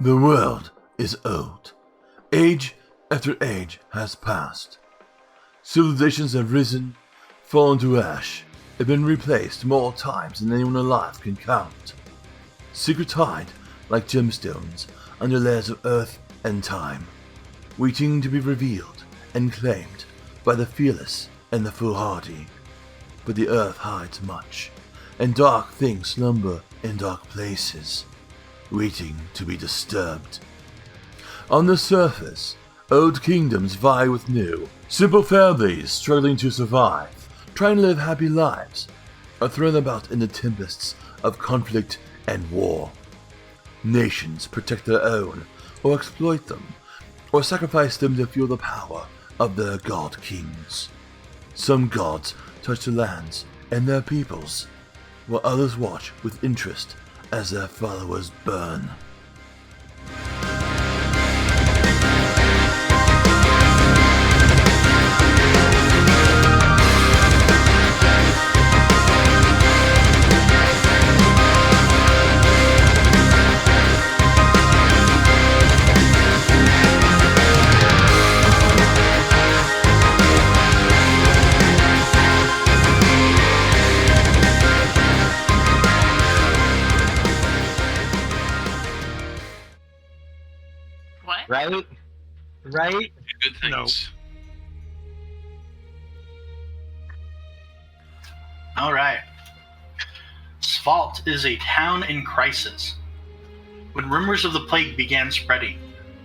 The world is old. Age after age has passed. Civilizations have risen, fallen to ash, and been replaced more times than anyone alive can count. Secrets hide like gemstones under layers of earth and time, waiting to be revealed and claimed by the fearless and the foolhardy. But the earth hides much, and dark things slumber in dark places, waiting to be disturbed. On the surface, old kingdoms vie with new. Simple families struggling to survive, trying to live happy lives, are thrown about in the tempests of conflict and war. Nations protect their own, or exploit them, or sacrifice them to fuel the power of their god kings. Some gods touch the lands and their peoples, while others watch with interest as their followers burn. Right? Good things. No. Alright. Svalt is a town in crisis. When rumors of the plague began spreading,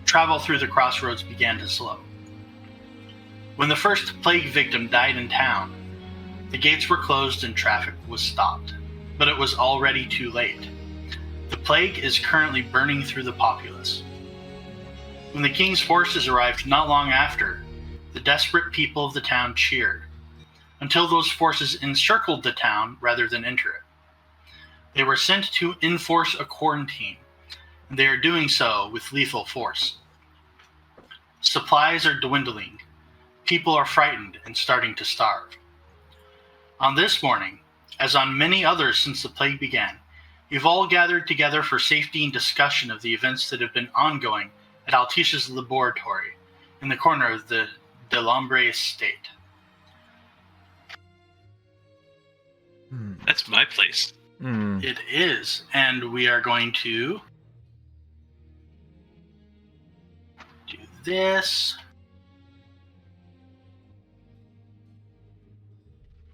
travel through the crossroads began to slow. When the first plague victim died in town, the gates were closed and traffic was stopped. But it was already too late. The plague is currently burning through the populace. When the king's forces arrived not long after, the desperate people of the town cheered, until those forces encircled the town rather than enter it. They were sent to enforce a quarantine, and they are doing so with lethal force. Supplies are dwindling. People are frightened and starting to starve. On this morning, as on many others since the plague began, you've all gathered together for safety and discussion of the events that have been ongoing at Alticia's laboratory, in the corner of the Delambre estate. That's my place. It is, and we are going to do this.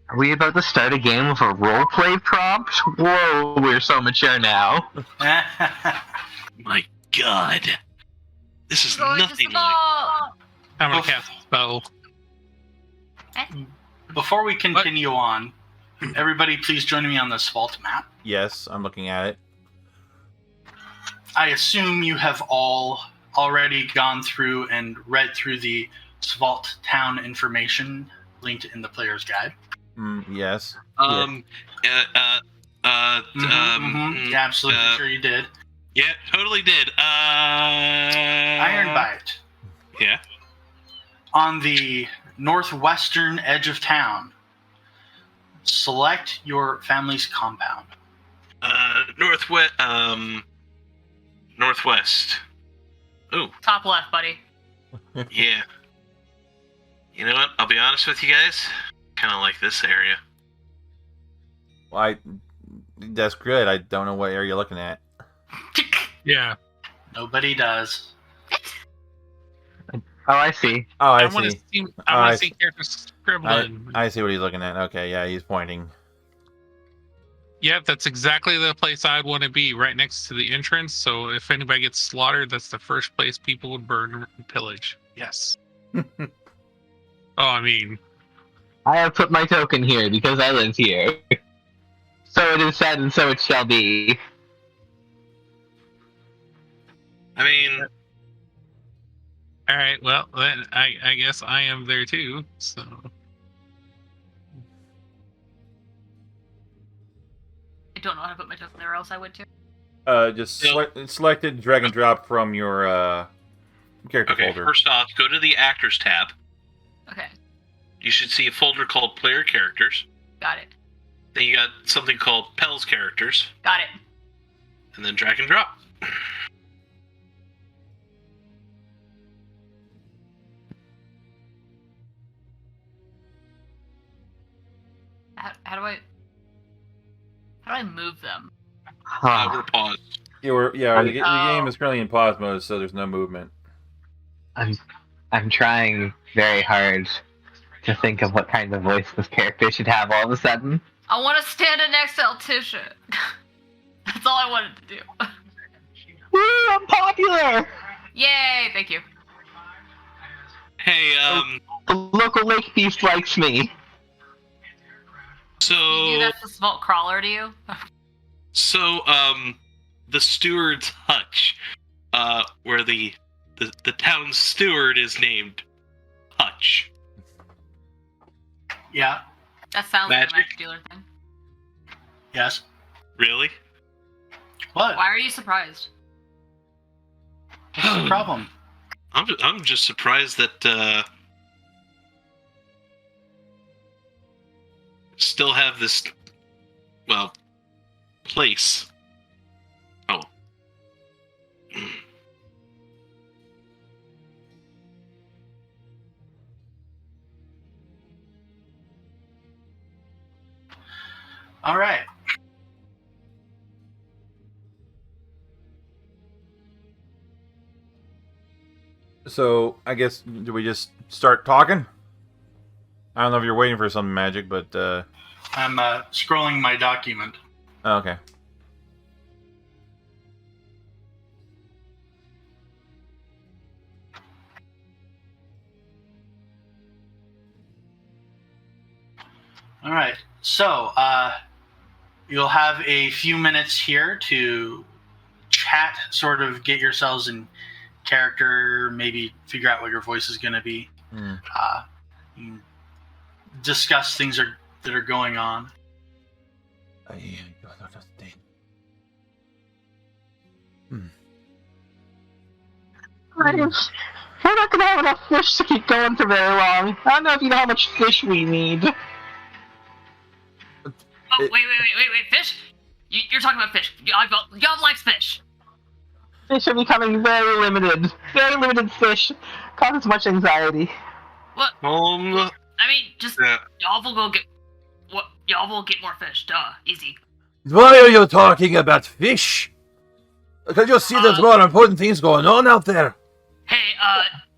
Are we about to start a game of a roleplay prompt? Whoa, we're so mature now. My God. This is nothing like... I'm going to cast a spell. Before we continue on, everybody please join me on this vault map. Yes, I'm looking at it. I assume you have all already gone through and read through the Svalt town information linked in the player's guide. Yes. Yeah, absolutely sure you did. Yeah, totally did. Ironbite. Yeah. On the northwestern edge of town, select your family's compound. Northwest. Northwest. Ooh. Top left, buddy. Yeah. You know what? I'll be honest with you guys. Kind of like this area. Well, that's good. I don't know what area you're looking at. Yeah. Nobody does. Oh, I see. Oh, I want to see. see. I want to see characters scribbling. I see what he's looking at. Okay, yeah, he's pointing. Yep, that's exactly the place I'd want to be, right next to the entrance. So if anybody gets slaughtered, that's the first place people would burn and pillage. Yes. I have put my token here because I live here. So it is said, and so it shall be. I mean... All right, well, then I guess I am there too, so... I don't know how to put my token there, or else I would too. Just select it, drag and drop from your character folder. First off, go to the Actors tab. Okay. You should see a folder called Player Characters. Got it. Then you got something called Pell's Characters. Got it. And then drag and drop. move them? We're paused. The game is currently in pause mode, so there's no movement. I'm trying very hard to think of what kind of voice this character should have all of a sudden. I want to stand next to Altisha. That's all I wanted to do. Woo, I'm popular! Yay! Thank you. Hey, The local lake beast likes me. so You do that to Vault Crawler to you? So, the steward's hutch, where the town steward is named Hutch. Yeah. That sounds Magic? like a Magicdealer thing. Yes. Really? What? Why are you surprised? What's the problem? I'm just surprised that still have this place. Oh. All right. So, I guess, do we just start talking? I don't know if you're waiting for something magic, but, I'm scrolling my document. okay. All right. So, you'll have a few minutes here to chat, sort of get yourselves in character, maybe figure out what your voice is going to be. Discuss things that are going on. I don't understand. We're not gonna have enough fish to keep going for very long. I don't know if you know how much fish we need. Oh, wait, fish? You're talking about fish. Y'all likes fish. Fish are becoming very limited. Very limited fish. Causes much anxiety. What? I mean, just y'all will get more fish. Duh, easy. Why are you talking about fish? Can't you see there's more important things going on out there? Hey,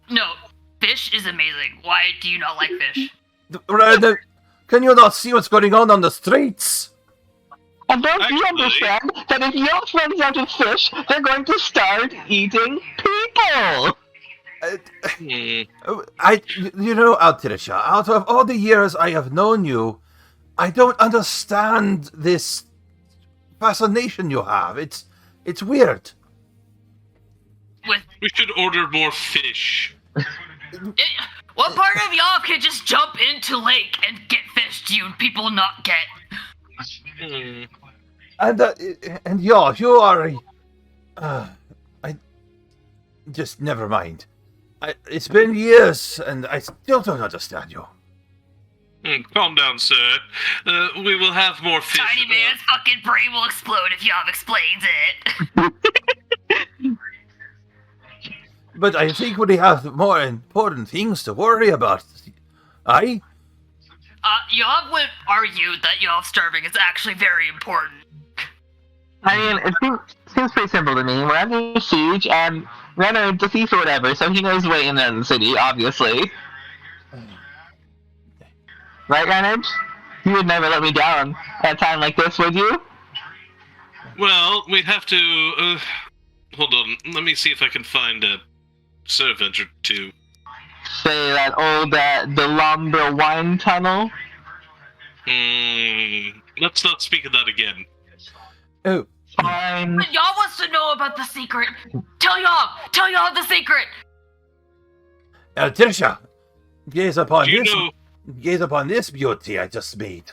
no, fish is amazing. Why do you not like fish? Can you not see what's going on the streets? And don't you Actually- understand that if your friends out of fish, they're going to start eating people? Altisha, out of all the years I have known you, I don't understand this fascination you have. It's weird. We should order more fish. What part of y'all can just jump into lake and get fish do you people not get? And you are I just never mind. It's been years, and I still don't understand you. Calm down, sir. We will have more fish. Tiny man's fucking brain will explode if y'all explains it. But I think we have more important things to worry about. Aye? Y'all would argue that y'all starving is actually very important. I mean, it seems pretty simple to me. We're under siege, and Renard's the thief or whatever, so he knows the way in and out of the city, obviously. Right, Renard? You would never let me down at a time like this, would you? Well, we'd have to, hold on. Let me see if I can find a servant or two. Say that old, the Lumber Wine Tunnel? Let's not speak of that again. Oh, Fine. But y'all wants to know about the secret. Tell y'all the secret. Altisha, gaze upon Do you this. know? Gaze upon this beauty I just made.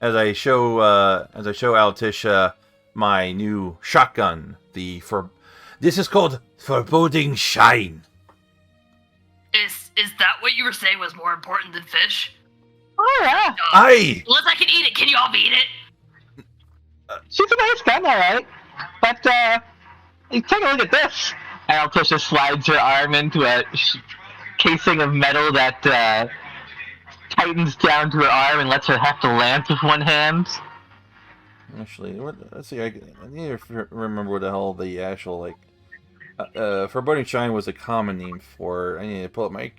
As I show Altisha my new shotgun. This is called Foreboding Shine. Is that what you were saying was more important than fish? Oh, yeah. Aye! Unless I can eat it, can y'all beat it? She's a nice gun, alright. But, take a look at this. And Altisha slides her arm into a casing of metal that, tightens down to her arm and lets her heft a lance with one hand. Actually, let's see. I need to remember what the hell the actual like. Foreboding Shine was a common name for. I need to pull up my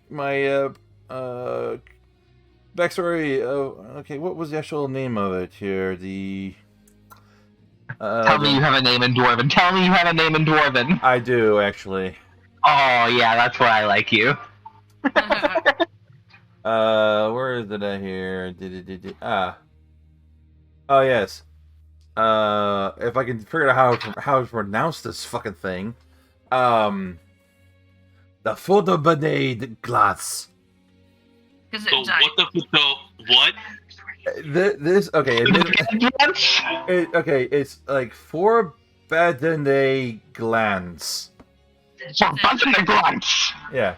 backstory. Okay, what was the actual name of it here? Tell me you have a name in Dwarven. Tell me you have a name in Dwarven. I do actually. Oh yeah, that's why I like you. Where is it at here? Oh yes. If I can figure out how to pronounce this fucking thing, the Photobanade glass. Because So what? This okay. It's like Forbadene glands. Yeah.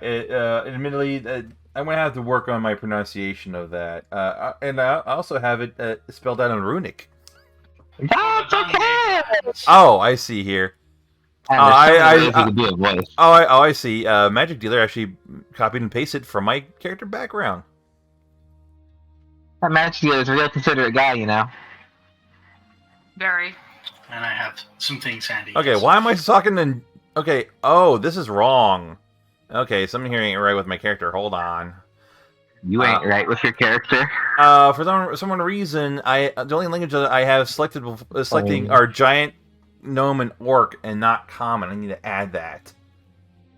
Admittedly, I'm gonna have to work on my pronunciation of that. And I also have it spelled out in runic. That's okay. Oh, I see here. I see. Magicdealer actually copied and pasted from my character background. That Magicdealer is a real considerate guy, you know. Very. And I have some things handy. Okay, why am I talking in... Okay, oh, this is wrong. Okay, something here ain't right with my character. Hold on. You ain't right with your character. For some reason, the only language that I have selecting are giant, gnome, and orc, and not common. I need to add that.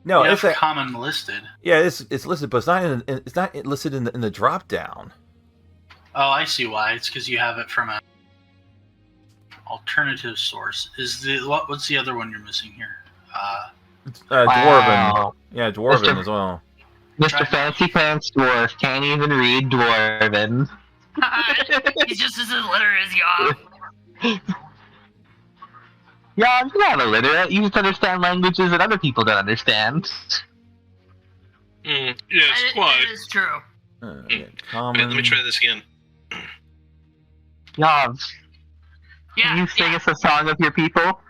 No, You it's have common listed. Yeah, it's listed, but it's not listed in the drop down. Oh, I see why. It's because you have it from a alternative source. What's the other one you're missing here? Dwarven. Wow. Yeah, Dwarven as well. Mr. Fancy Pants Dwarf can't even read Dwarven. He's just as illiterate as y'all. Yeah, I'm not illiterate. You just understand languages that other people don't understand. Yes, That quite. is true. Common. Wait, let me try this again. Yav, Yeah. can you sing us a song of your people?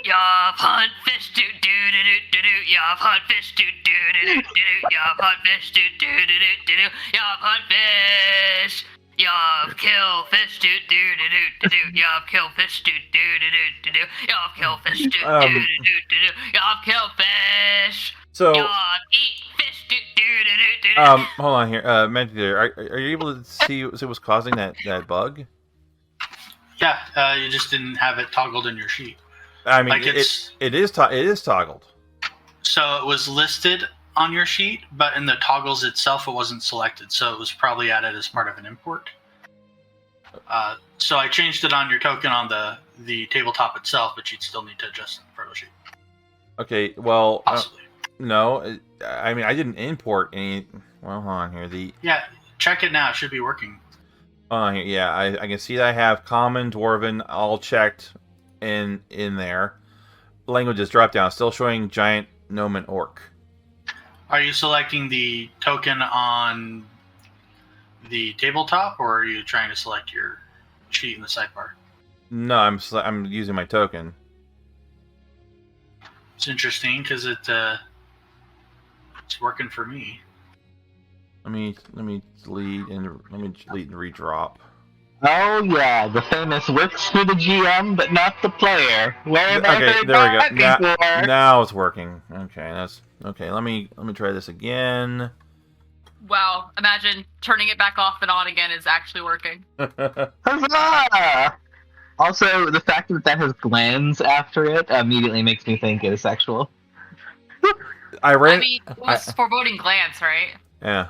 Yav hunt fish do do do do do do. Yav hunt fish do do do do do. Yav hunt fish do do do do do do. Yav hunt fish. Yav kill fish do do do do do do. Yav kill fish do do do do do do. Yav kill fish do do do do do do. Yav kill fish. So, Yav eat fish do do do do do. hold on here. Magicdealer, are you able to see what's causing that bug? Yeah, you just didn't have it toggled in your sheet. I mean, Like it is toggled. So it was listed on your sheet, but in the toggles itself, it wasn't selected. So it was probably added as part of an import. So I changed it on your token on the tabletop itself, but you'd still need to adjust the photo sheet. Okay, well, Possibly. no. I mean, I didn't import any. Well, hold on here. Yeah, check it now. It should be working. Hold on here. Yeah, I can see that I have common, dwarven, all checked in there. Languages drop down, still showing giant, gnome, and orc. Are you selecting the token on the tabletop, or are you trying to select your sheet in the sidebar? No, I'm using my token. It's interesting because it's working for me. Let me delete and redrop. Oh yeah, the famous works for the GM but not the player. Where have I Okay, heard there we that go. before? Now it's working. Okay, that's okay. Let me try this again. Wow, imagine turning it back off and on again is actually working. Huzzah! Also, the fact that has glands after it immediately makes me think it is sexual. I ran. I mean, it was foreboding glance, right? Yeah.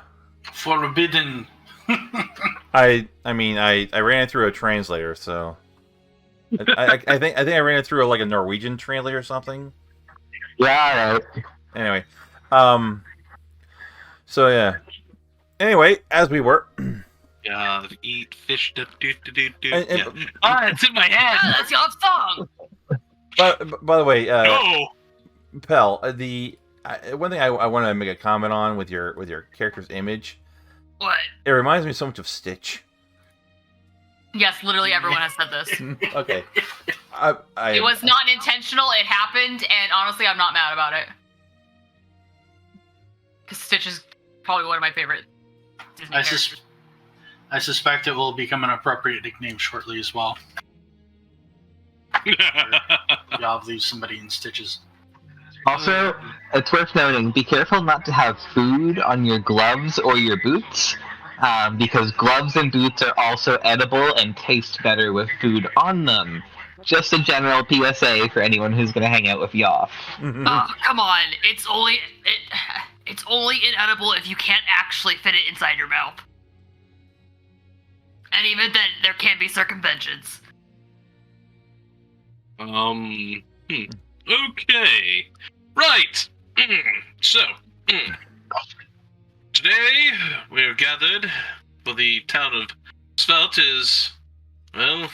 Forbidden. I ran it through a translator, so I think I ran it through like a Norwegian translator or something. Yeah, right. Anyway, so yeah. Anyway, as we were. Eat fish. Do. And- Yeah. It's in my head. Yeah, that's your song! By the way, No. Pell, one thing I want to make a comment on with your character's image. What? It reminds me so much of Stitch. Yes, literally everyone has said this. Okay. It was not intentional, it happened, and honestly, I'm not mad about it. Because Stitch is probably one of my favorite Disney characters. I suspect it will become an appropriate nickname shortly as well. Y'all leave somebody in stitches. Also, it's worth noting, be careful not to have food on your gloves or your boots, because gloves and boots are also edible and taste better with food on them. Just a general PSA for anyone who's going to hang out with Yoff. Oh, come on. It's only inedible if you can't actually fit it inside your mouth. And even then, there can be circumventions. Okay. Right. So, today we're gathered for the town of Svelte is, well...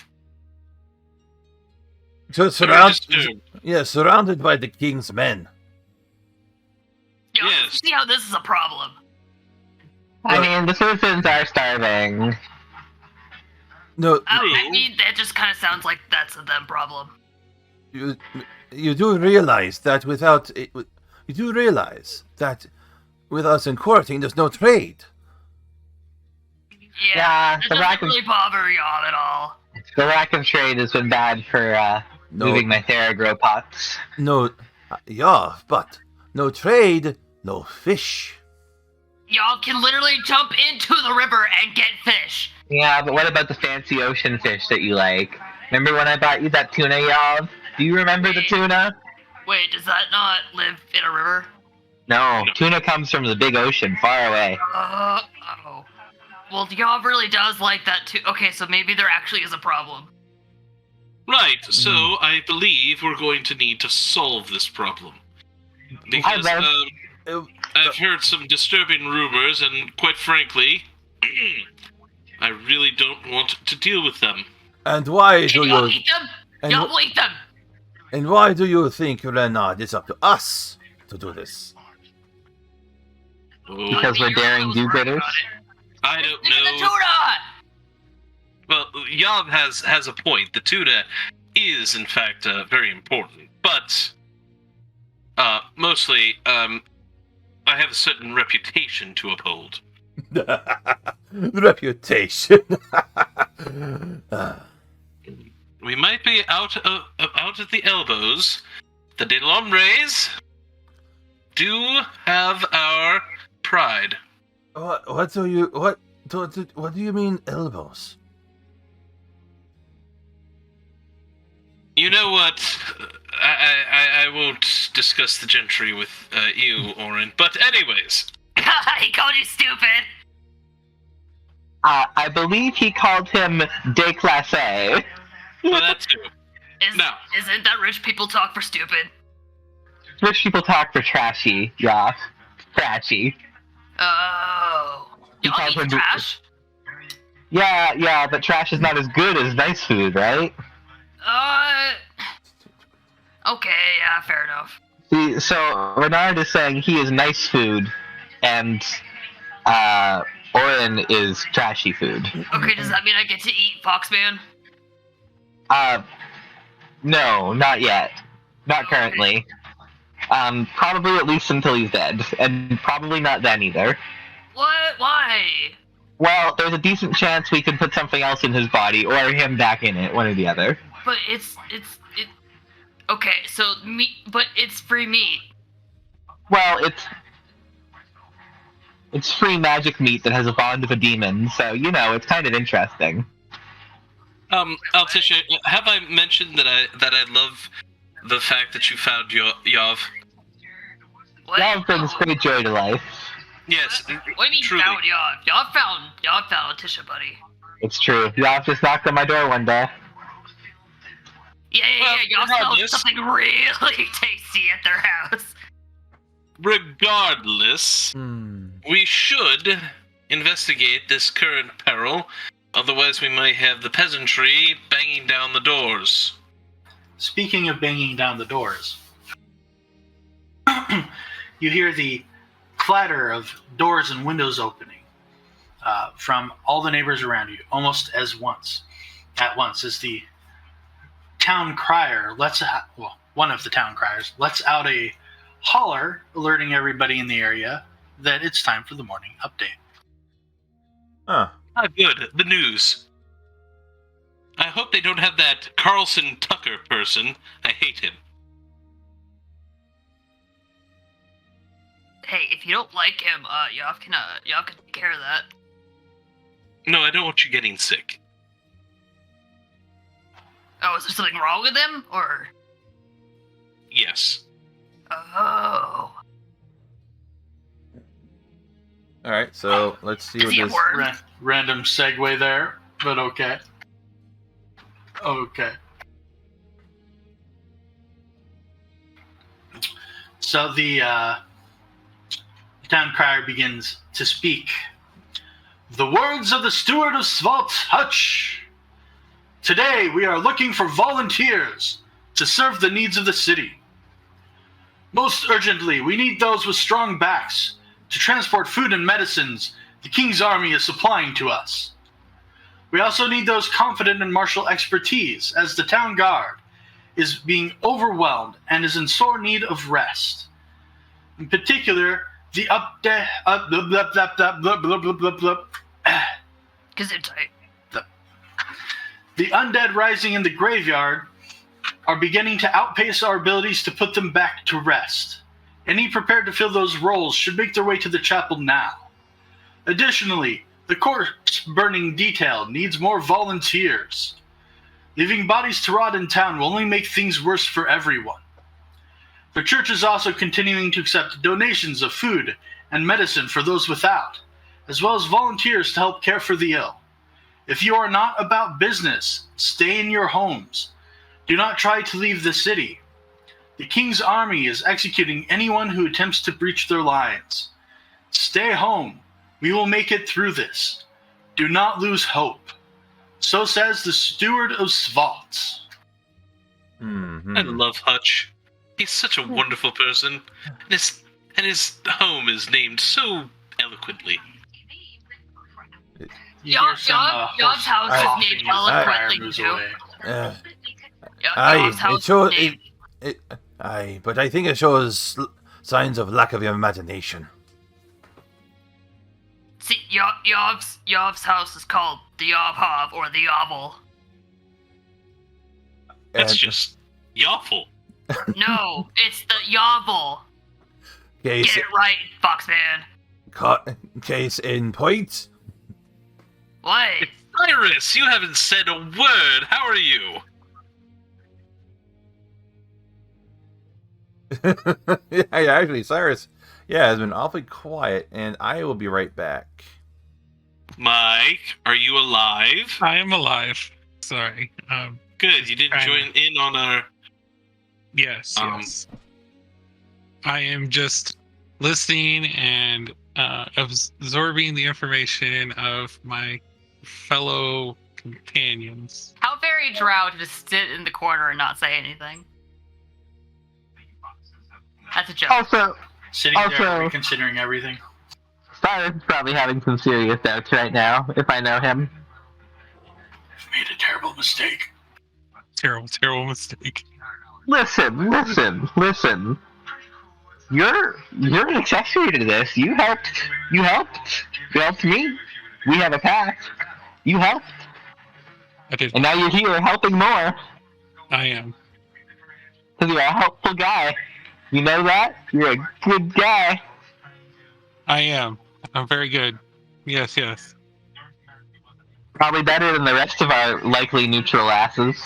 So surrounded by the king's men. Yo, Yes. See how this is a problem. I mean, the citizens are starving. No, I mean, that just kind of sounds like that's a them problem. you do realize that with us in courting, there's no trade. Yeah, It the doesn't rack really bother y'all at all. The rack and trade has been bad for moving my Theragrow pots. No, yeah, but no trade, no fish. Y'all can literally jump into the river and get fish. Yeah, but what about the fancy ocean fish that you like? Remember when I bought you that tuna, Yav? Do you remember the tuna? Wait, does that not live in a river? No, tuna comes from the big ocean, far away. Oh. Well, y'all really does like that too. Okay, so maybe there actually is a problem. Right, so I believe we're going to need to solve this problem. Because I've heard some disturbing rumors, and quite frankly, I really don't want to deal with them. And why do Y'all you? eat them? Y'all will eat them. And why do you think, Renard, it's up to us to do this? Oh, Because we're daring do-gooders? I don't Look at the know. tuna! Well, Yav has a point. The tuna is, in fact, very important. But, mostly, I have a certain reputation to uphold. Reputation. We might be out at the elbows. The De Lombres do have our pride. What do you mean elbows? You know what? I won't discuss the gentry with you, Orin. But anyways, He called you stupid. I believe he called him déclassé. well, that too. No. Isn't that rich people talk for stupid? Rich people talk for trashy, Yav. Trashy. Oh. Y'all called eat him trash? Yeah, but trash is not as good as nice food, right? Okay, yeah, fair enough. See, so Renard is saying he is nice food, and Orin is trashy food. Okay, does that mean I get to eat Foxman? No, not yet. Not currently. Probably at least until he's dead, and probably not then either. What? Why? Well, there's a decent chance we can put something else in his body, or him back in it, one or the other. But it. Okay, so meat, but it's free meat. Well, it's free magic meat that has a bond with a demon, so, it's kind of interesting. Altisha, have I mentioned that I love the fact that you found Yav? What? Yav brings great joy to life. Yes, What do you mean truly. found y'all? Y'all found Letitia, buddy. It's true. Yav just knocked on my door one day. Yeah, Well, y'all found regardless- something really tasty at their house. Regardless, we should investigate this current peril. Otherwise, we might have the peasantry banging down the doors. Speaking of banging down the doors, you hear the clatter of doors and windows opening from all the neighbors around you, almost at once, as the town crier one of the town criers lets out a holler, alerting everybody in the area that it's time for the morning update. Huh. Ah, good. The news. I hope they don't have that Carlson Tucker person. I hate him. Hey, if you don't like him, y'all can take care of that. No, I don't want you getting sick. Oh, is there something wrong with him, or? Yes. Oh. All right, so let's see Is what he a this. worm? Random segue there, but okay. Okay. So the town crier begins to speak. The words of the steward of Svalt Hutch. Today we are looking for volunteers to serve the needs of the city. Most urgently, we need those with strong backs to transport food and medicines the King's army is supplying to us. We also need those confident in martial expertise, as the town guard is being overwhelmed and is in sore need of rest. In particular, the the undead rising in the graveyard are beginning to outpace our abilities to put them back to rest. Any prepared to fill those roles should make their way to the chapel now. Additionally, the corpse burning detail needs more volunteers. Leaving bodies to rot in town will only make things worse for everyone. The church is also continuing to accept donations of food and medicine for those without, as well as volunteers to help care for the ill. If you are not about business, stay in your homes. Do not try to leave the city. The King's army is executing anyone who attempts to breach their lines. Stay home. We will make it through this. Do not lose hope. So says the steward of Svalt. Mm-hmm. I love Hutch. He's such a wonderful person, and his home is named so eloquently. Y'all's house is named eloquently too. But I think it shows signs of lack of imagination. See, Yov's house is called the Yovhov, or the Yovel. That's just Yawful. No, it's the Yovel. Get it right, Foxman. Case in point. What? Cyrus, you haven't said a word. How are you? Yeah, actually, Cyrus, has been awfully quiet, and I will be right back. Mike, are you alive? I am alive. Sorry. Good, you didn't join in on our... Yes, yes. I am just listening and absorbing the information of my fellow companions. How very Drow to just sit in the corner and not say anything. That's a joke. Also, Sitting there reconsidering everything. Cyrus is probably having some serious doubts right now, if I know him. I've made a terrible mistake. Terrible mistake. Listen. You're an accessory to this. You helped me. We have a pact. You helped. I did. And now you're here helping more. I am. Because you're a helpful guy. You know that? You're a good guy. I am. I'm very good. Yes. Probably better than the rest of our likely neutral asses.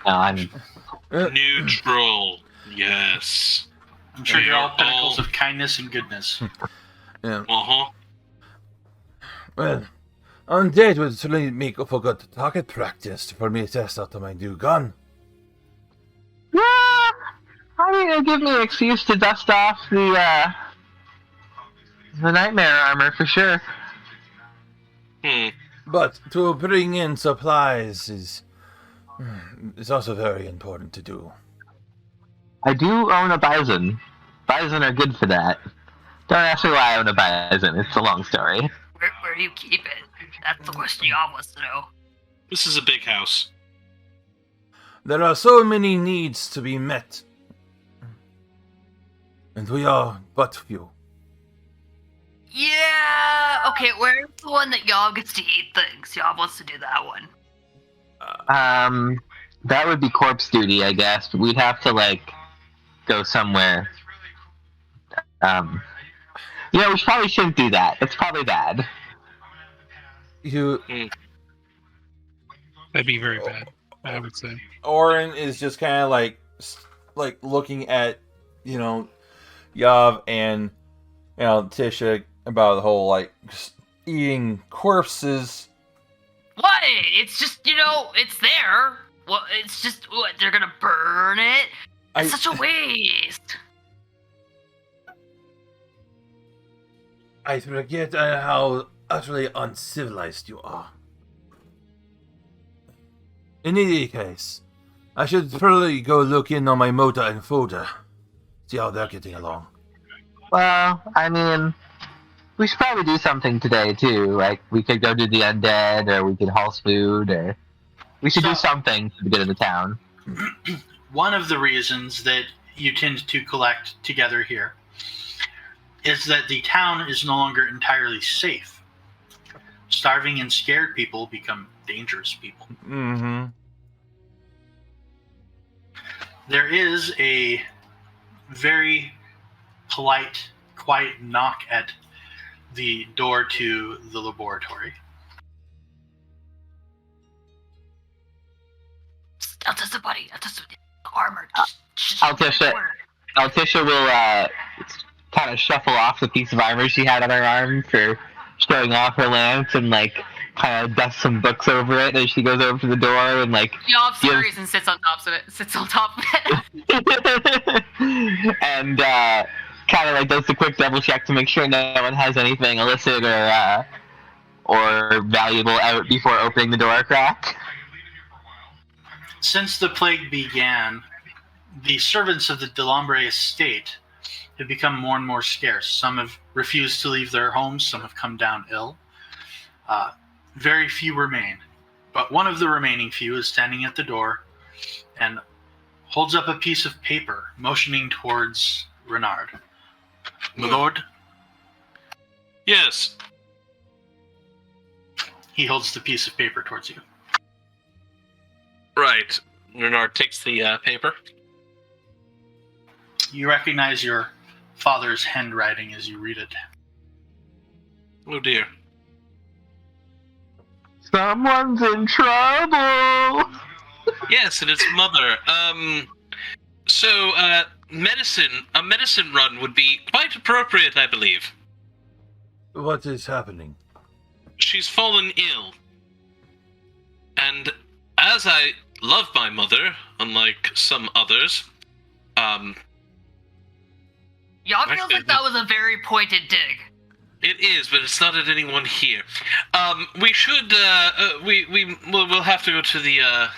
I'm neutral. Yes. I'm sure you're all pinnacles of kindness and goodness. Yeah. Uh-huh. Well, undead would certainly make for good target practice for me to test out my new gun. Yeah, I mean, it'll give me an excuse to dust off the nightmare armor for sure. But to bring in supplies is also very important to do. I do own a bison. Bison are good for that. Don't ask me why I own a bison. It's a long story. Where do you keep it? That's the question y'all wants to know. This is a big house. There are so many needs to be met. And we are but few. Yeah. Okay, where's the one that Yob gets to eat things? Yob wants to do that one. That would be corpse duty, I guess. But we'd have to go somewhere. We probably shouldn't do that. It's probably bad. That'd be very bad, I would say. Orin is just kind of like looking at, Yav and, Tisha about the whole, just eating corpses. What? It's just, it's there. Well, it's just, what, they're gonna burn it? It's such a waste. I forget how utterly uncivilized you are. In any case, I should probably go look in on my Mota and Foda. See how they're getting along. Well, I mean, we should probably do something today, too. We could go do the undead, or we could haul food, or... We should do something to get into town. One of the reasons that you tend to collect together here is that the town is no longer entirely safe. Starving and scared people become dangerous people. Mm-hmm. There is a very polite, quiet knock at the door to the laboratory. I'll test the body. I'll test the armor. Altisha will kind of shuffle off the piece of armor she had on her arm for showing off her lance and kind of dust some books over it as she goes over to the door and Yob scurries and sits on top of it. And kind of does the quick double check to make sure no one has anything illicit or valuable out before opening the door crack. Since the plague began, the servants of the Delambre estate have become more and more scarce. Some have refused to leave their homes, some have come down ill. Very few remain. But one of the remaining few is standing at the door and holds up a piece of paper, motioning towards Renard. My lord? Yes. He holds the piece of paper towards you. Right. Renard takes the paper. You recognize your father's handwriting as you read it. Oh dear. Someone's in trouble! Yes, and it's mother. A medicine run would be quite appropriate, I believe. What is happening? She's fallen ill. And as I love my mother, unlike some others, Yob feels like that was a very pointed dig. It is, but it's not at anyone here. We should, we'll have to go to the,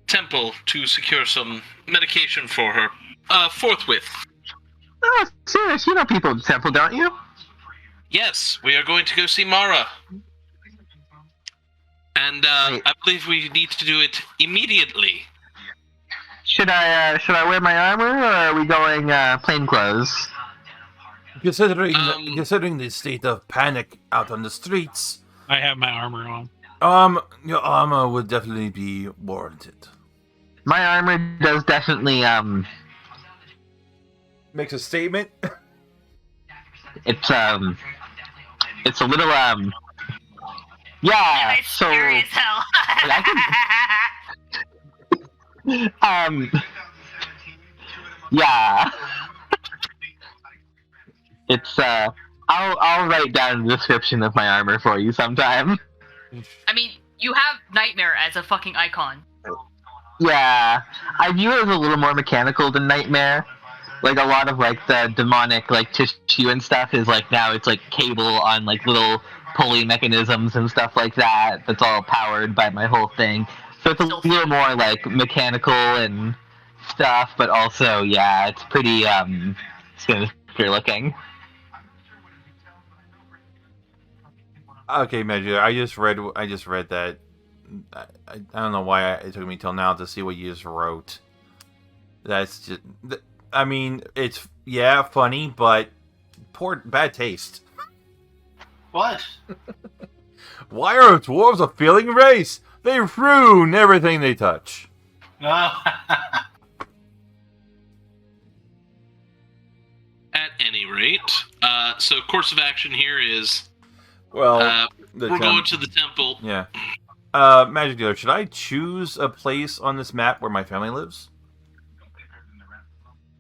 temple to secure some medication for her, forthwith. Oh, serious, you know people at the temple, don't you? Yes, we are going to go see Mara. And, I believe we need to do it immediately. Should I wear my armor, or are we going, plain clothes? Considering the state of panic out on the streets, I have my armor on. your armor would definitely be warranted. My armor does definitely, Makes a statement. it's a little, yeah, It's so, scary as hell. yeah. It's, I'll write down the description of my armor for you sometime. I mean, you have Nightmare as a fucking icon. Yeah, I view it as a little more mechanical than Nightmare. A lot of, the demonic, tissue and stuff is, now it's, cable on, little pulley mechanisms and stuff like that. That's all powered by my whole thing. So it's a little more, mechanical and stuff, but also, yeah, it's pretty, sinister looking. Okay, Magicdealer, I just read that. I don't know why it took me till now to see what you just wrote. That's just... I mean, it's funny, but bad taste. What? Why are dwarves a failing race? They ruin everything they touch. At any rate, so course of action here is, well, we're going to the temple. Yeah. Magic Dealer, should I choose a place on this map where my family lives?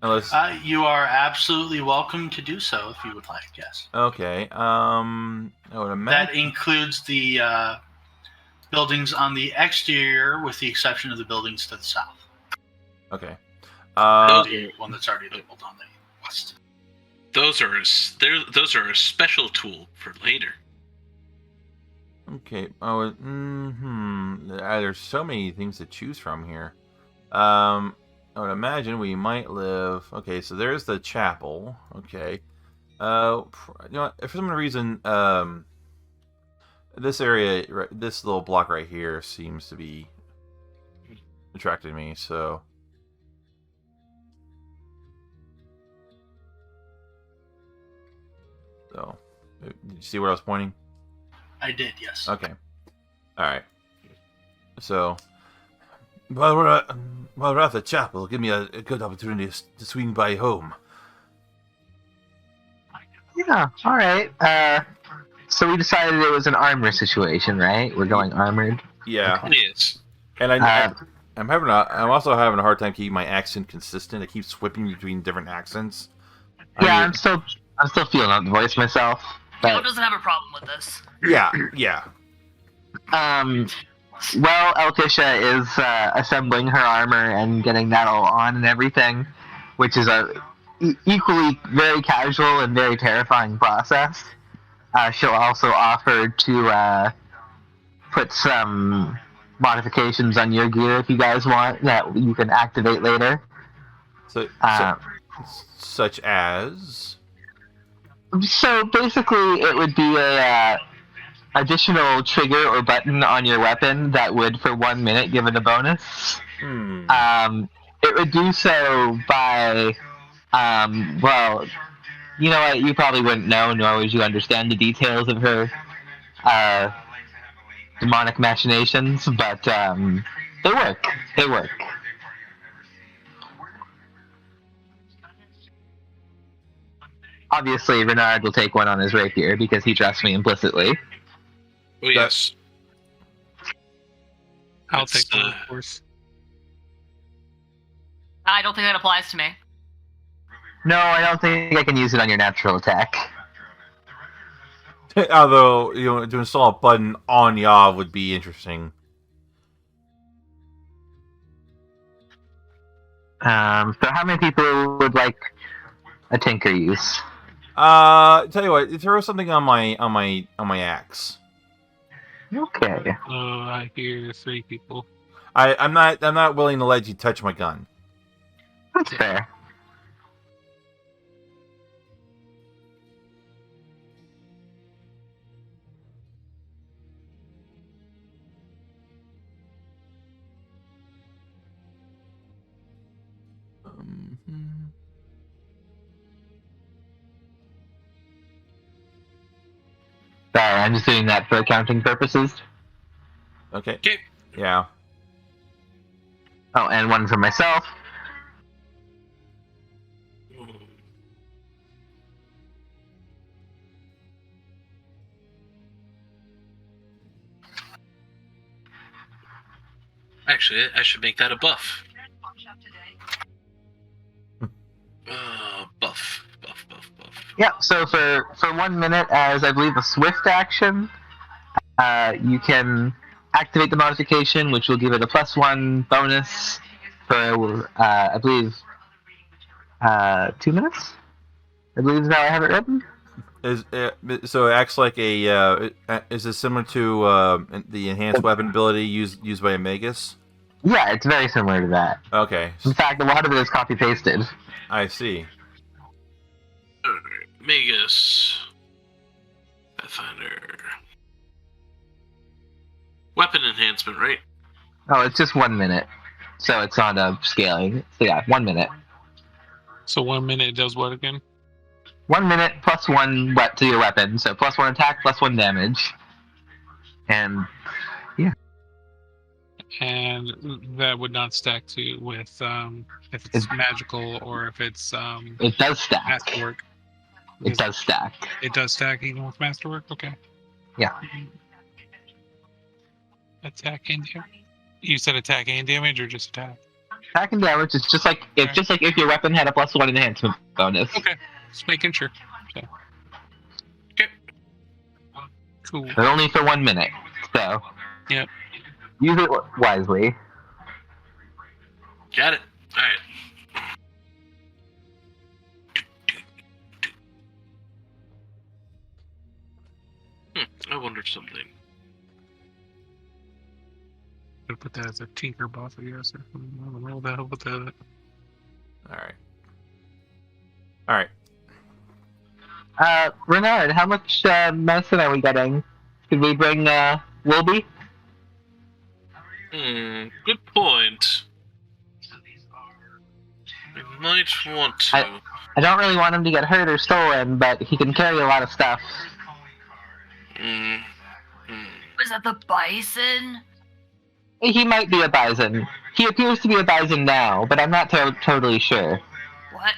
Unless... you are absolutely welcome to do so if you would like, yes. Okay. That includes the buildings on the exterior, with the exception of the buildings to the south. Okay. The one that's already labeled on the west. Those are a special tool for later. Okay. Oh, there's so many things to choose from here. I would imagine we might live... Okay, so there's the chapel. Okay. You know, for some reason, this area, this little block right here seems to be attracting me, so... So, did you see where I was pointing? I did, yes. Okay. Alright. So... While we're at the chapel, give me a good opportunity to swing by home. Yeah, alright. So we decided it was an armor situation, right? We're going armored? Yeah. It is. And I'm also having a hard time keeping my accent consistent. I keep switching between different accents. Yeah, I'm still feeling out the voice myself. Joe doesn't have a problem with this. Yeah. Well, Eltisha is assembling her armor and getting that all on and everything, which is a equally very casual and very terrifying process. She'll also offer to put some modifications on your gear if you guys want that you can activate later. Such as? So basically, it would be a additional trigger or button on your weapon that would, for 1 minute, give it a bonus. It would do so by, well, you know what, you probably wouldn't know, nor would you understand the details of her demonic machinations, but they work. Obviously, Renard will take one on his rapier because he trusts me implicitly. Oh, yes. I'll take one, of course. I don't think that applies to me. No, I don't think I can use it on your natural attack. Although, to install a button on Yav would be interesting. So how many people would like a tinker use? Tell you what, throw something on my axe. Okay. I hear 3 people. I'm not willing to let you touch my gun. That's fair. Sorry, I'm just doing that for accounting purposes. Okay. Yeah. Oh, and one for myself. Actually, I should make that a buff. Buff. Yeah, so for 1 minute, as I believe a swift action, you can activate the modification, which will give it a +1 bonus for, I believe, 2 minutes? I believe is how I have it written. So it acts like a. Is it similar to the enhanced weapon ability used by a Magus? Yeah, it's very similar to that. Okay. In fact, a lot of it is copy-pasted. I see. Magus. Pathfinder. Weapon enhancement, right? Oh, it's just 1 minute. So it's on a scaling. So yeah, 1 minute. So 1 minute does what again? 1 minute plus 1 wet to your weapon, so plus 1 attack, plus 1 damage. And And that would not stack to with if it's magical or if it's it does stack. masterwork. It does stack. It does stack even with masterwork. Okay. Yeah. Attack and damage. You said attack and damage, or just attack? Attack and damage is just like if your weapon had a plus 1 enhancement bonus. Okay. Just making sure. So. Okay. Cool. But only for 1 minute. So. Yep. Use it wisely. Got it. Alright. I wondered something. Gonna put that as a tinker buff, I guess. I don't know what the hell with that. Alright. Renard, how much medicine are we getting? Could we bring Wilby? Good point. I might want to. I don't really want him to get hurt or stolen, but he can carry a lot of stuff. Was that the bison? He might be a bison. He appears to be a bison now, but I'm not totally sure. What?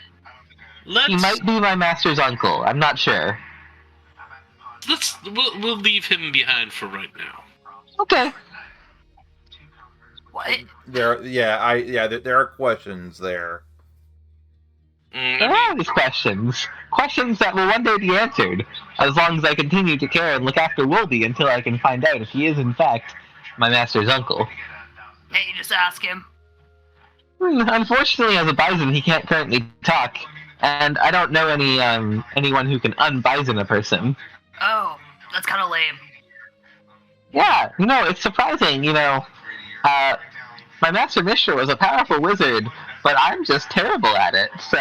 He might be my master's uncle. I'm not sure. We'll leave him behind for right now. Okay. What? There are questions there. There are these questions. Questions that will one day be answered, as long as I continue to care and look after Wilby until I can find out if he is in fact my master's uncle. Hey, you just ask him. Unfortunately, as a bison, he can't currently talk, and I don't know anyone who can unbison a person. Oh, that's kind of lame. Yeah, it's surprising, my master Mishra was a powerful wizard, but I'm just terrible at it, so...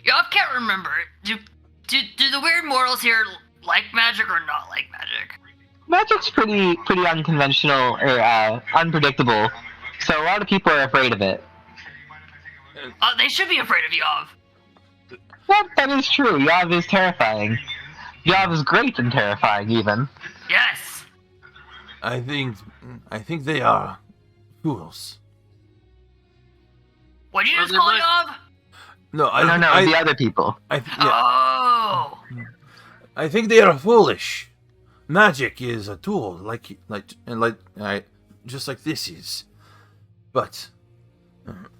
Yo, I can't remember. Do the weird mortals here like magic or not like magic? Magic's pretty unconventional or unpredictable, so a lot of people are afraid of it. They should be afraid of Yav. That is true. Yav is terrifying. Yav is great and terrifying, even. Yes. I think they are fools. What did you just call Yav? No, the other people. Oh. I think they are foolish. Magic is a tool, just like this is. But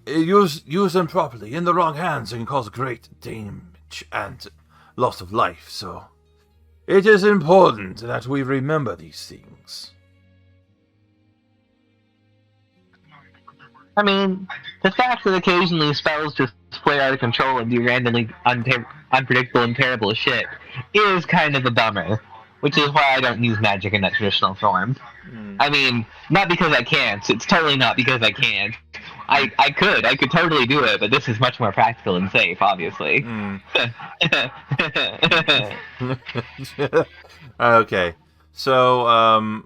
use them properly. In the wrong hands, it can cause great damage and loss of life. So it is important that we remember these things. I mean, the fact that occasionally spells just flare out of control and do randomly unpredictable and terrible shit is kind of a bummer. Which is why I don't use magic in that traditional form. I mean, not because I can't. It's totally not because I can't. I could totally do it, but this is much more practical and safe, obviously. Okay. So,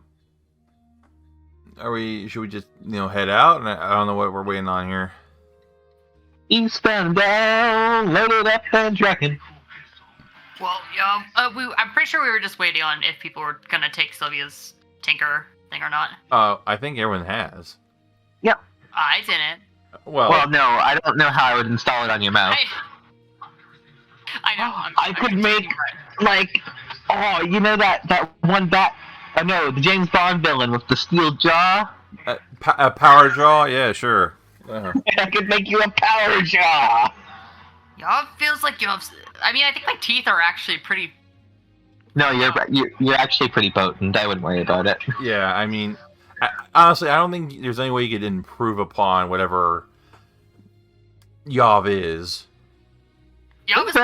should we just, head out? I don't know what we're waiting on here. Eastbound down, loaded up and trucking. Well, I'm pretty sure we were just waiting on if people were gonna take Sylvia's tinker thing or not. I think everyone has. Yep. I didn't. Well, no, I don't know how I would install it on your mouse. I know. I could make, the James Bond villain with the steel jaw. A power jaw? Yeah, sure. I could make you a power jaw. Yav feels like Yav's... I mean, I think my teeth are actually pretty... No, you're actually pretty potent. I wouldn't worry about it. Yeah, I mean, honestly, I don't think there's any way you could improve upon whatever Yav is. Yav is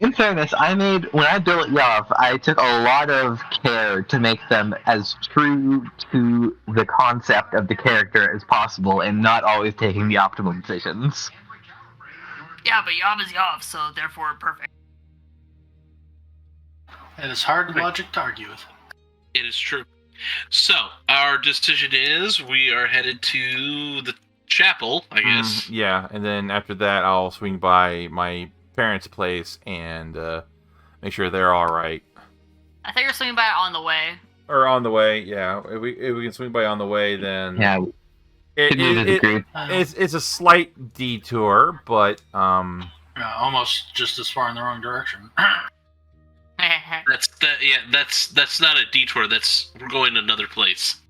In fairness, when I built Yav, I took a lot of care to make them as true to the concept of the character as possible and not always taking the optimal decisions. Yeah, but Yav is Yav, so therefore perfect. It is hard logic to argue with. It is true. So, our decision is we are headed to the chapel, I guess. Yeah, and then after that, I'll swing by my parents' place and make sure they're all right. I thought you were swinging by on the way. Or on the way, yeah. If we can swing by on the way, then Yeah. it's a slight detour, but almost just as far in the wrong direction. That's not a detour. We're going another place.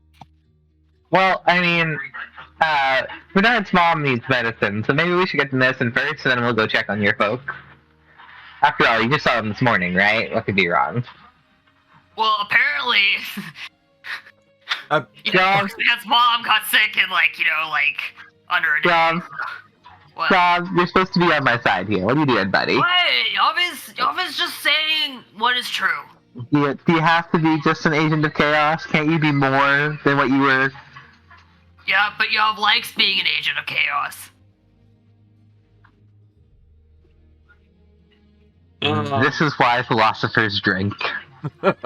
Well, I mean, Bernard's mom needs medicine, so maybe we should get the medicine first, and then we'll go check on your folks. After all, you just saw them this morning, right? What could be wrong? Well, apparently, John, his mom got sick and, under a John, What? John, you're supposed to be on my side here. What are you doing, buddy? What? Yava's just saying what is true. Do you have to be just an agent of chaos? Can't you be more than what you were? Yeah, but Yav likes being an agent of chaos. This is why philosophers drink. What?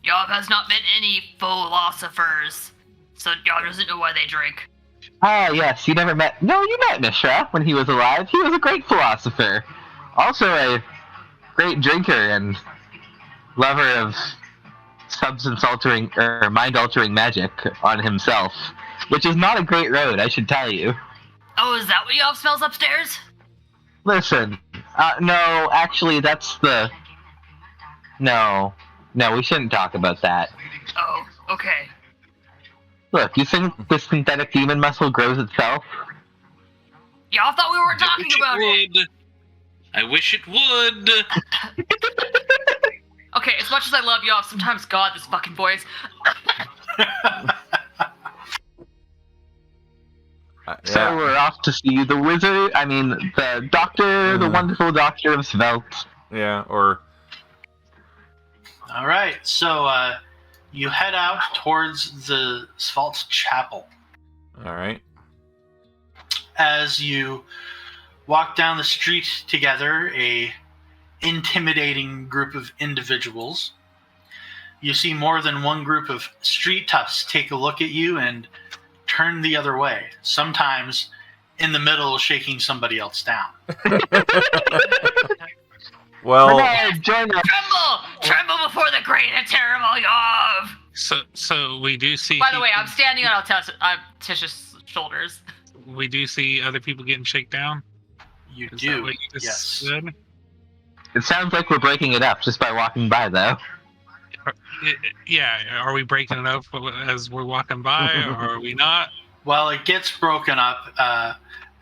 Yav has not met any philosophers, so Yav doesn't know why they drink. Ah, yes, you never met... No, you met Mishra when he was alive. He was a great philosopher. Also a great drinker and lover of substance-altering, or mind-altering magic on himself. Which is not a great road, I should tell you. Oh, is that what Yav smells upstairs? Listen, no, actually, that's the... No, we shouldn't talk about that. Oh, okay. Look, you think the synthetic demon muscle grows itself? Yav thought we weren't talking about it. I wish it would. Okay, as much as I love Yav, sometimes God, this fucking voice. So we're off to see the wizard, the doctor, the wonderful doctor of Svelte. Yeah, or... Alright, so you head out towards the Svelte Chapel. Alright. As you walk down the street together, a intimidating group of individuals, you see more than one group of street toughs take a look at you and turn the other way, sometimes in the middle shaking somebody else down. Well, Tremble before the great and terrible Yav! So we do see... By the way, I'm standing on Tish's shoulders. We do see other people getting shaken down? You Is do, that what you just yes. said? It sounds like we're breaking it up just by walking by, though. Yeah, are we breaking it up as we're walking by, or are we not? Well, it gets broken up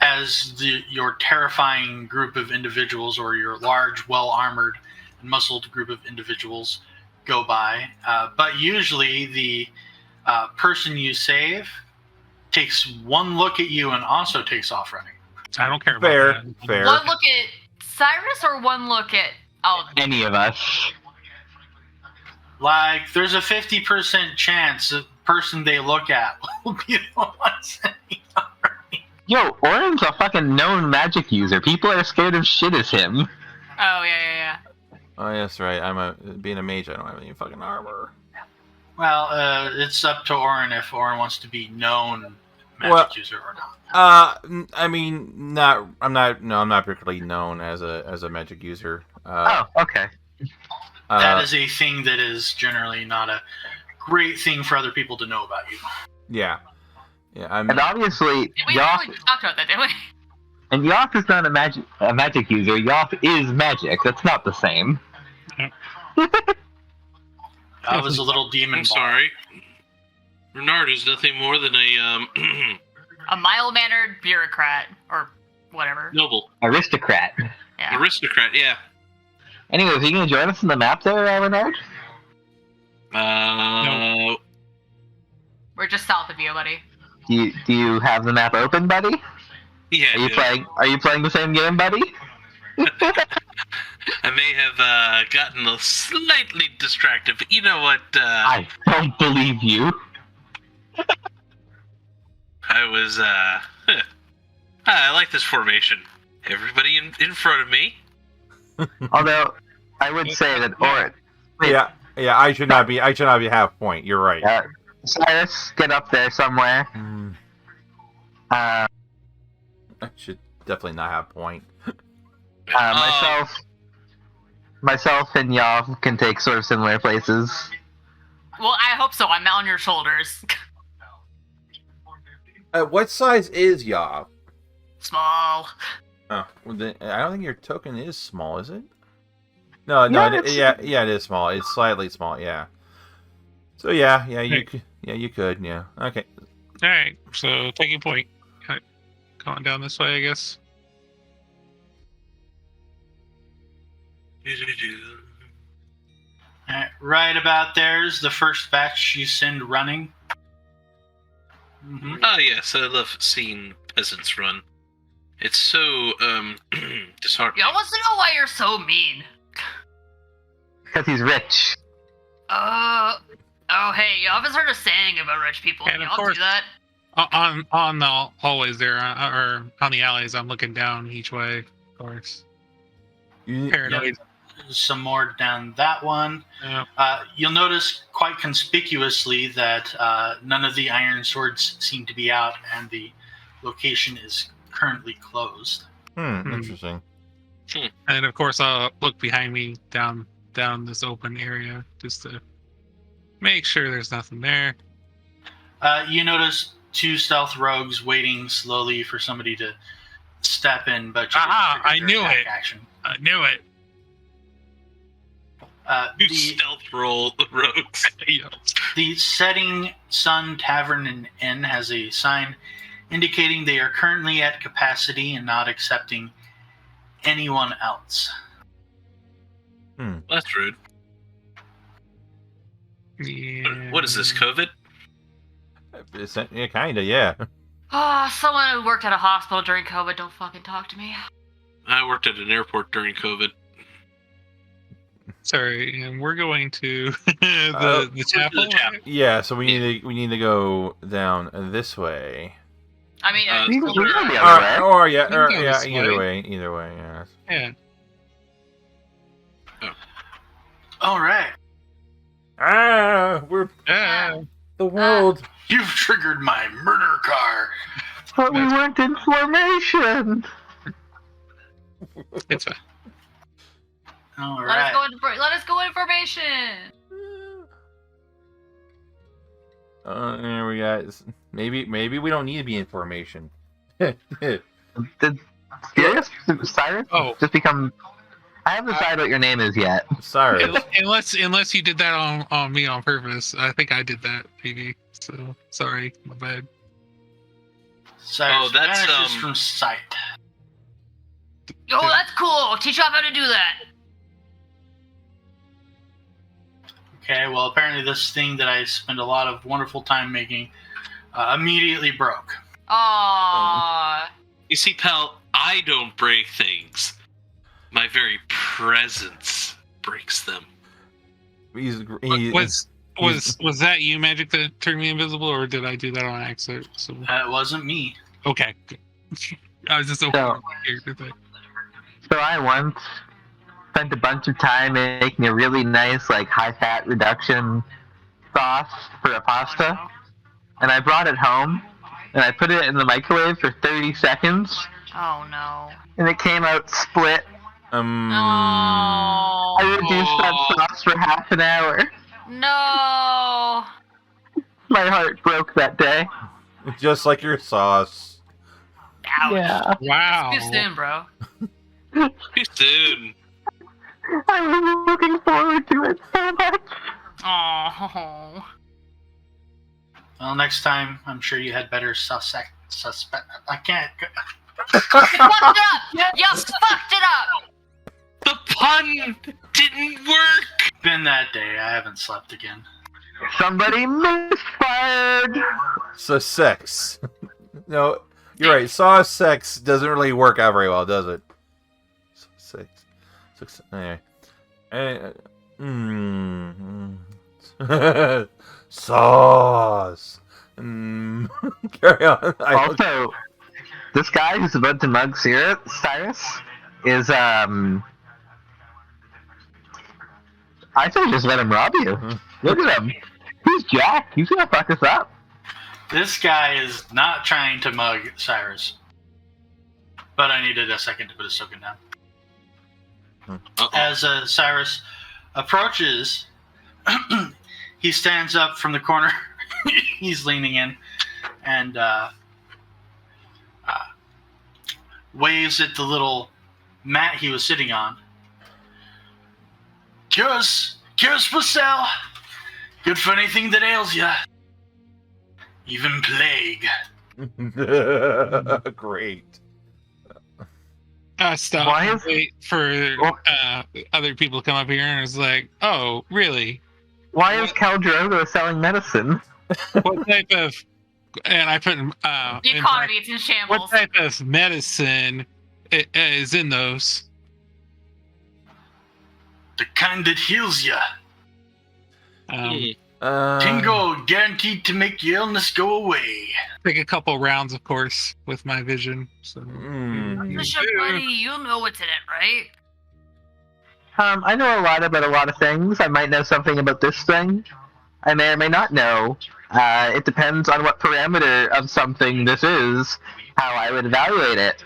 as your terrifying group of individuals, or your large, well-armored and muscled group of individuals go by. But usually the person you save takes one look at you and also takes off running. I don't care about that. Fair. One look at Cyrus or one look at... Any of us. Like, there's a 50% chance the person they look at will be the one sending up running. Yo, Orin's a fucking known magic user. People are scared of shit as him. Oh, yeah. Oh, yes, right. Being a mage, I don't have any fucking armor. Well, it's up to Orin if Orin wants to be known magic user or not. I'm not particularly known as a magic user. Okay. That is a thing that is generally not a great thing for other people to know about you. Yeah. And obviously, We Yoth, really talked about that, didn't we? and Yoth is not a magic user. Yoth is magic. That's not the same. That was a little demon I'm ball. sorry. Bernard is nothing more than A mild-mannered bureaucrat, or whatever. noble Aristocrat. Yeah. aristocrat. Yeah. Anyways, are you going to join us in the map there, Renard? No. We're just south of you, buddy. Do you have the map open, buddy? Yeah. Are you playing the same game, buddy? I may have gotten a slightly distracted, but you know what? I don't believe you. I was. I like this formation. Everybody in front of me. Although, I would say that Yeah, I should not be half point. You're right. Cyrus, get up there somewhere. I should definitely not have point. Myself and y'all can take sort of similar places. Well, I hope so. I'm on your shoulders. What size is Yav? Small. Oh, well, then, I don't think your token is small, is it? No, it is small. It's slightly small, yeah. So you could, yeah. Okay. All right, so taking point. Going down this way, I guess. Right about there's the first batch you send running. Mm-hmm. Ah, yes, I love seeing peasants run. It's so disheartening. Y'all wants to know why you're so mean. Because he's rich. Oh, hey, y'all haven't heard a saying about rich people. And of Y'all course, do that? on the hallways there, or on the alleys, I'm looking down each way, of course. Paranoid. Some more down that one. Yeah. You'll notice quite conspicuously that none of the iron swords seem to be out, and the location is currently closed. Interesting. And of course, I'll look behind me down this open area just to make sure there's nothing there. You notice 2 stealth rogues waiting slowly for somebody to step in, but I knew it. Action. I knew it. You stealth roll the rogues. Yeah. The Setting Sun Tavern and Inn has a sign indicating they are currently at capacity and not accepting anyone else. That's rude. Yeah. What is this, COVID? Yeah, kinda, yeah. Someone who worked at a hospital during COVID, don't fucking talk to me. I worked at an airport during COVID. Sorry, and we're going to the chapel. Yeah, so we need to go down this way. I mean, Either way, yeah. Yeah. All right. We're Yeah. the world. You've triggered my murder car. But we weren't in formation. It's fine. All let right. us go in formation. There we got. Maybe we don't need to be in formation. Did Cyrus just become? I haven't decided what your name is yet. Cyrus. Unless you did that on me on purpose. I think I did that, maybe. So sorry, my bad. Cyrus that's vanishes from sight. Oh, that's cool. Teach y'all how to do that. Okay, well, apparently this thing that I spent a lot of wonderful time making immediately broke. Aww. You see, pal, I don't break things. My very presence breaks them. Was that you, Magic, that turned me invisible, or did I do that on accident? So It wasn't me. okay, I was just opening character thing. So I once spent a bunch of time making a really nice, like, high-fat reduction sauce for a pasta, and I brought it home, and I put it in the microwave for 30 seconds, Oh no. and it came out split. No. I reduced that sauce for half an hour. No. My heart broke that day. Just like your sauce. Ouch. Yeah. Wow. Too soon, bro. Too soon. I was looking forward to it so much. Oh. Well, next time, I'm sure you had better suspect. I can't. You fucked it up. You fucked it up. The pun didn't work. Been that day. I haven't slept again. Somebody misfired. So sex. No, you're right. Sauce sex doesn't really work out very well, does it? Sex. Anyway. Sauce. Carry on. Also, this guy who's about to mug Cyrus is I say just let him rob you. Look at him. He's Jack. He's gonna fuck us up. This guy is not trying to mug Cyrus. But I needed a second to put his token down. As Cyrus approaches, he stands up from the corner. He's leaning in and waves at the little mat he was sitting on. Cures for sale. Good for anything that ails ya. Even plague. Great. Stop. Why and is- wait for other people to come up here, and it's like, oh, really? Why is Cal Drogo selling medicine? What type of? And I put The economy, it's in shambles. what type of medicine is in those? The kind that heals ya. Tingle guaranteed to make your illness go away. Take a couple rounds, of course, with my vision. So. Bishop, buddy, you'll know what's in it, right? I know a lot about a lot of things. I might know something about this thing. I may or may not know. It depends on what parameter of something this is, how I would evaluate it.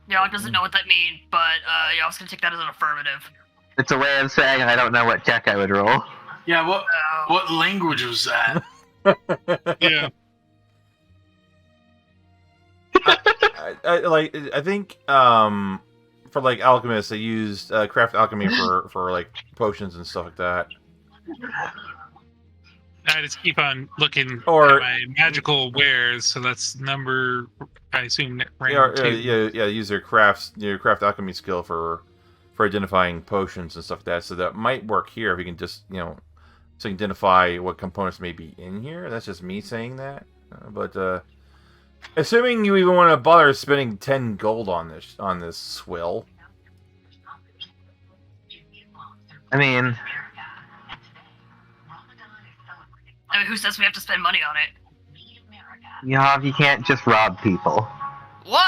Y'all doesn't know what that means, but y'all's gonna take that as an affirmative. It's a way of saying I don't know what check I would roll. Yeah, what language was that? Yeah. I think for like alchemists, they used craft alchemy for like potions and stuff like that. I just keep on looking Or- at my magical wares, so that's number, I assume, Yeah, rank 2. use your craft alchemy skill for identifying potions and stuff like that. So that might work here if you can just so you can identify what components may be in here. That's just me saying that, but assuming you even want to bother spending 10 gold on this swill. I mean, Who says we have to spend money on it? you can't just rob people. What?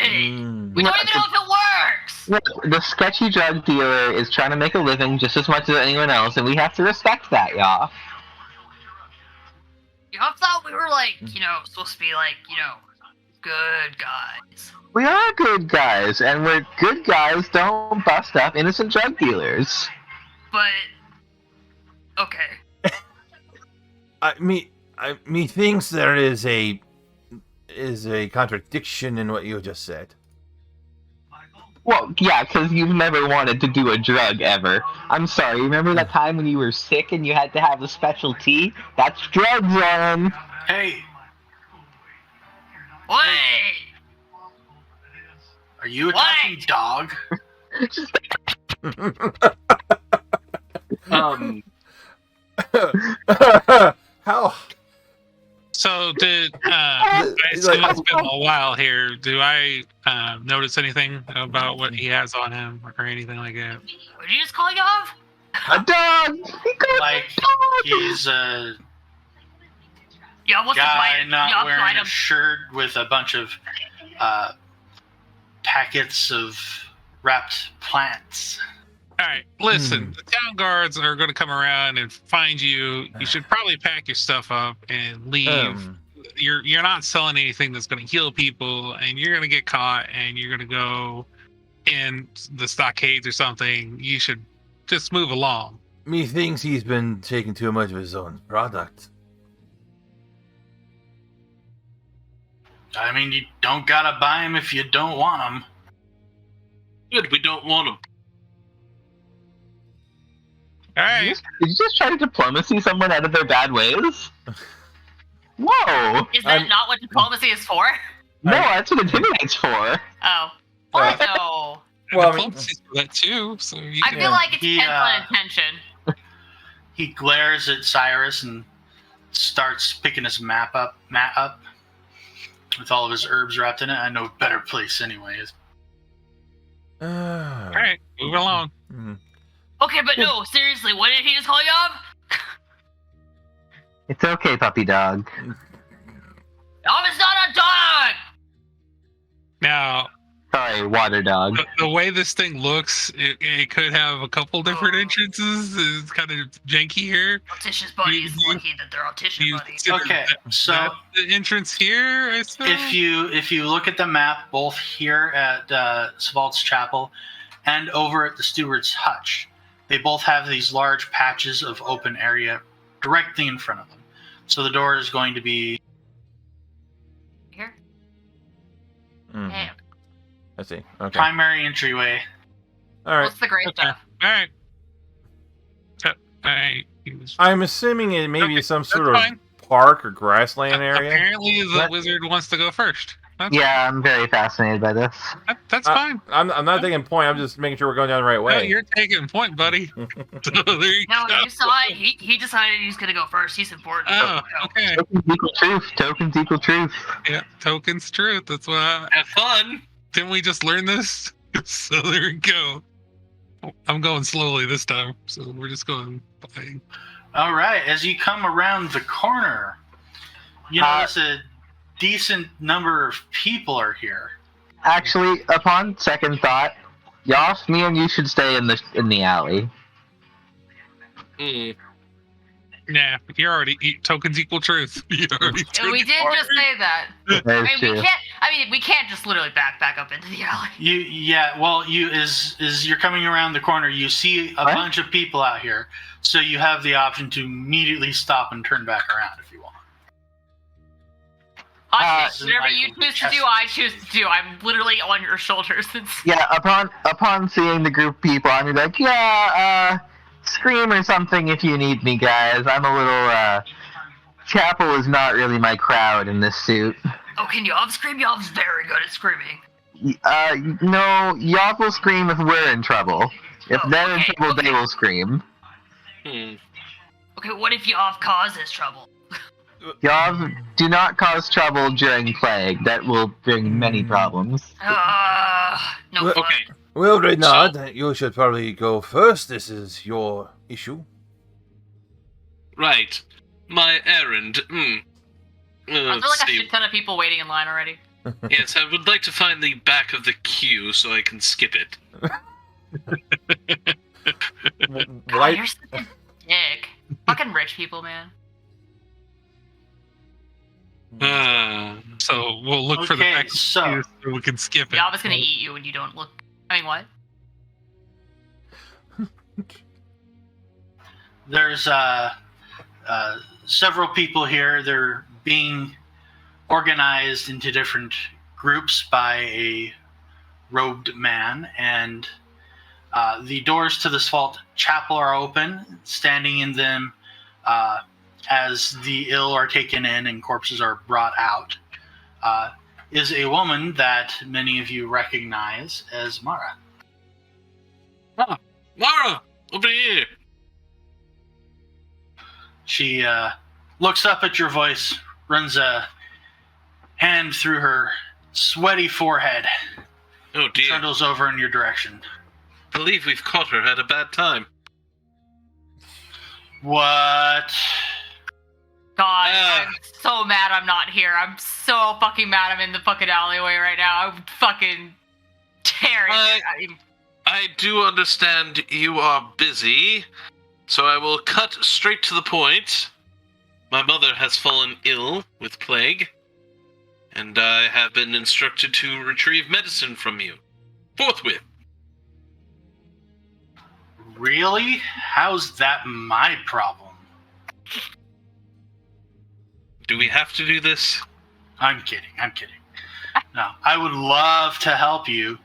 Mm. We don't even know if it works! Look, the sketchy drug dealer is trying to make a living just as much as anyone else, and we have to respect that, y'all. Y'all thought we were supposed to be good guys. We are good guys, and we're good guys don't bust up innocent drug dealers. But okay. Me thinks there is a contradiction in what you just said. Well, yeah, because you've never wanted to do a drug ever. I'm sorry, remember that time when you were sick and you had to have a special tea? That's drugs, Orin. Hey, Wait! are you a talking dog? How? So did I assume it's been a while here. Do I notice anything about what he has on him or anything like that? What did you just call Yav? A dog! Like he's a Yeah, what's guy the not Yav wearing find a him. shirt with a bunch of packets of wrapped plants. All right, listen. The town guards are going to come around and find you. You should probably pack your stuff up and leave. You're not selling anything that's going to heal people, and you're going to get caught, and you're going to go in the stockades or something. You should just move along. Me thinks he's been taking too much of his own product. I mean, you don't gotta buy them if you don't want them. Good, we don't want them. All right. Did you just try to diplomacy someone out of their bad ways? Whoa! Is that not what diplomacy is for? No, that's what intimidate's for. Oh. Uh, Also, Well, I mean- Diplomacy's for that too. So you I can- feel like it He, depends on intention. He glares at Cyrus and starts picking his mat up with all of his herbs wrapped in it. I know a better place anyways. All right, move along. Okay, but no, seriously, what did he just call Yav? It's okay, puppy dog. Yav is not a dog! Now, Sorry, Sorry, water dog. The way this thing looks, it could have a couple different entrances. It's kind of janky here. Mortician's buddy is lucky that they're Mortician buddies. Okay, so the entrance here, I suppose? if you look at the map, both here at Svalt's Chapel and over at the Steward's Hutch, they both have these large patches of open area directly in front of them. So the door is going to be Here? Mhm. Hey, I see. Okay. primary entryway. All right. what's the great stuff? Alright. I'm assuming it may be Okay, some that's sort of fine. park or grassland area. Apparently, the wizard wants to go first. Yeah, I'm very fascinated by this. That's fine. I'm not taking point. I'm just making sure we're going down the right No, way. you're taking point, buddy. So there you No, go. you saw it. He decided he's gonna go first. He's important. Oh, okay. Tokens equal truth. Tokens equal truth. Yeah, tokens truth. That's what. Have fun. Didn't we just learn this? So there we go. I'm going slowly this time, so we're just going by. All right, as you come around the corner, you notice a decent number of people are here. Actually, upon second thought, Yoff, me and you should stay in the alley. Hmm. Nah, you're already tokens equal truth. You already took We it did already. just say that. That is true. We can't just literally back up into the alley. You as you're coming around the corner, you see a What? bunch of people out here, so you have the option to immediately stop and turn back around if you want. Whatever you choose to do, I choose to do. I'm literally on your shoulders. Yeah, upon seeing the group of people, I'm like, yeah, scream or something if you need me, guys. I'm a little, Chapel is not really my crowd in this suit. Oh, can Yov scream? Yov's very good at screaming. No, Yoff will scream if we're in trouble. If they're in trouble, they will scream. Hmm. Okay, what if Yov causes trouble? Yoff, do not cause trouble during plague. That will bring many problems. No Well, fun. Okay. Well, Reynard, you should probably go first. This is your issue. Right. My errand. Are there like a shit ton of people waiting in line already? Yes, I would like to find the back of the queue so I can skip it. God, Why? you're such a dick. Fucking rich people, man. So we'll look for the Okay, back so- so we can skip it. Yov is gonna eat you when you don't look. I mean, what? There's several people here. They're being organized into different groups by a robed man, and the doors to the Svalt's Chapel are open. Standing in them, as the ill are taken in and corpses are brought out, is a woman that many of you recognize as Mara. Mara, over here. She looks up at your voice, runs a hand through her sweaty forehead, Oh dear. trundles over in your direction. Believe we've caught her at a bad time. What? God, I'm so mad I'm not here. I'm so fucking mad I'm in the fucking alleyway right now. I'm fucking tearing it. I do understand you are busy, so I will cut straight to the point. My mother has fallen ill with plague, and I have been instructed to retrieve medicine from you. Forthwith. Really? How's that my problem? Do we have to do this? I'm kidding. No, I would love to help you,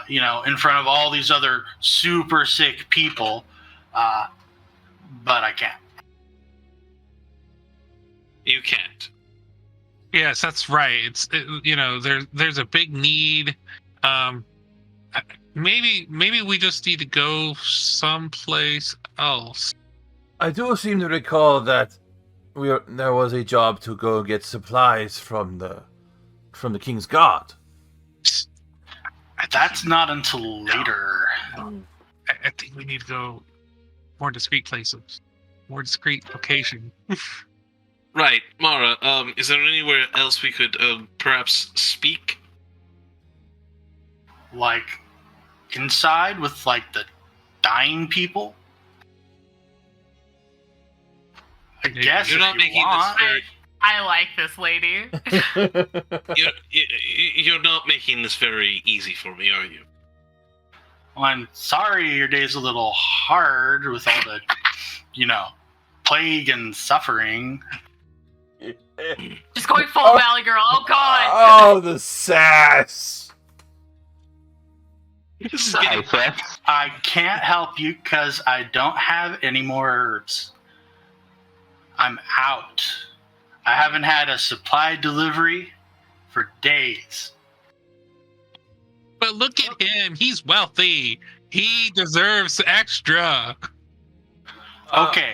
in front of all these other super sick people, but I can't. You can't. Yes, that's right. There's a big need. Maybe we just need to go someplace else. I do seem to recall that there was a job to go get supplies from the King's Guard. That's not until later. I think we need to go more discreet places, more discreet location. Right, Mara, is there anywhere else we could perhaps speak? like inside with like the dying people. I guess You're not making this very. I like this lady. You're not making this very easy for me, are you? Well, I'm sorry your day's a little hard with all the, plague and suffering. Just going full Valley Girl. Oh God. Oh, the sass. I can't help you because I don't have any more herbs. I'm out. I haven't had a supply delivery for days. But look at him. He's wealthy. He deserves extra. Okay,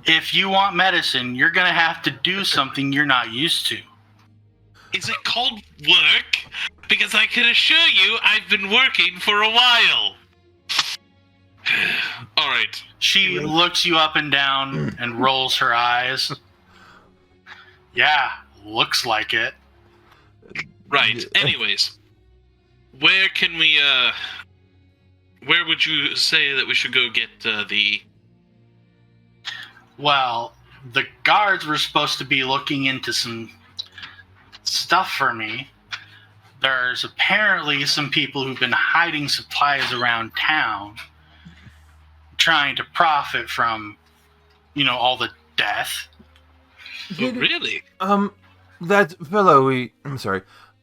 if you want medicine, you're going to have to do something you're not used to. Is it called work? Because I can assure you I've been working for a while. All right. She looks you up and down and rolls her eyes. Yeah, looks like it. Right. Anyways, where can we, where would you say that we should go get the... Well, the guards were supposed to be looking into some stuff for me. There's apparently some people who've been hiding supplies around town, trying to profit from, all the death. Oh, really? That fellow I'm sorry.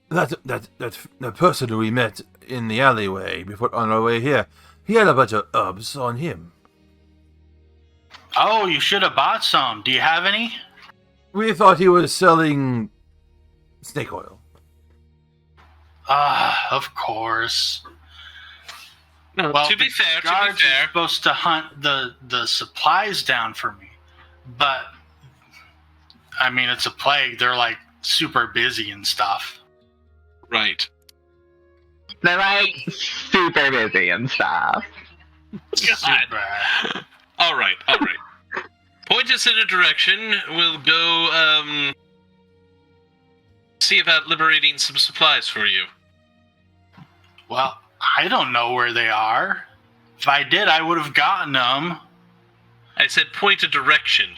That person we met in the alleyway before on our way here, he had a bunch of herbs on him. Oh, you should have bought some. Do you have any? We thought he was selling snake oil. Of course. No, Well, to be fair, guards are supposed to hunt the supplies down for me, but I mean it's a plague. They're like super busy and stuff. Right. They're like super busy and stuff. Super. All right. Point us in a direction. We'll go see about liberating some supplies for you. Well, I don't know where they are. If I did, I would have gotten them. I said point a direction.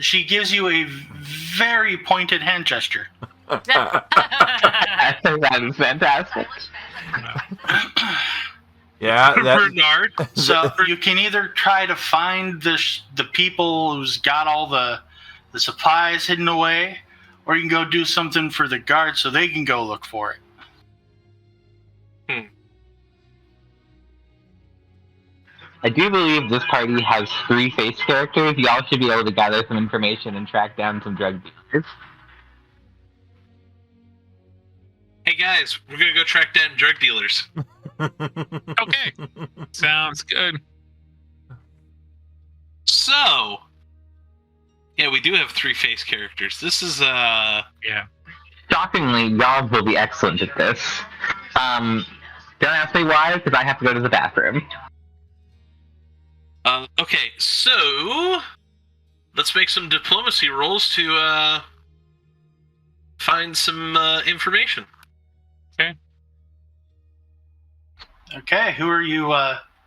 She gives you a very pointed hand gesture. I think that is fantastic. Yeah, Bernard. So you can either try to find the people who's got all the supplies hidden away, or you can go do something for the guards so they can go look for it. I do believe this party has 3 face characters. Y'all should be able to gather some information and track down some drug dealers. Hey guys, we're gonna go track down drug dealers. Okay. Sounds good. So, yeah, we do have 3 face characters. This is Yeah. Shockingly, y'all will be excellent at this. Don't ask me why, because I have to go to the bathroom. Okay, so let's make some diplomacy rolls to find some information. Okay, who are you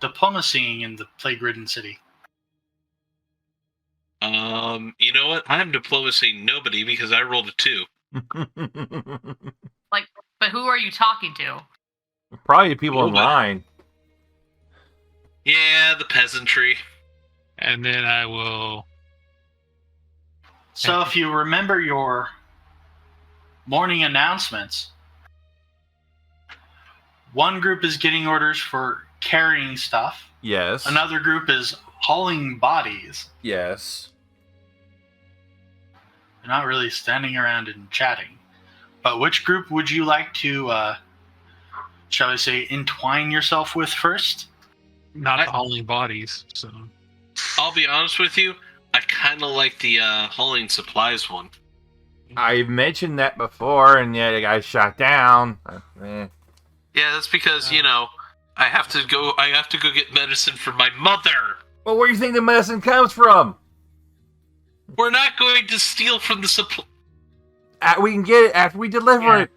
diplomacying in the plague-ridden city? You know what? I'm diplomacying nobody because I rolled a 2. But who are you talking to? Probably people in line. Yeah, the peasantry. And then I will... So if you remember your morning announcements, one group is getting orders for carrying stuff. Yes. Another group is hauling bodies. Yes. They're not really standing around and chatting. But which group would you like to, shall I say, entwine yourself with first? Not the hauling bodies, so... I'll be honest with you, I kind of like the hauling supplies one. I've mentioned that before, and yet it got shot down. Yeah, that's because, I have to go get medicine for my mother. Well, where do you think the medicine comes from? We're not going to steal from the supply. We can get it after we deliver it.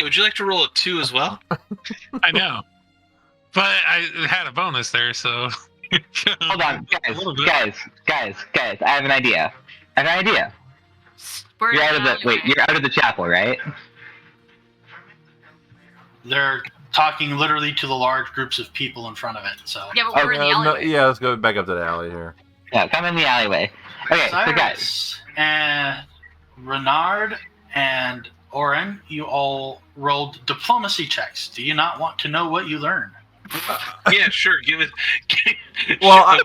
would you like to roll a 2 as well? I know. But I had a bonus there, so... Hold on, guys. I have an idea. You're out of the chapel, right? They're talking literally to the large groups of people in front of it. So Yeah, but we're in the alleyway. Yeah, let's go back up to the alley here. Yeah, come in the alleyway. Okay, so guys. Cyrus and Renard and Orin, you all rolled diplomacy checks. Do you not want to know what you learned? Yeah, sure. Give it. Well,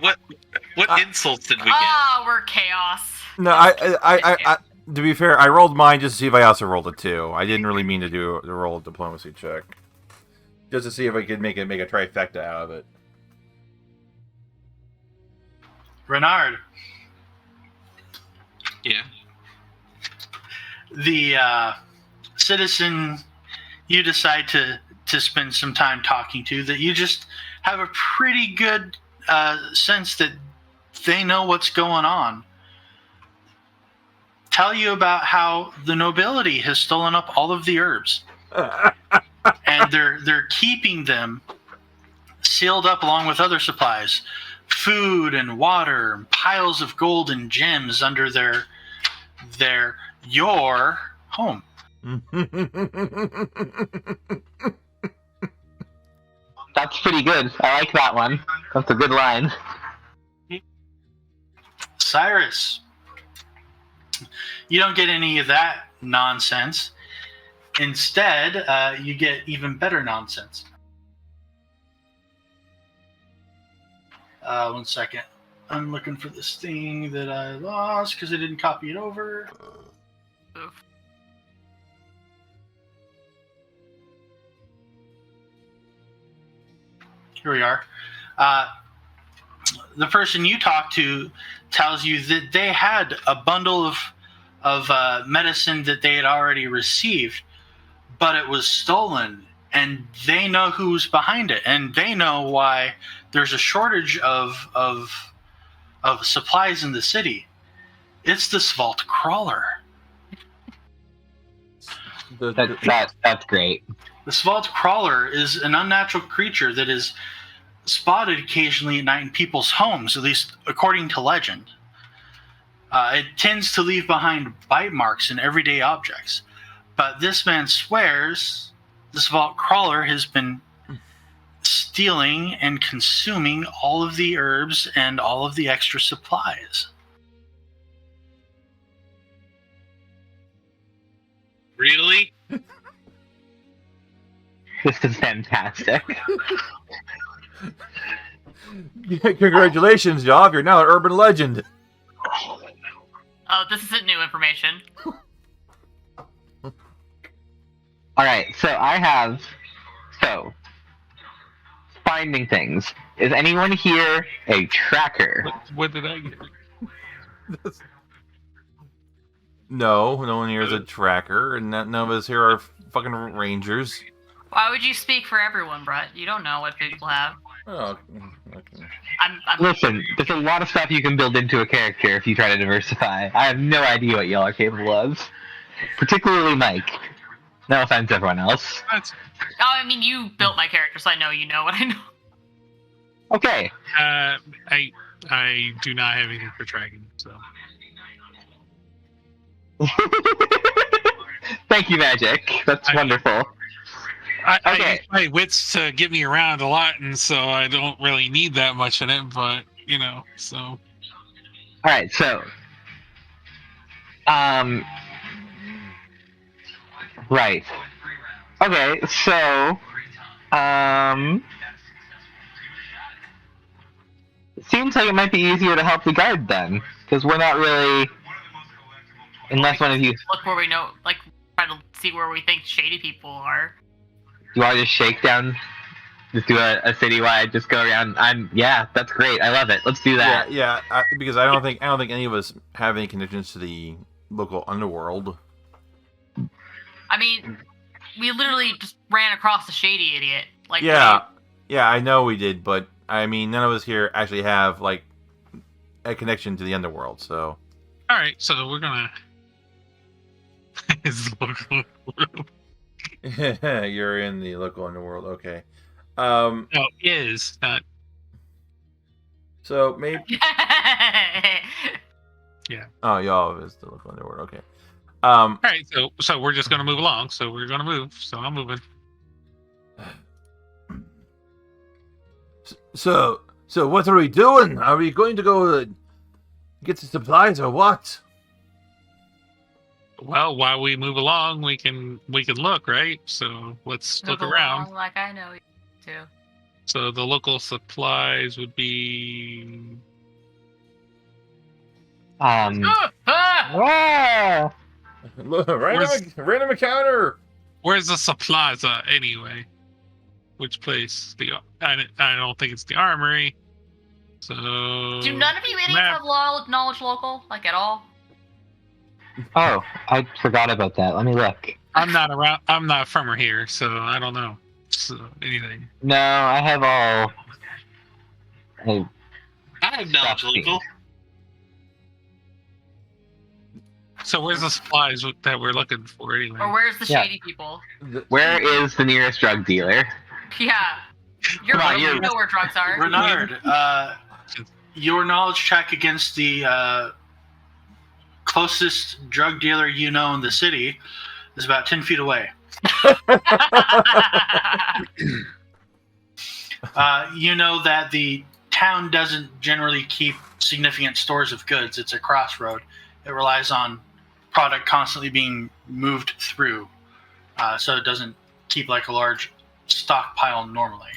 what insults did we get? Oh, we're chaos. No, I to be fair, I rolled mine just to see if I also rolled a 2. I didn't really mean to roll a diplomacy check. Just to see if I could make a trifecta out of it. Renard. Yeah. The citizen you decide to spend some time talking to, that you just have a pretty good sense that they know what's going on. Tell you about how the nobility has stolen up all of the herbs. And they're keeping them sealed up along with other supplies. Food and water, and piles of gold and gems under your home. That's pretty good. I like that one. That's a good line. Cyrus, you don't get any of that nonsense. Instead, you get even better nonsense. 1 second. I'm looking for this thing that I lost because I didn't copy it over. Here we are. The person you talk to tells you that they had a bundle of medicine that they had already received, but it was stolen, and they know who's behind it, and they know why there's a shortage of supplies in the city. It's this vault crawler. That's great. This vault crawler is an unnatural creature that is spotted occasionally at night in people's homes, at least according to legend. It tends to leave behind bite marks in everyday objects. But this man swears this vault crawler has been stealing and consuming all of the herbs and all of the extra supplies. Really? This is fantastic. Congratulations, Job. You're now an urban legend. Oh, this isn't new information. Alright, so finding things. Is anyone here a tracker? What did I get? No one here is a tracker, and none of us here are fucking rangers. Why would you speak for everyone, Brett? You don't know what people have. Oh, okay. Listen, there's a lot of stuff you can build into a character if you try to diversify. I have no idea what y'all are capable of. Particularly Mike. No offense, everyone else. Oh, I mean, you built my character, so I know you know what I know. Okay. I do not have anything for tracking, so. Thank you, Magic. That's wonderful. I use my wits to get me around a lot, and so I don't really need that much in it, but, so. Alright, so. Right. Okay, so. It seems like it might be easier to help the guard then, because we're not really. Unless one of you. Look where we know, try to see where we think shady people are. Do you want to just shake down? Just do a citywide, just go around. Yeah, that's great. I love it. Let's do that. Yeah, because I don't think any of us have any connections to the local underworld. I mean, we literally just ran across the shady idiot. Yeah, I know we did, but I mean, none of us here actually have a connection to the underworld. So. All right, so we're gonna. You're in the local underworld. Okay. No, is not. So maybe. Yeah. Oh, y'all is the local underworld. Okay. All right. So we're just gonna move along. So we're gonna move. So I'm moving. So what are we doing? Are we going to go get the supplies or what? Well, while we move along, we can look, right? So let's look around. Like I know you do. So the local supplies would be. Random encounter. Where's the supplies anyway? Which place? I don't think it's the armory. So. Do none of you idiots have knowledge local, like at all? Oh, I forgot about that. Let me look. I'm not around. I'm not from here, so I don't know anything. No, I have all. I have knowledge local. So where's the supplies that we're looking for anyway? Or where's the shady people? Where is the nearest drug dealer? Yeah. You know where drugs are. Renard, your knowledge check against the closest drug dealer you know in the city is about 10 feet away. You know that the town doesn't generally keep significant stores of goods. It's a crossroad. It relies on product constantly being moved through, so it doesn't keep like a large stockpile normally.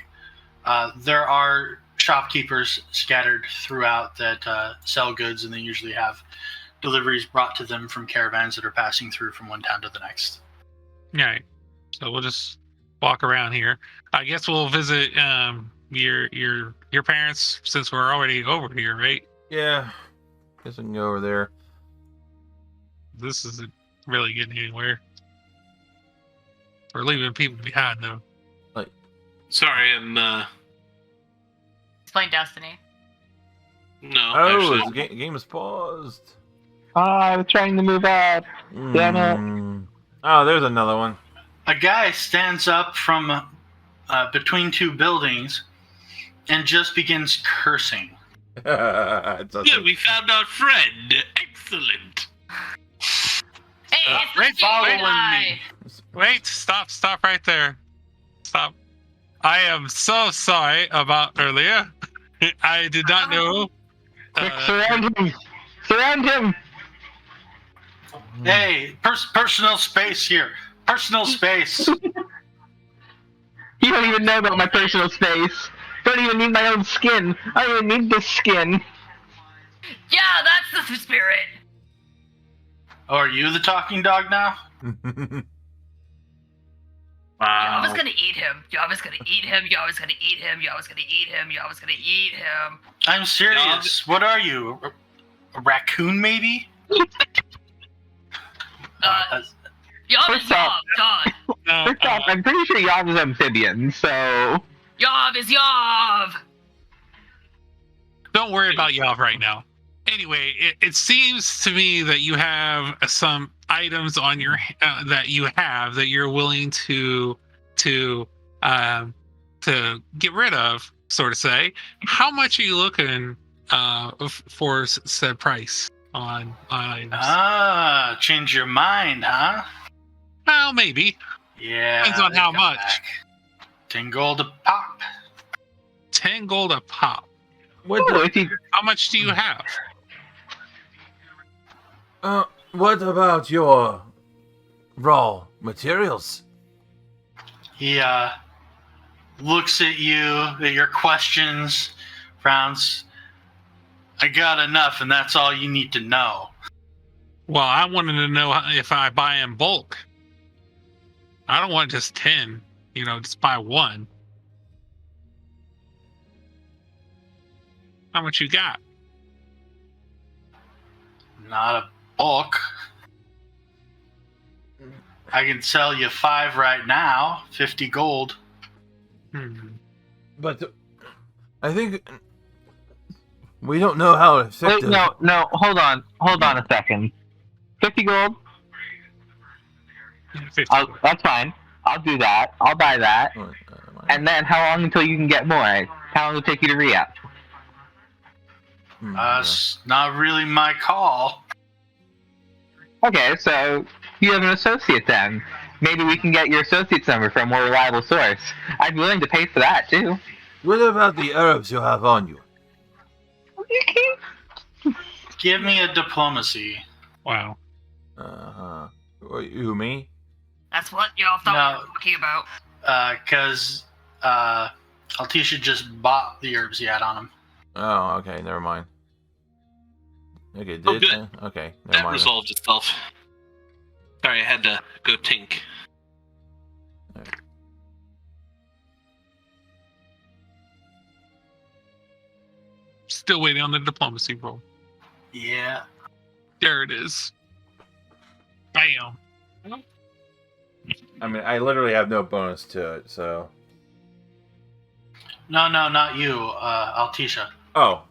There are shopkeepers scattered throughout that sell goods, and they usually have deliveries brought to them from caravans that are passing through from one town to the next. All right. So we'll just walk around here. I guess we'll visit your parents since we're already over here, right? Yeah. Guess we can go over there. This isn't really getting anywhere. We're leaving people behind, though. Sorry, I'm. He's playing Destiny. No. Oh, actually. the game is paused. I was trying to move out. Damn it. Oh, there's another one. A guy stands up from between two buildings and just begins cursing. Yeah, we found our friend. Excellent. Hey, it's following me. Wait, stop right there. Stop. I am so sorry about earlier. I did not know. Quick, surround him! Surround him! Hey, personal space here. Personal space. You don't even know about my personal space. Don't even need my own skin. I don't even need this skin. Yeah, that's the spirit. Oh, are you the talking dog now? Wow. Java's gonna eat him. Java's gonna eat him. Java's gonna eat him. Java's gonna eat him. Java's gonna eat him. I'm serious. What are you? A raccoon, maybe? Yav First is Yav, off- John. First off, I'm pretty sure Yav is amphibian, so... Yav is Yav. Don't worry about Yav right now. Anyway, it seems to me that you have some items on your that you're willing to get rid of, sort of say. How much are you looking for said price on items? Ah, change your mind, huh? Well, maybe. Yeah. Depends on they how come much. back. 10 gold a pop. 10 gold a pop. How much do you have? What about your raw materials? He looks at you, at your questions, frowns. I got enough, and that's all you need to know. Well, I wanted to know if I buy in bulk. I don't want just 10. Just buy one. How much you got? Not a bulk. I can sell you 5 right now, 50 gold. But I think we don't know how Wait, effective. no, hold on a second. 50 gold? 50. That's fine. I'll do that. I'll buy that. And then how long until you can get more? How long will it take you to re-up? It's not really my call. Okay, so you have an associate then. Maybe we can get your associate's number from a more reliable source. I'd be willing to pay for that, too. What about the herbs you have on you? Give me a diplomacy. Wow. Uh-huh. You, me? That's what y'all thought we were talking about. Because Altisha just bought the herbs he had on him. Oh, okay, never mind. Okay, Oh, good. Okay, never That mind. resolved itself. Sorry, I had to go tink. Still waiting on the diplomacy roll. Yeah. There it is. Bam. I mean, I literally have no bonus to it, so... No, not you, Altisha. Oh,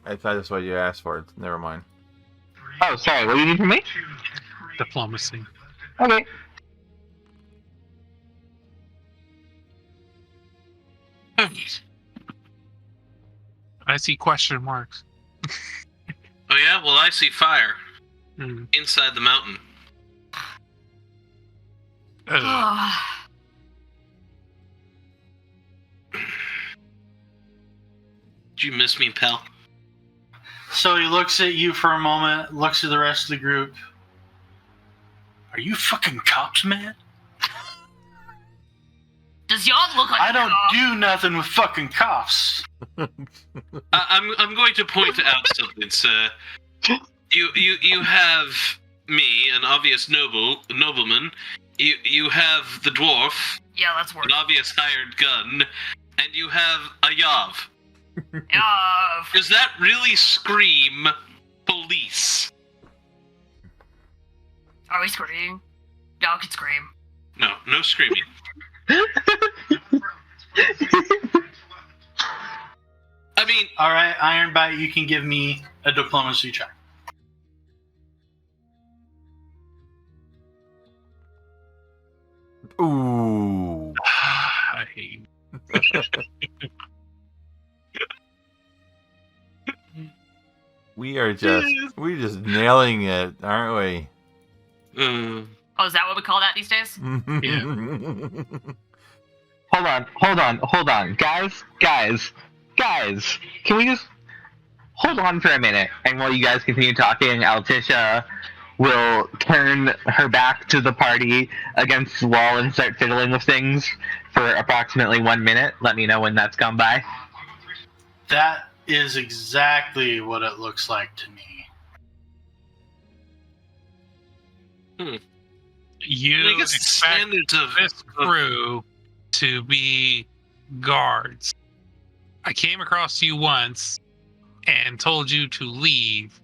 I thought that's what you asked for. Never mind. Oh, sorry, what do you need from me? Diplomacy. Okay. I see question marks. Oh yeah? Well, I see fire Hmm. inside the mountain. Did you miss me, pal? So he looks at you for a moment, looks at the rest of the group. Are you fucking cops, man? Does y'all look like I don't cops? do nothing with fucking cops. I'm going to point out something, sir. You have me, an obvious nobleman. You have the dwarf, Yeah, that's worse. an obvious hired gun, and you have a Yav. Does that really scream police? Are we screaming? Y'all can scream. No screaming. I mean, Alright, Ironbite, you can give me a diplomacy check. Ooh. I hate. We're just nailing it, aren't we? Oh, is that what we call that these days? Hold on. Guys. Can we just hold on for a minute? And while you guys continue talking, Altisha will turn her back to the party against the wall and start fiddling with things for approximately 1 minute. Let me know when that's gone by. That is exactly what it looks like to me. You I guess the expect standards of this crew to be guards. I came across you once and told you to leave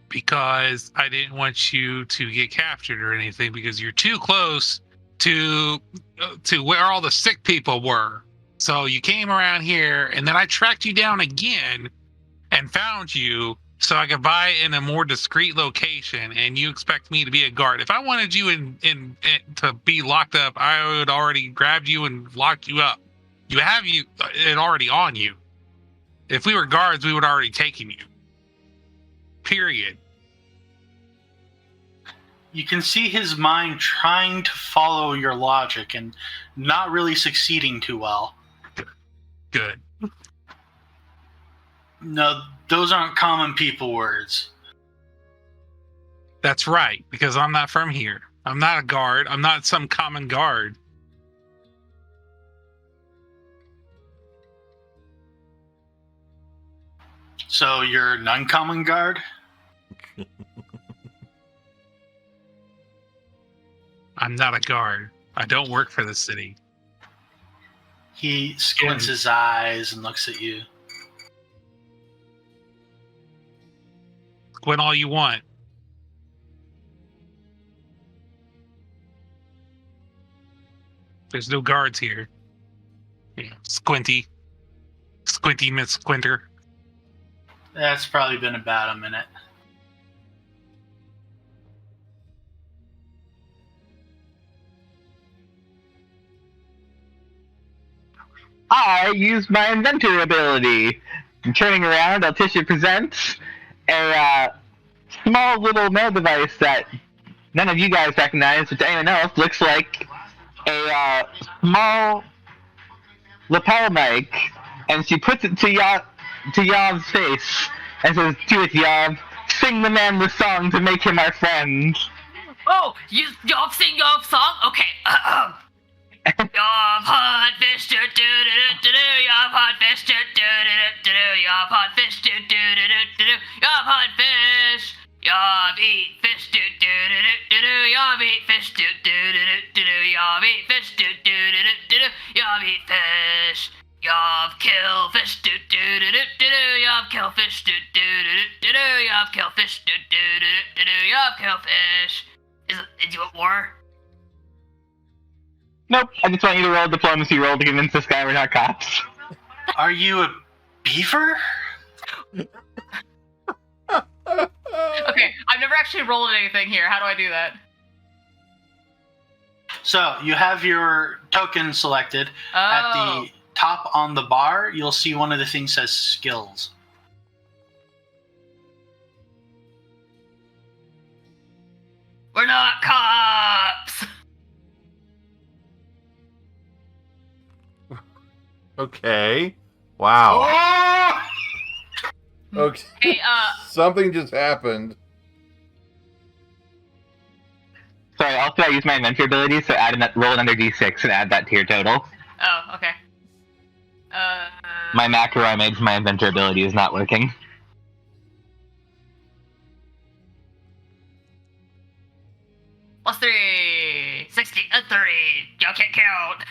because I didn't want you to get captured or anything because you're too close to where all the sick people were. So you came around here, and then I tracked you down again and found you so I could buy in a more discreet location, and you expect me to be a guard. If I wanted you in to be locked up, I would already grabbed you and locked you up. You have it already on you. If we were guards, we would already taken you. Period. You can see his mind trying to follow your logic and not really succeeding too well. Good. No, those aren't common people words. That's right, because I'm not from here. I'm not a guard. I'm not some common guard. So you're an uncommon guard? I'm not a guard. I don't work for the city. He squints his eyes and looks at you. Squint all you want. There's no guards here. Yeah, Squinty Miss Squinter. That's probably been about a minute. I use my inventor ability. And turning around, Altisha presents a small little mail device that none of you guys recognize, but to anyone else looks like a small lapel mic, and she puts it to Yav's face and says, "Do it, Yav. Sing the man the song to make him our friend." Oh, y'all sing y'all song? Okay. Y'all hot fish, do do do do do. Y'all hot fish, do do do do. Y'all hot fish, do do do do. Y'all hot fish. Y'all eat fish, do do do do. Y'all eat fish, do do do do. Y'all eat fish, do do do do. Y'all eat fish. Y'all kill fish, do do do do. Y'all kill fish, do do do do. Y'all kill fish, do do do do. Y'all kill fish. Is you want more? Nope, I just want you to roll a diplomacy roll to convince this guy we're not cops. Are you a beaver? Okay, I've never actually rolled anything here. How do I do that? So you have your token selected. Oh. At the top on the bar, you'll see one of the things says skills. We're not cops! Okay. Wow. Okay. Hey, Something just happened. Sorry, also I use my inventor ability, so roll another d6 and add that to your total. Oh, okay. My macro I made for my inventor ability is not working. Plus 3! 60, 30. Y'all can't count.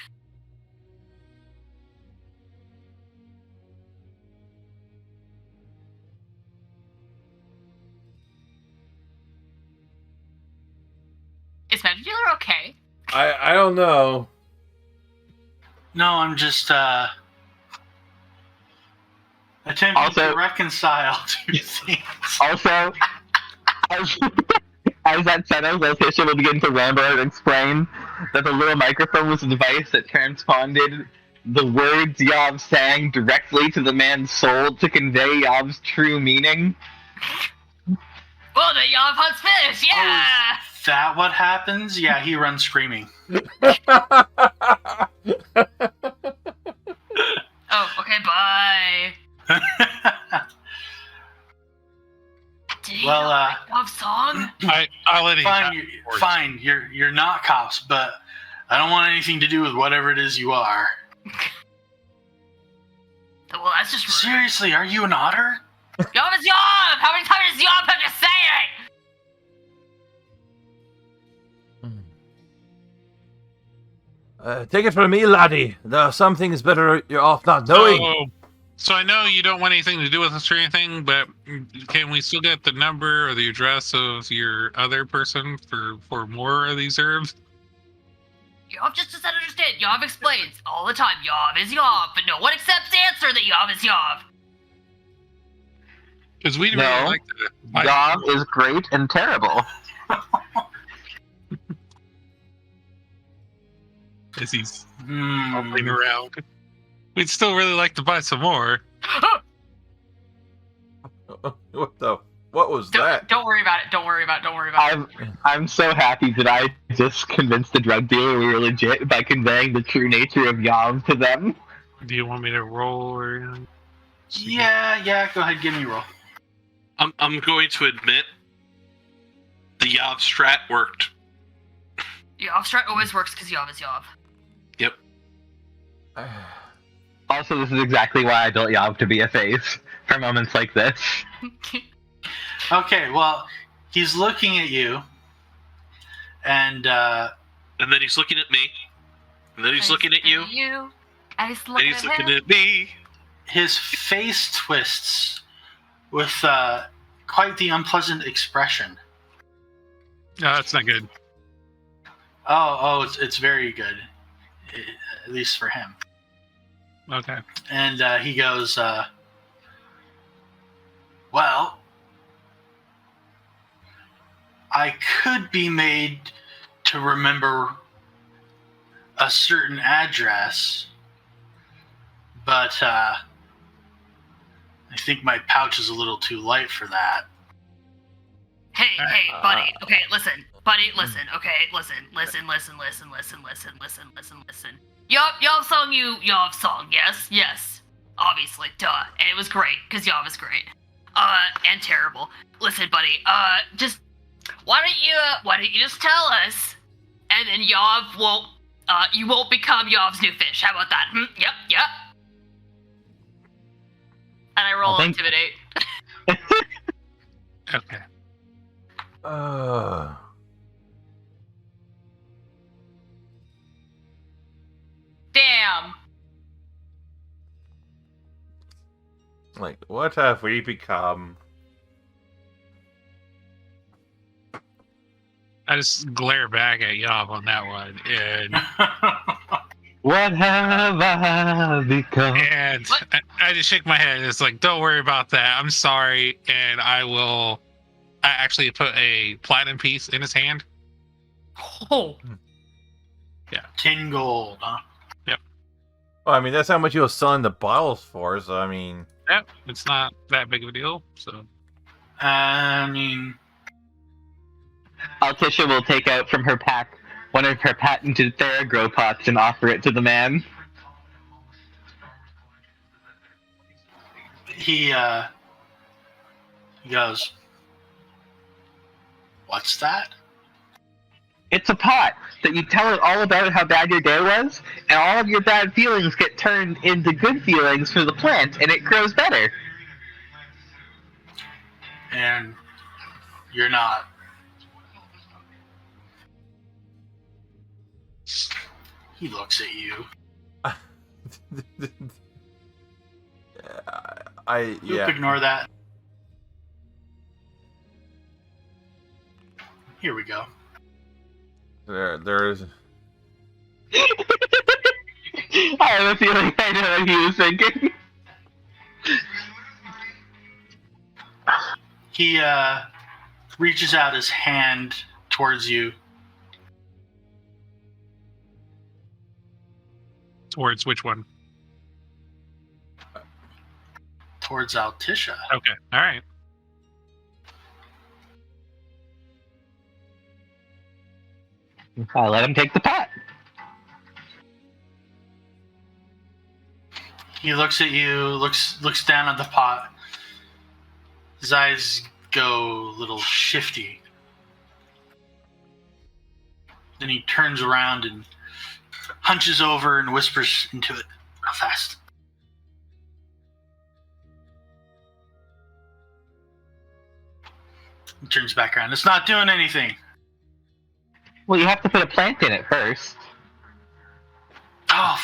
Is Magicdealer okay? I don't know. No, I'm just attempting to reconcile two things. Also, as that settles, Altisha will begin to ramble and explain that the little microphone was a device that transponded the words Yav sang directly to the man's soul to convey Yav's true meaning. Oh, the Yav hunts fish, yeah! Oh, is that what happens? Yeah, he runs screaming. Oh, okay, bye. Well, Yav song? I'll let fine. You're not cops, but I don't want anything to do with whatever it is you are. Well, that's just rude. Seriously, are you an otter? Yav is Yav! How many times does Yav have to say it? Take it from me, laddie. There are some things better you're off not knowing. So I know you don't want anything to do with this or anything, but can we still get the number or the address of your other person for more of these herbs? Yav just doesn't understand. Yav explains all the time. Yav is Yav, but no one accepts the answer that Yav is Yav. Because we really like that. Yav is great and terrible. As he's hopping around. We'd still really like to buy some more. What was that? Don't worry about it. Don't worry about it. I'm so happy that I just convinced the drug dealer we were legit by conveying the true nature of Yav to them. Do you want me to roll or anything? Yeah, go ahead, give me a roll. I'm going to admit the Yav strat worked. Yav strat always works because Yav is Yav. Yep. Also, this is exactly why I built Yav to be a face for moments like this. Okay, well, he's looking at you, and then he's looking at me, and then he's looking at you, and he's looking at me. His face twists with quite the unpleasant expression. No, that's not good. Oh, it's very good, at least for him. Okay. And he goes, well, I could be made to remember a certain address, but I think my pouch is a little too light for that. Hey, buddy. Okay, listen. Buddy, listen. Okay, listen. Y'all have song, yes? Yes. Obviously, duh. And it was great, because y'all was great. And terrible. Listen, buddy, just, why don't you just tell us, and then Yav won't, you won't become Yav's new fish. How about that? Yep. And I roll intimidate. Okay. Damn. Like, what have we become? I just glare back at Yav on that one, and What have I become? I just shake my head. It's like, don't worry about that. I'm sorry, and I actually put a platinum piece in his hand. Oh. Yeah. 10 gold, huh? Yep. Well, I mean, that's how much you were selling the bottles for, so I mean... Yep, it's not that big of a deal, so... I mean... Altisha will take out from her pack one of her patented Theragrow pots and offer it to the man. He goes, "What's that?" It's a pot that you tell it all about how bad your day was, and all of your bad feelings get turned into good feelings for the plant, and it grows better. And you're not. He looks at you. Ignore that. Here we go. There's... I have a feeling I know what he was thinking. He reaches out his hand towards you. Towards which one? Towards Altisha. Okay, alright. I let him take the pot. He looks at you, looks down at the pot. His eyes go a little shifty. Then he turns around and hunches over and whispers into it real fast. He turns back around. It's not doing anything. Well, you have to put a plant in it first. Oh.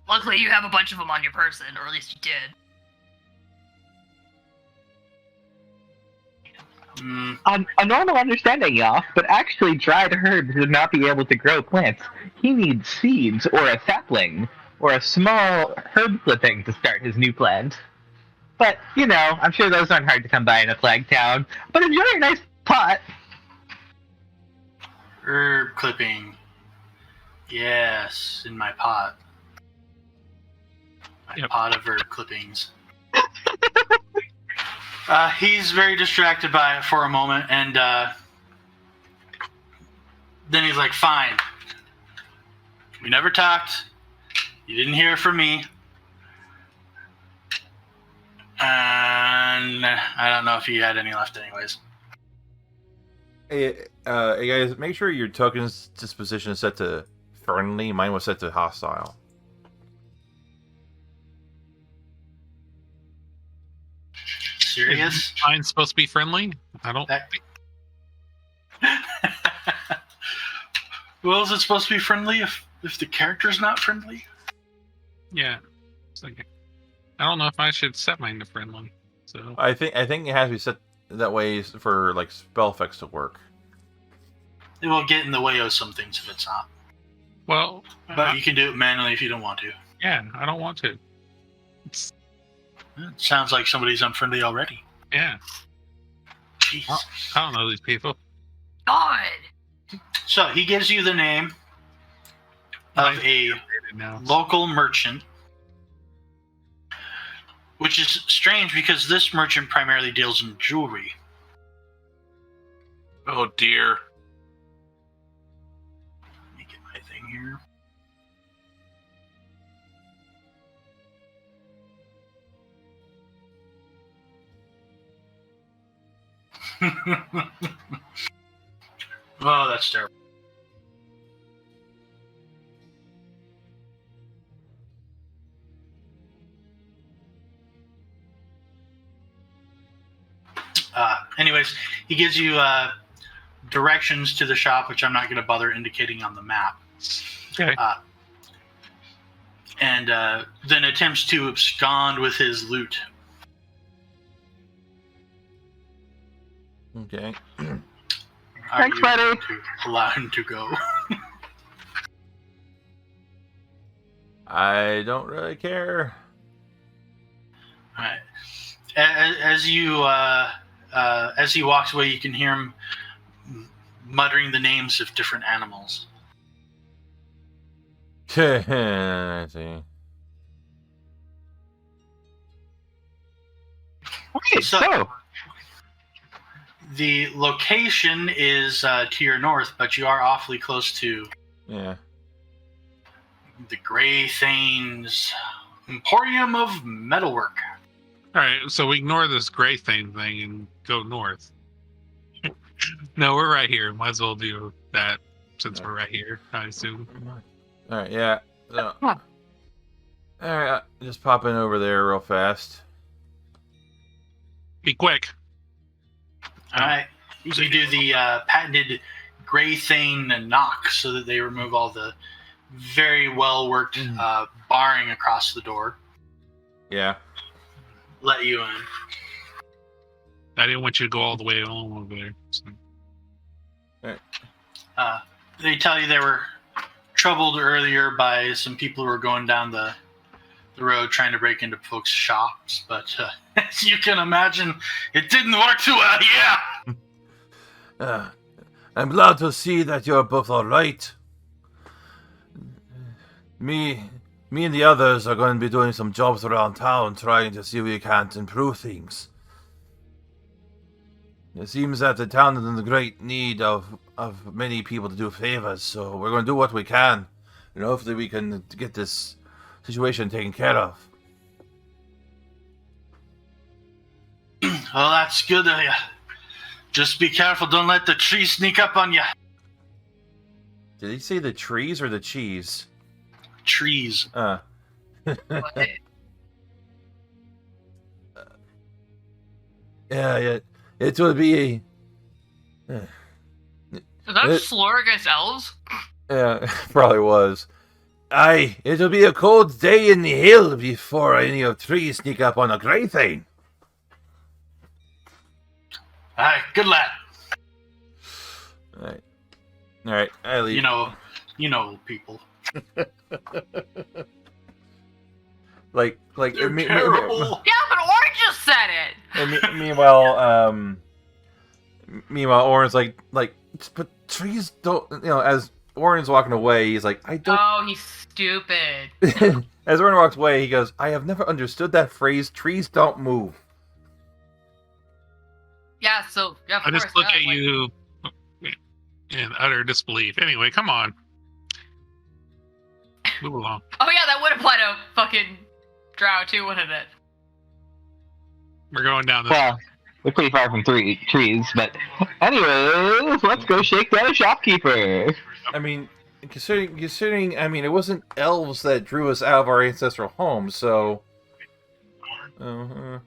Luckily, you have a bunch of them on your person, or at least you did. A normal understanding, y'all, but actually dried herbs would not be able to grow plants. He needs seeds, or a sapling, or a small herb clipping to start his new plant. But, you know, I'm sure those aren't hard to come by in a flag town. But enjoy your nice pot. Herb clipping. Yes, in my pot. My pot of herb clippings. He's very distracted by it for a moment, and then he's like, "Fine. We never talked. You didn't hear from me. And I don't know if he had any left anyways." Hey guys, make sure your token's disposition is set to friendly. Mine was set to hostile. Serious? Is mine supposed to be friendly? I don't think. Well, is it supposed to be friendly if the character's not friendly? Yeah. It's like, I don't know if I should set mine to friendly. So I think it has to be set that way for like spell effects to work. It will get in the way of some things if it's not. Well, but you can do it manually if you don't want to. Yeah, I don't want to. It sounds like somebody's unfriendly already. Yeah. Jeez. I don't know these people. God. So he gives you the name of a local merchant, which is strange because this merchant primarily deals in jewelry. Oh dear. Let me get my thing here. Oh, that's terrible. Anyways, he gives you directions to the shop, which I'm not going to bother indicating on the map. Okay. And then attempts to abscond with his loot. Okay. Thanks, buddy. To allow him to go? I don't really care. All right. As he walks away, you can hear him muttering the names of different animals. I see. Okay, so the location is to your north, but you are awfully close to Yeah. the Graythane's Emporium of Metalwork. All right, so we ignore this Graythane thing and go north. No, we're right here. Might as well do that since we're right here, I assume. All right, yeah. So, all right, just popping over there real fast. Be quick. All right. You do the patented Graythane knock so that they remove all the very well worked barring across the door. Yeah. Let you in. I didn't want you to go all the way home over there. So. They tell you they were troubled earlier by some people who were going down the road trying to break into folks' shops, but as you can imagine, it didn't work too well. Yeah. I'm glad to see that you're both all right. Me and the others are going to be doing some jobs around town, trying to see if we can't improve things. It seems that the town is in great need of many people to do favors, so we're going to do what we can, and hopefully we can get this situation taken care of. Well, that's good of you. Just be careful, don't let the tree sneak up on you. Did he say the trees or the cheese? Trees. Yeah, it will be Is that a slur against elves? Yeah, probably was. Aye, it'll be a cold day in the hill before any of trees sneak up on a Graythane. Aye, good lad. All right, I leave. You know people. like terrible. Yeah, but Orin just said it. Meanwhile, Orin's like, but trees don't. As Orin's walking away, he's like, I don't. Oh, he's stupid. As Orin walks away, he goes, I have never understood that phrase. Trees don't move. Yeah, so yeah. Of I course, just look yeah, at you in utter disbelief. Anyway, come on. Move along. Oh yeah, that would apply to fucking Drow too, wouldn't it? We're going down this. well, we're pretty far from trees, but anyways, let's go shake down a shopkeeper. I mean, considering, it wasn't elves that drew us out of our ancestral home, so. Y'all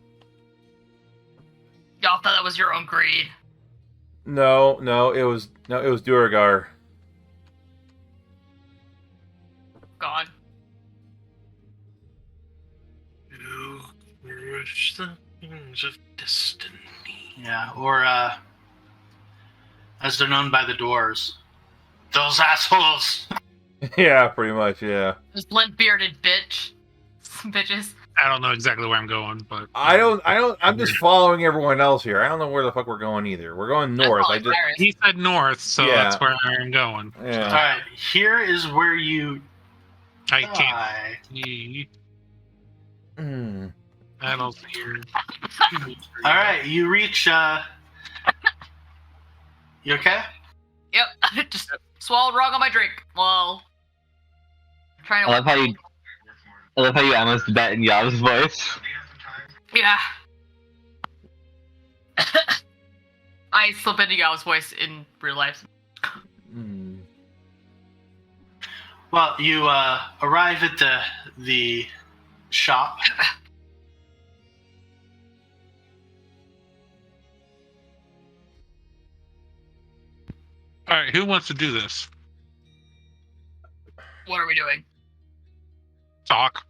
thought that was your own greed. No, it was Duragar. God. You crush the things of destiny. Yeah, or as they're known by the dwarves, those assholes. Yeah, pretty much, yeah. This lint-bearded bitches. I don't know exactly where I'm going, but I'm just following everyone else here. I don't know where the fuck we're going either. We're going north. He said north, so Yeah. that's where I'm going. Yeah. All right, here is where you I can't see. Hmm. I don't see her. All right, you reach. You okay? Yep. Just swallowed wrong on my drink. Well, trying to. I love how you almost bet in Yav's voice. Yeah. I slip into Yao's voice in real life. Hmm. Well, you arrive at the shop. All right, who wants to do this? What are we doing? Talk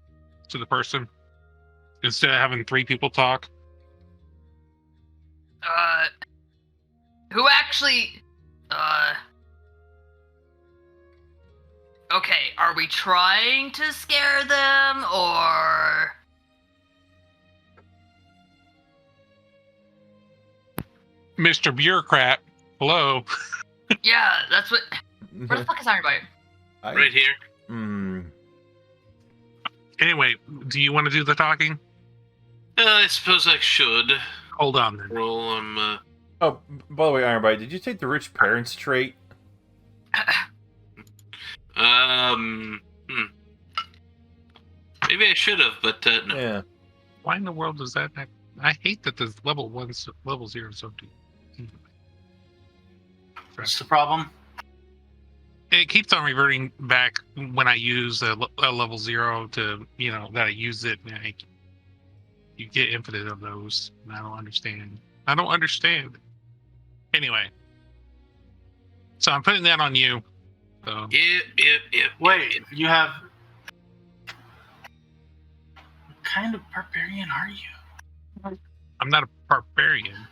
to the person instead of having 3 people talk. Who actually? Okay, are we trying to scare them or? Mr. Bureaucrat, hello. Yeah, that's what. Where the fuck is everybody? Right here. Hmm. Anyway, do you want to do the talking? I suppose I should. Hold on then. Roll. Oh, by the way, Ironbite, did you take the rich parents trait? Maybe I should have, but no. Yeah. Why in the world does that happen? I hate that the level 0 is so deep. What's the problem? It keeps on reverting back when I use a level 0 to, that I use it. And you get infinite of those. And I don't understand. Anyway. So I'm putting that on you. So. Yep. Wait, you have. What kind of barbarian are you? I'm not a barbarian.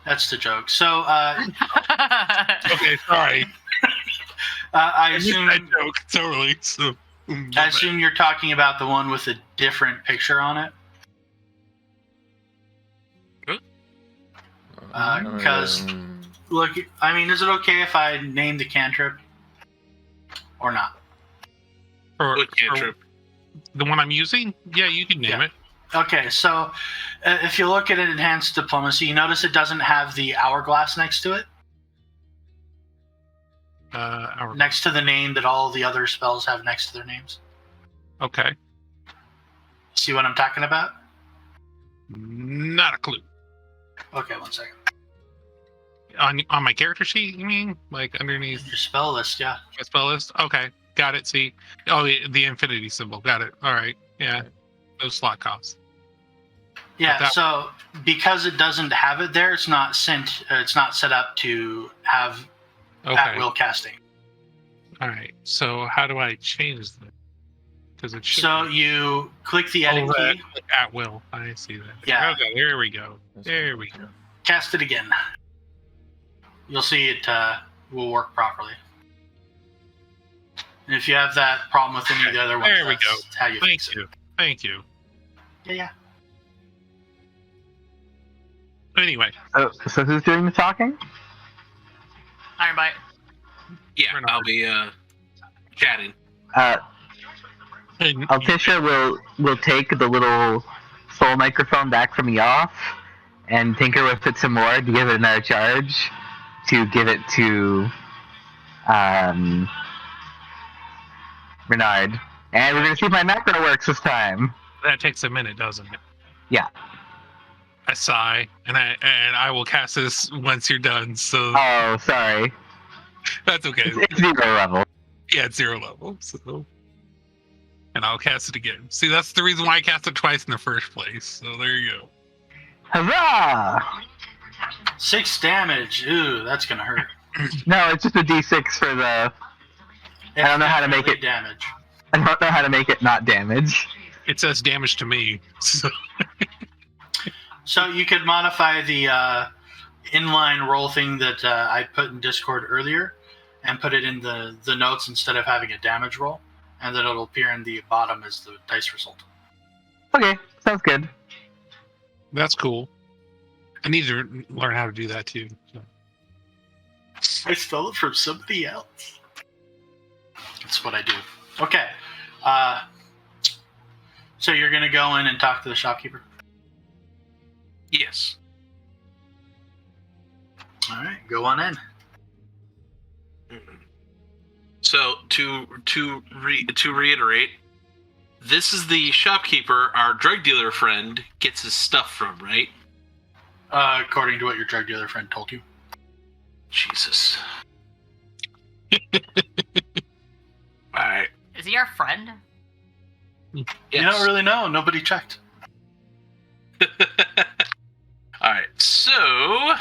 That's the joke. So, okay, sorry. I assume that joke totally. So, I assume you're talking about the one with a different picture on it. Because, look, I mean, is it okay if I name the cantrip or not? What cantrip? The one I'm using? Yeah, you can name it. Okay, so if you look at it, enhanced diplomacy, you notice it doesn't have the hourglass next to it. Next to the name that all the other spells have next to their names. Okay. See what I'm talking about? Not a clue. Okay, one second. On my character sheet, you mean? Like underneath your spell list, yeah. My spell list? Okay. Got it. See. Oh, the infinity symbol. Got it. All right. Yeah. Those slot costs. Yeah, so because it doesn't have it there, it's not sent. It's not set up to have at will casting. All right. So how do I change that? Because it should. So you click the edit key. At will. I see that. Yeah. Okay. There we go. There we go. Cast it again. You'll see it will work properly. And if you have that problem with any of the other ones, there we go. How you fix it. Thank you. Yeah. Anyway. So who's doing the talking? Ironbite. Yeah, I'll be chatting. Altisha will take the little soul microphone back from the off and tinker with it some more to give it another charge to give it to Renard. And we're gonna see if my macro works this time. That takes a minute, doesn't it? Yeah. I sigh, and I will cast this once you're done. So. Oh, sorry. That's okay. It's 0 level. Yeah, it's 0 level. So. And I'll cast it again. See, that's the reason why I cast it twice in the first place. So there you go. Huzzah! 6 damage. Ooh, that's gonna hurt. No, it's just a D6 for the. I don't know how to make it damage. I don't know how to make it not damage. It says damage to me. So, so you could modify the inline roll thing that I put in Discord earlier, and put it in the notes instead of having a damage roll, and then it'll appear in the bottom as the dice result. Okay, sounds good. That's cool. I need to learn how to do that too. So. I stole it from somebody else. That's what I do. Okay. So you're going to go in and talk to the shopkeeper? Yes. All right, go on in. So to reiterate, this is the shopkeeper our drug dealer friend gets his stuff from, right? According to what your drug dealer friend told you. Jesus. Alright. Is he our friend? Yes. You don't really know. Nobody checked. Alright, so I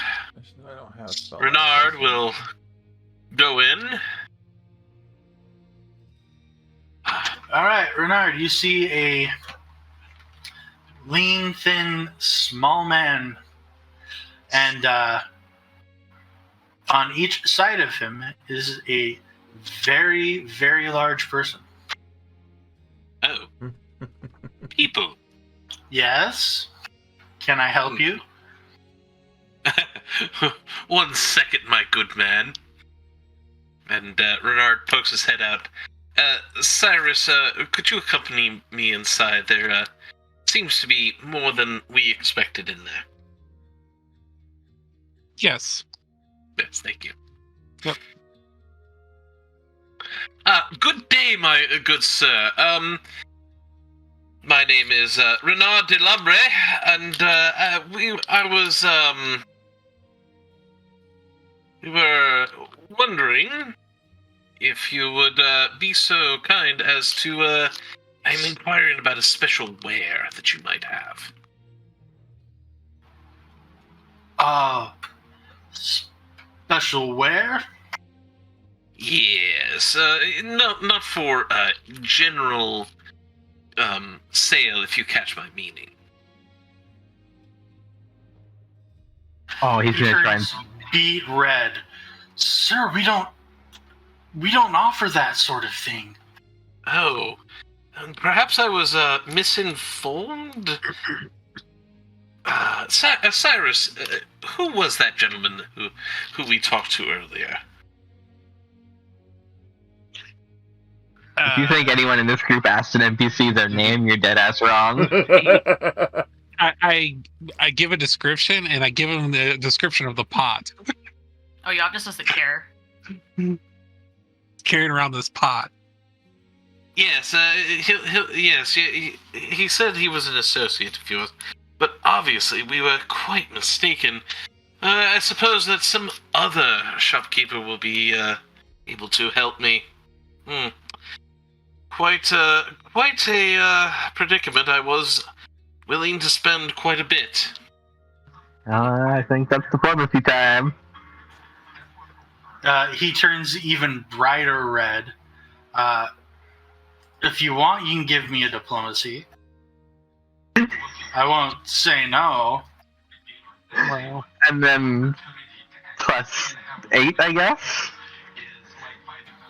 don't have spell Renard will go in. All right, Renard, you see a lean, thin, small man. And on each side of him is a very, very large person. Oh. People. Yes? Can I help you? 1 second, my good man. And Renard pokes his head out. Cyrus, could you accompany me inside? There seems to be more than we expected in there. Yes. Yes, thank you. Yep. Good day, my good sir. My name is Renard de Lambre, and we were wondering if you would be so kind as to. I'm inquiring about a special ware that you might have. Special ware? Yes, no, not for general sale, if you catch my meaning. Oh, he's gonna try and... Turns beet red. Sir, we don't offer that sort of thing. Oh, perhaps I was misinformed. Cyrus, who was that gentleman who we talked to earlier? If you think anyone in this group asked an NPC their name, you're dead ass wrong. I give a description, and I give him the description of the pot. Oh, Yob just doesn't care. Carrying around this pot. Yes, he said he was an associate of yours, but obviously we were quite mistaken. I suppose that some other shopkeeper will be able to help me. Quite a predicament. I was willing to spend quite a bit. I think that's diplomacy time. He turns even brighter red. If you want, you can give me a diplomacy. I won't say no. Well, And then plus 8, I guess?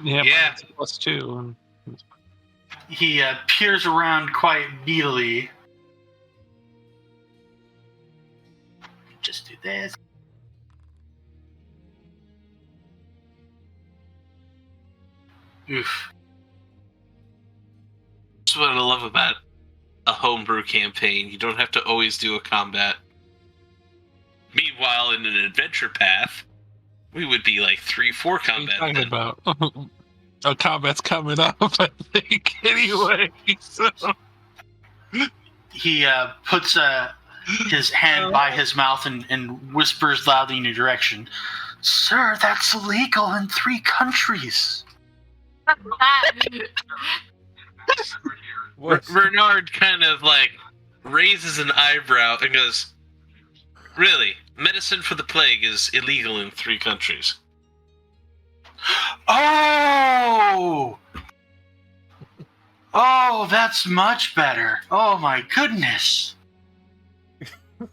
yeah. Yeah. It's +2. He peers around quite beetily. Just do this. Oof. That's what I love about a homebrew campaign. You don't have to always do a combat. Meanwhile, in an adventure path, we would be like 3-4 What are you combat. talking then. about? A combat's coming up, I think. Anyway, so He puts his hand by his mouth and whispers loudly in your direction. Sir, that's illegal in 3 countries. Bernard kind of like raises an eyebrow and goes, "Really? Medicine for the plague is illegal in 3 countries." Oh! Oh, that's much better. Oh my goodness.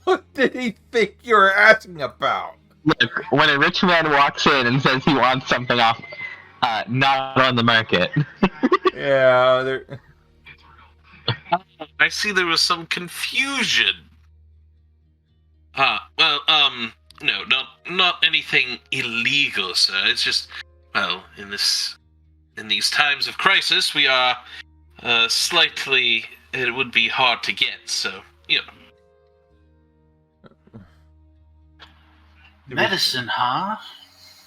What did he think you were asking about? Look, when a rich man walks in and says he wants something off, not on the market. Yeah, there. I see there was some confusion. No, not anything illegal, sir. It's just, well, in this in these times of crisis, we are slightly. It would be hard to get. So Medicine, huh?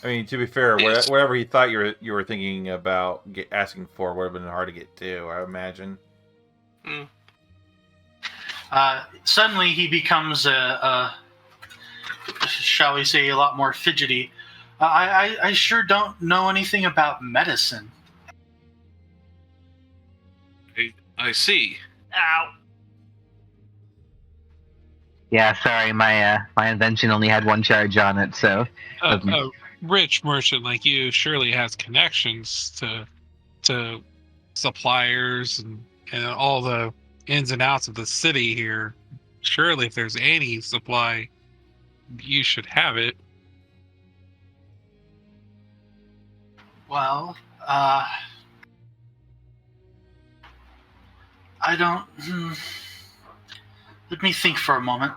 I mean, to be fair, Yes. whatever he thought you were thinking about asking for would have been hard to get to, I imagine. Suddenly he becomes shall we say, a lot more fidgety. I sure don't know anything about medicine. I see. Ow. Yeah, sorry, my invention only had one charge on it, so. A rich merchant like you surely has connections to suppliers and all the ins and outs of the city here. Surely, if there's any supply, you should have it. Well, I don't. Let me think for a moment.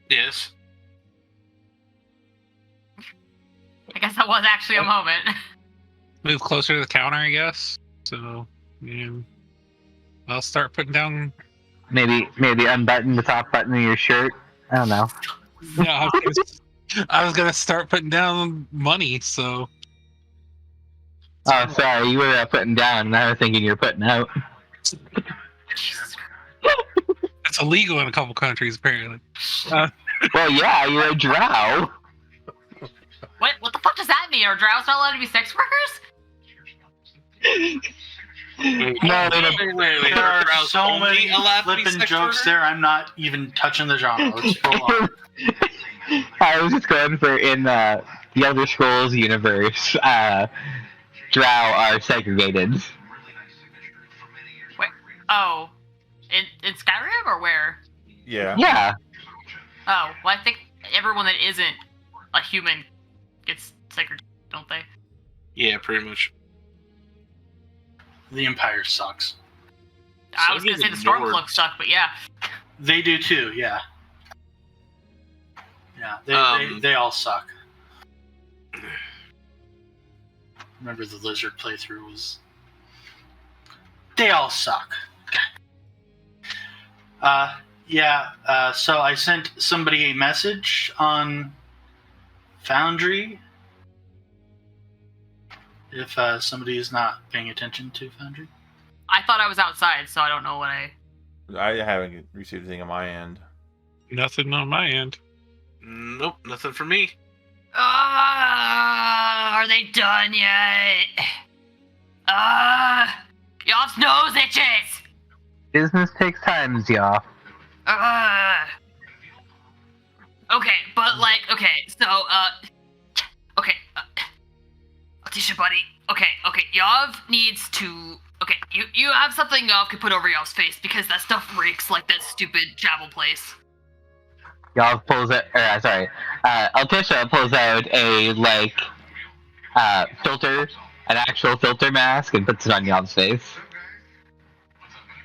Yes. I guess that was actually a moment. Move closer to the counter, I guess. So, yeah. I'll start putting down. Maybe unbutton the top button of your shirt. I don't know. Yeah, I was gonna start putting down money. So. Oh, sorry, you were putting down, and I was thinking you were putting out. It's illegal in a couple countries, apparently. Well, yeah, you're a drow. What the fuck does that mean? Are drows not allowed to be sex workers? No, There are so many flippin' jokes there. I'm not even touching the genre. Let's roll on. I was just going for in the Elder Scrolls universe. Drow are segregated. Wait, oh, in Skyrim or where? Yeah. Yeah. Oh, well, I think everyone that isn't a human gets segregated, don't they? Yeah, pretty much. The Empire sucks. I was gonna say the Stormcloaks suck, but yeah. They do too. Yeah. Yeah. They all suck. Remember the Lizard playthrough was. They all suck. So I sent somebody a message on Foundry. If somebody is not paying attention to Foundry. I thought I was outside, so I don't know what I haven't received anything on my end. Nothing on my end. Nope, nothing for me. Are they done yet? Y'all's nose itches! Business takes time, Zia. Okay, but like, Tisha buddy, Yav needs to, you have something Yav could put over Yav's face because that stuff reeks like that stupid travel place. Yav pulls out, Altisha pulls out a, filter, an actual filter mask and puts it on Yav's face.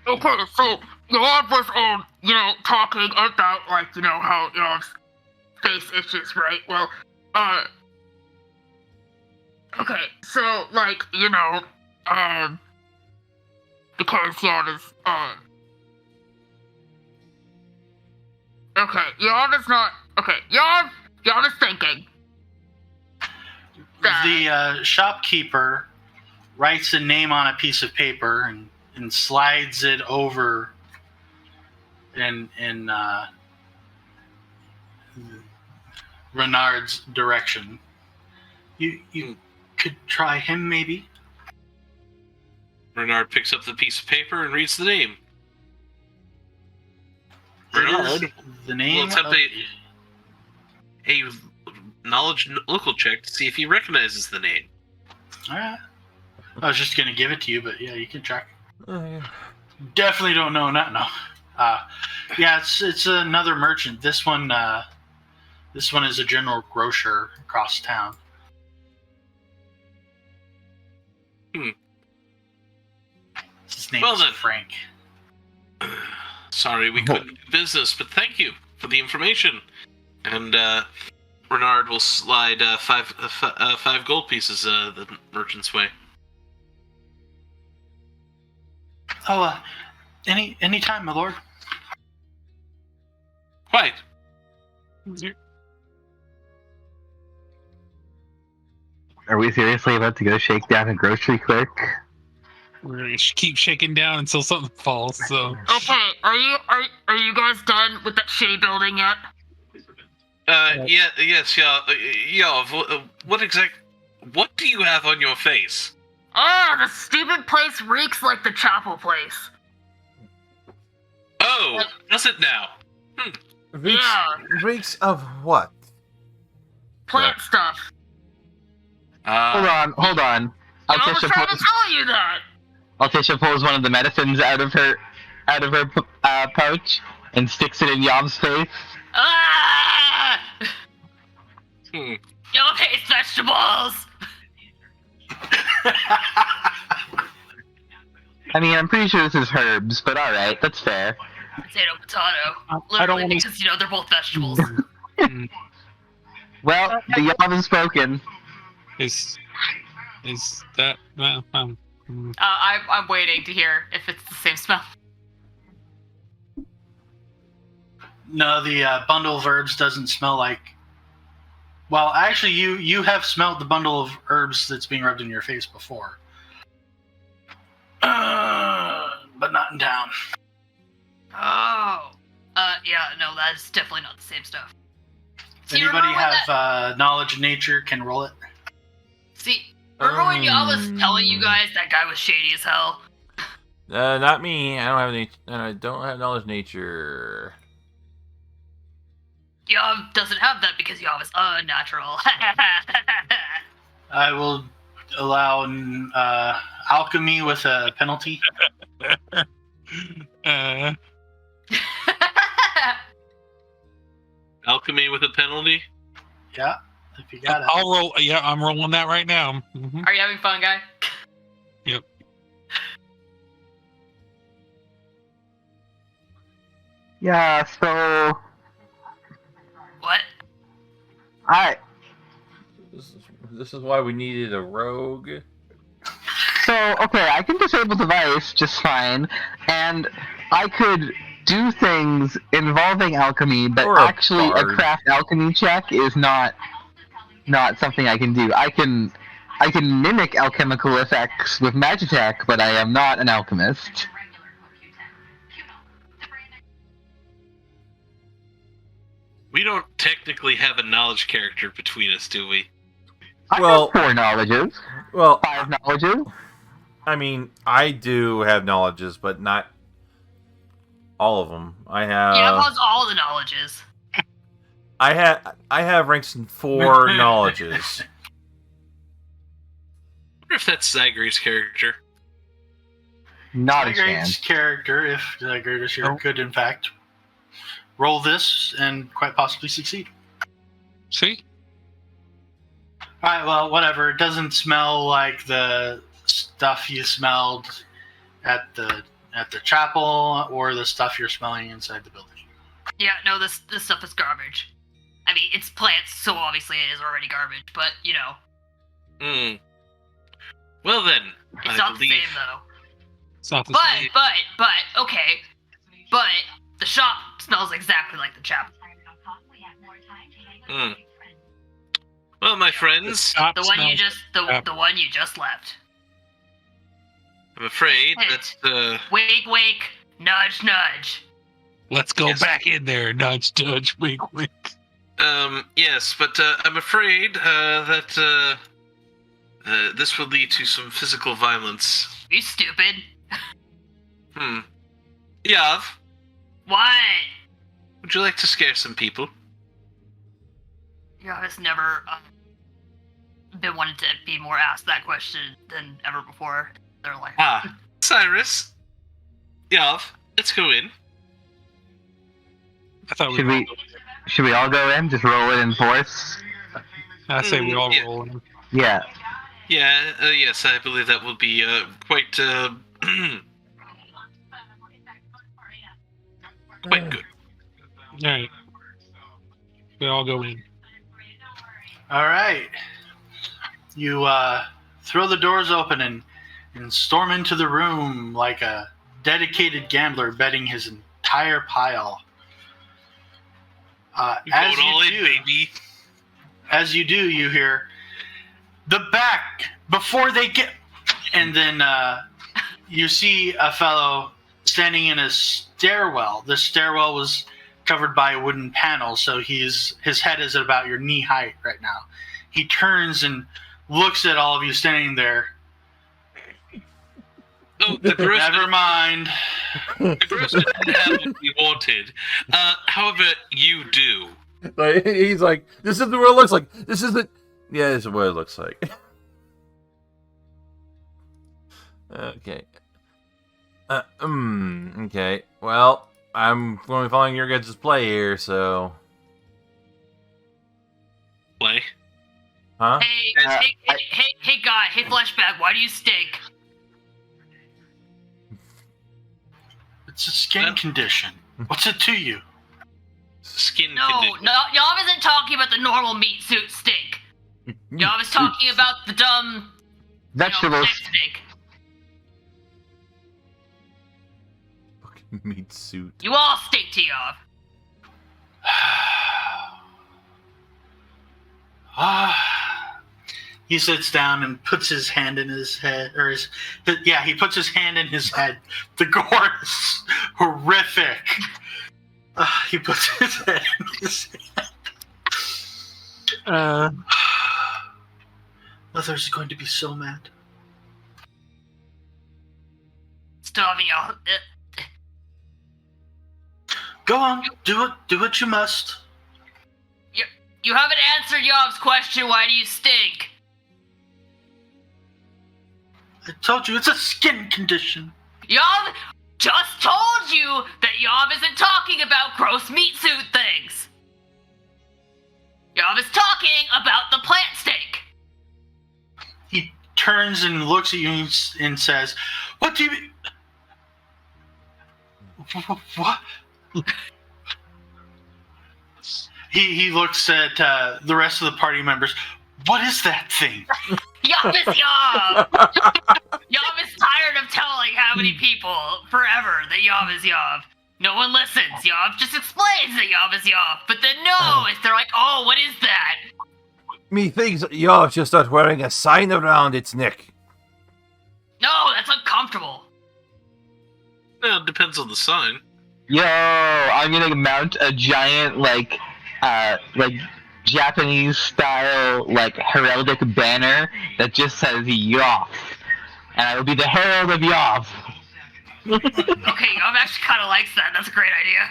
Okay, so Yav was, talking about, how Yav's face itches, right? Well, okay, so, because Yav is, Yav is not, Yav is thinking. The shopkeeper writes a name on a piece of paper and slides it over in Renard's direction. You could try him, maybe. Renard picks up the piece of paper and reads the name. It is Renard, the name. we'll attempt a knowledge local check to see if he recognizes the name. Alright. I was just gonna give it to you, but yeah, you can check. Oh, yeah. Definitely don't know. No. Yeah, it's another merchant. This one is a general grocer across town. His name is then. Frank. sorry we couldn't do business, but thank you for the information. And Renard will slide 5 gold pieces the merchant's way. Oh, any time, my lord. Quite. Are we seriously about to go shake down a grocery clerk? We're gonna keep shaking down until something falls. So. Okay, are you guys done with that shitty building yet? Yes, Yav, what do you have on your face? Oh, the stupid place reeks like the chapel place. Oh, does it now? Reeks of what? Plant stuff. Hold on. I was trying to tell you that. Altisha pulls one of the medicines out of her pouch and sticks it in Yav's face. Ah! Y'all hate vegetables. I mean, I'm pretty sure this is herbs, but alright, that's fair. Potato, potato. I don't Literally, want because they're both vegetables. Well, the Yav has spoken. Is that? I'm waiting to hear if it's the same smell. No, the bundle of herbs doesn't smell like... Well, actually, you have smelled the bundle of herbs that's being rubbed in your face before. But not in town. Oh. Yeah, no, that is definitely not the same stuff. Does anybody have knowledge of nature can roll it? See, remember when I was telling you guys that guy was shady as hell? Not me. I don't have knowledge of nature. Yav doesn't have that because Yav is unnatural. I will allow alchemy with a penalty. Alchemy with a penalty? Yeah, if you got it. I'll roll. Yeah, I'm rolling that right now. Mm-hmm. Are you having fun, guy? Yep. Yeah, so... What? This is why we needed a rogue. So, okay, I can disable device just fine, and I could do things involving alchemy, but Or a actually a bard. craft alchemy check is not something I can do. I can mimic alchemical effects with Magitech, but I am not an alchemist. We don't technically have a knowledge character between us, do we? I Well- have 4 knowledges. Well, 5 knowledges. I mean, I do have knowledges, but not all of them. I have. Yav has all the knowledges. I have ranks in 4 knowledges. I wonder if that's Zagree's character. Not a Zygrade's chance. character, if Zygrade is here, could in fact roll this and quite possibly succeed. See? Alright, well, whatever. It doesn't smell like the stuff you smelled at the chapel or the stuff you're smelling inside the building. Yeah, no, this stuff is garbage. I mean, it's plants, so obviously it is already garbage, but, you know. Well then, It's I not the believe... same, though. It's not the same. But, okay. But, the shop smells exactly like the chapel. Well, my friends, Stop The one you smelling. the one you just left. I'm afraid that, Wake, nudge, nudge. Let's go Yes. back in there. Nudge, nudge, wink, wink. yes, but I'm afraid that this will lead to some physical violence. You stupid. Yav, What? would you like to scare some people? Yav has never been wanted to be more asked that question than ever before in their life. Ah, Cyrus. Yav, let's go in. I thought Should we all go in? Just roll it in force? I say we all Yeah. roll in. Yeah. Yeah, yes, I believe that will be quite quite good. All right. We all go in. All right. You throw the doors open and storm into the room like a dedicated gambler betting his entire pile. As you do, you hear the back before they get, and then you see a fellow standing in a stairwell. The stairwell was covered by a wooden panel, so his head is at about your knee height right now. He turns and looks at all of you standing there. Oh, the gross Never mind. The gross didn't have what we wanted. However, you do. Like, he's like, this is what it looks like. This is the... Yeah, this is what it looks like. Okay. Okay. Well, I'm going to be following your guys' play here, so... Play? Huh? Hey, guy. Hey, flashback. Why do you stink? It's a skin condition. What's it to you? Skin condition. No, y'all isn't talking about the normal meat suit stink. Y'all was talking about the dumb Vegetables. stink. Fucking meat suit. You all stink to y'all. He sits down and puts his hand in his head, he puts his hand in his head. The gore is horrific. He puts his head in his head. Mother's going to be so mad. Starving y'all. Go on, do what you must. You haven't answered y'all's question. Why do you stink? I told you, it's a skin condition. Y'all just told you that y'all isn't talking about gross meat suit things. Y'all is talking about the plant stink. He turns and looks at you and says, "What do you mean? What?" He looks at the rest of the party members. What is that thing? Yob is Yob! Yob is tired of telling how many people forever that Yob is Yob. No one listens. Yob just explains that Yob is Yob. But then they're like, oh, what is that? Methinks you're just not wearing a sign around its neck. No, that's uncomfortable. Well, it depends on the sign. Yo, I'm gonna mount a giant, like Japanese style, heraldic banner that just says Yoff. And I will be the herald of Yoff. Okay, Yob actually kind of likes that. That's a great idea.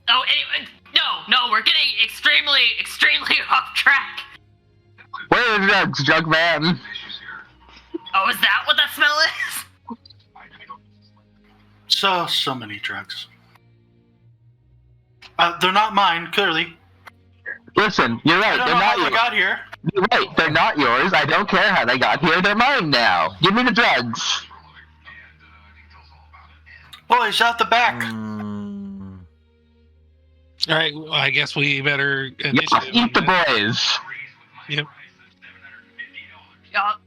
Oh, anyway, no, we're getting extremely off track. Where are the drugs, drug man? Oh, is that what that smell is? So many drugs. They're not mine, clearly. Listen, you're right. I don't They're know not how yours. they got here. You're right. They're not yours. I don't care how they got here. They're mine now. Give me the drugs. Boys, out the back. All right, well, I guess we better Eat the boys. Yep. Yob.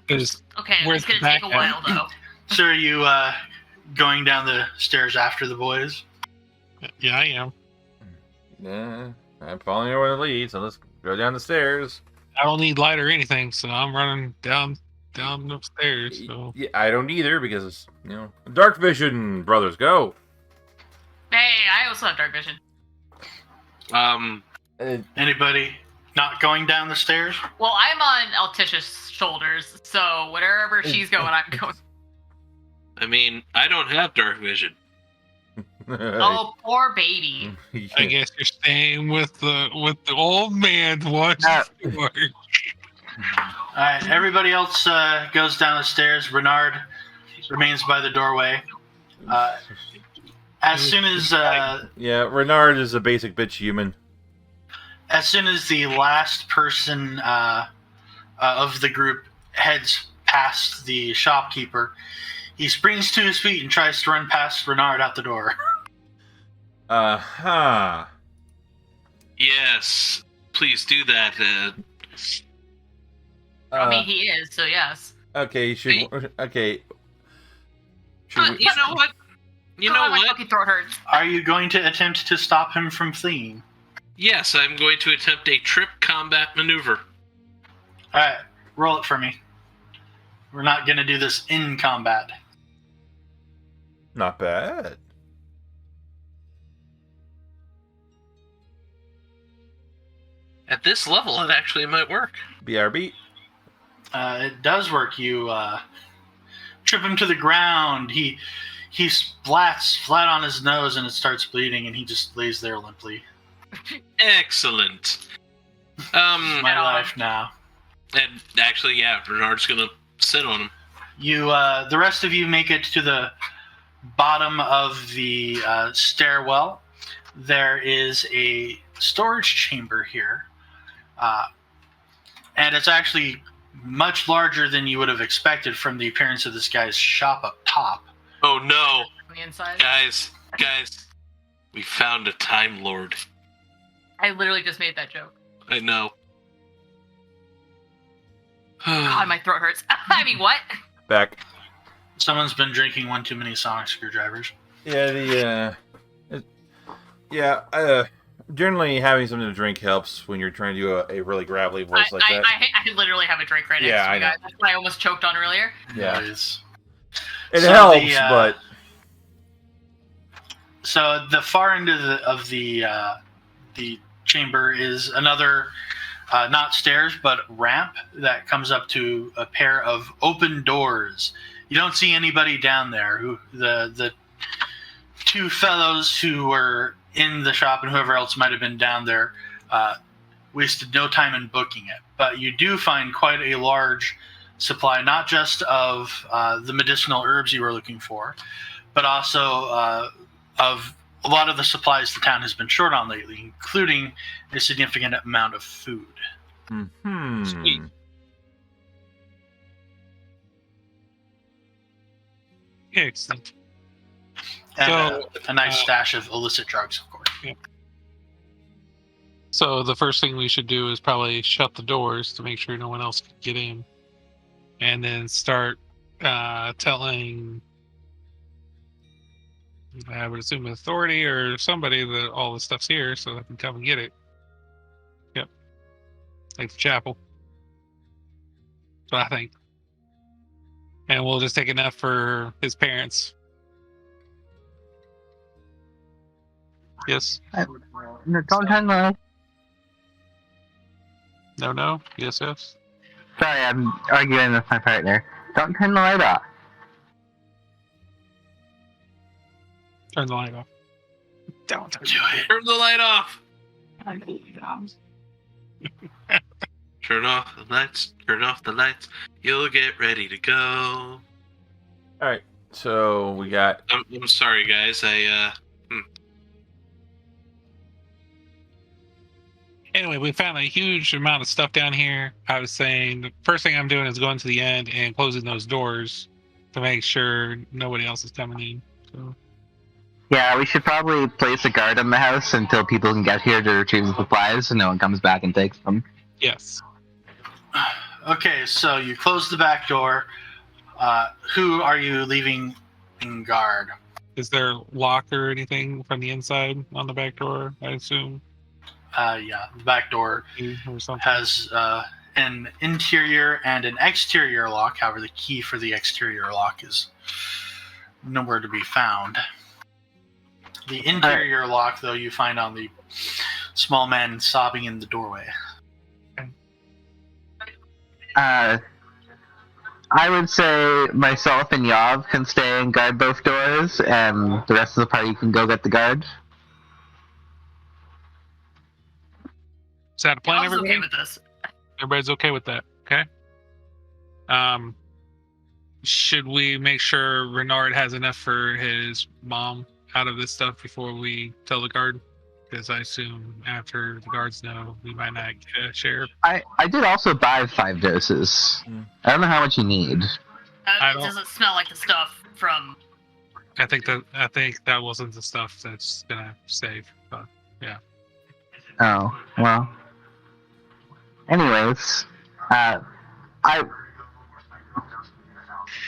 Okay, where's it's gonna the take a back while though. So are you going down the stairs after the boys? Yeah, I am. Yeah, I'm following where the lead, so let's go down the stairs. I don't need light or anything, so I'm running down the stairs. So. Yeah, I don't either because dark vision, brothers, go. Hey, I also have dark vision. Anybody not going down the stairs? Well, I'm on Alticia's shoulders, so wherever she's going, I'm going. I mean, I don't have dark vision. Oh, poor baby. I guess you're staying with the old man once. Alright, everybody else goes down the stairs. Renard remains by the doorway. As soon as yeah, Renard is a basic bitch human. As soon as the last person of the group heads past the shopkeeper, He springs to his feet and tries to run past Renard out the door. Yes, please do that. I mean, he is, so yes. Okay, okay. You know what? You know My what? fucking throat hurts. Are you going to attempt to stop him from fleeing? Yes, I'm going to attempt a trip combat maneuver. Alright, roll it for me. We're not going to do this in combat. Not bad. At this level, it actually might work. BRB. It does work. You trip him to the ground. He splats flat on his nose and it starts bleeding, and he just lays there limply. Excellent. My life now. And actually, yeah, Bernard's gonna sit on him. You, the rest of you make it to the bottom of the stairwell. There is a storage chamber here, and it's actually much larger than you would have expected from the appearance of this guy's shop up top. Oh no, On the inside. guys, we found a Time Lord. I literally just made that joke. I know. God, my throat hurts. I mean, what? Back. Someone's been drinking one too many sonic screwdrivers. Yeah, generally having something to drink helps when you're trying to do a really gravelly voice like that. I literally have a drink right next to me, guys. That's what I almost choked on earlier. Yeah. Noise. It So helps, but... So the far end of the chamber is another, not stairs, but ramp that comes up to a pair of open doors. You don't see anybody down there. The two fellows who were in the shop and whoever else might have been down there wasted no time in booking it. But you do find quite a large supply, not just of the medicinal herbs you were looking for, but also of a lot of the supplies the town has been short on lately, including a significant amount of food. Mm-hmm. Sweet. Excellent. And So, a nice stash of illicit drugs, of course. Yeah. So the first thing we should do is probably shut the doors to make sure no one else can get in, and then start telling, I would assume, an authority or somebody that all the stuff's here, so they can come and get it. Yep, like the chapel. So I think, and we'll just take enough for his parents. Yes. No, don't turn the light. No. No. Yes. Yes. Sorry, I'm arguing with my partner. Don't turn the light off. Turn the light off. Don't turn Do it. Turn the light off. Turn off the lights. Turn off the lights. You'll get ready to go. Alright, so we got... I'm sorry, guys. Anyway, we found a huge amount of stuff down here. I was saying the first thing I'm doing is going to the end and closing those doors to make sure nobody else is coming in. So. Yeah, we should probably place a guard on the house until people can get here to retrieve the supplies so no one comes back and takes them. Yes. Okay, so you close the back door. Who are you leaving in guard? Is there a lock or anything from the inside on the back door, I assume? Yeah, the back door Or something? has an interior and an exterior lock. However, the key for the exterior lock is nowhere to be found. The interior lock, though, you find on the small man sobbing in the doorway. I would say myself and Yav can stay and guard both doors, and the rest of the party can go get the guard. Is that a plan, I was everybody? okay with this. Everybody's okay with that, okay? Should we make sure Renard has enough for his mom out of this stuff before we tell the guard? Because I assume after the guards know, we might not get a share. I did also buy 5 doses. I don't know how much you need. I It don't- doesn't smell like the stuff. from? I think that wasn't the stuff that's gonna save. But yeah. Oh, well. Anyways, yeah.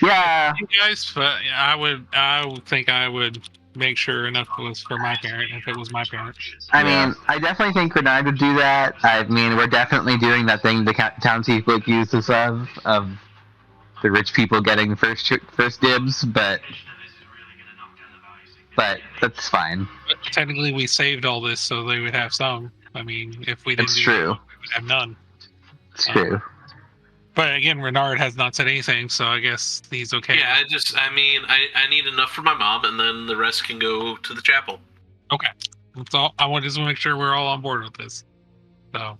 You guys, but I would think I would make sure enough was for my parent if it was my parent. I mean, I definitely think Bernard would do that. I mean, we're definitely doing that thing the townspeople accuse us of the rich people getting first dibs, but that's fine. But technically, we saved all this so they would have some. I mean, if we didn't It's do true. that, we would have none. It's true. But again, Renard has not said anything, so I guess he's okay. Yeah, I need enough for my mom, and then the rest can go to the chapel. Okay. That's all. I want to just make sure we're all on board with this. So.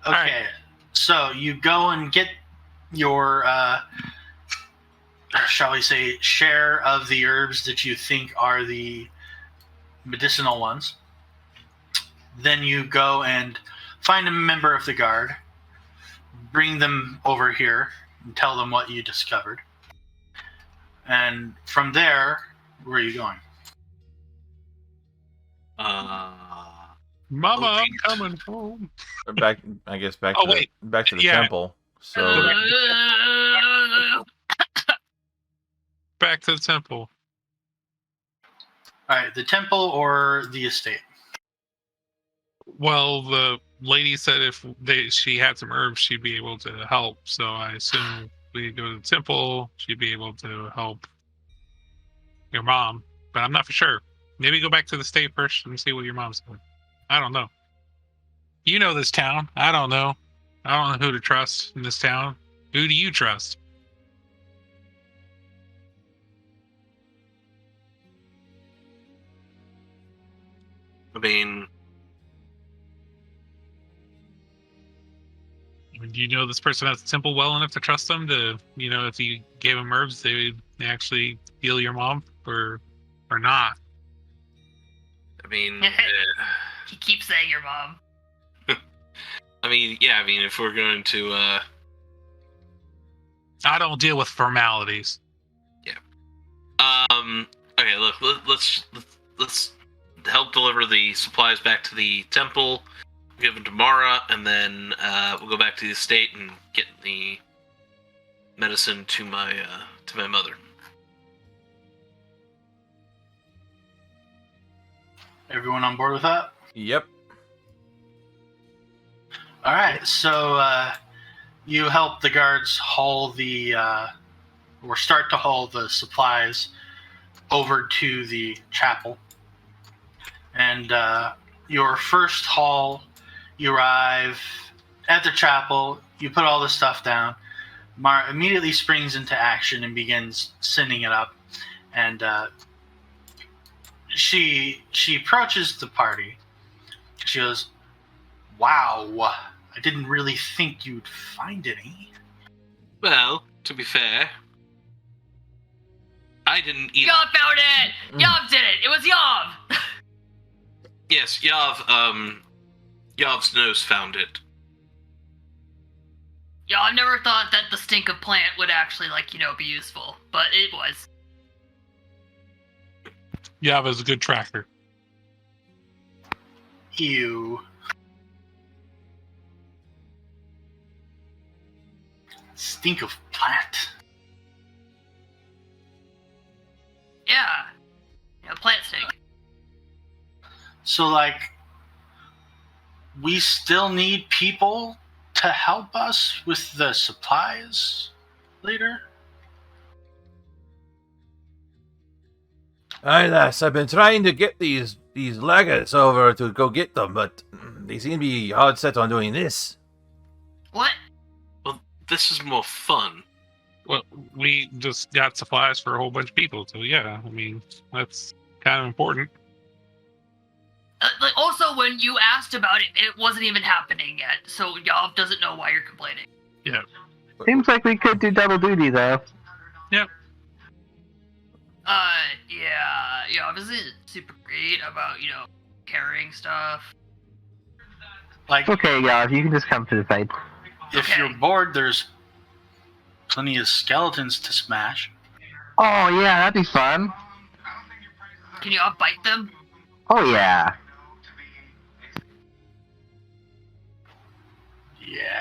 Okay. Right. So you go and get your, shall we say, share of the herbs that you think are the medicinal ones. Then you go and find a member of the guard, bring them over here, and tell them what you discovered. And from there, where are you going? Mama, I'm coming home. Back to the temple. So back to the temple. All right, the temple or the estate? Well, the lady said if she had some herbs, she'd be able to help. So I assume we go to the temple, she'd be able to help your mom. But I'm not for sure. Maybe go back to the state first and see what your mom's doing. I don't know. You know this town. I don't know. I don't know who to trust in this town. Who do you trust? I mean, Do you know this person at the temple well enough to trust them to, if you gave them herbs, they would actually heal your mom or not? I mean, He keeps saying your mom. if we're going to, I don't deal with formalities. okay, look, let's help deliver the supplies back to the temple, give them to Mara, and then we'll go back to the estate and get the medicine to my mother. Everyone on board with that? Yep. All right, so you help the guards haul or start to haul the supplies over to the chapel. And your first haul, you arrive at the chapel, you put all the stuff down. Mara immediately springs into action and begins sending it up. And she approaches the party. She goes, "Wow, I didn't really think you'd find any." Well, to be fair, I didn't either. Yav found it! Yav did it! It was Yav! Yes, Yav's nose found it. Yeah, I never thought that the stink of plant would actually, be useful. But it was. Yava's a good tracker. Ew. Stink of plant. Yeah. Plant stink. So, we still need people to help us with the supplies later? Aye, lass, I've been trying to get these laggards over to go get them, but they seem to be hard set on doing this. What? Well, this is more fun. Well, we just got supplies for a whole bunch of people, so yeah, that's kind of important. Also, when you asked about it, it wasn't even happening yet, so Yav doesn't know why you're complaining. Yeah. Seems like we could do double duty, though. Yep. Yeah, Yav isn't super great about, carrying stuff. Okay, Yav, you can just come to the fight. If you're bored, there's plenty of skeletons to smash. Oh yeah, that'd be fun. Can you outbite them? Oh yeah. Yeah.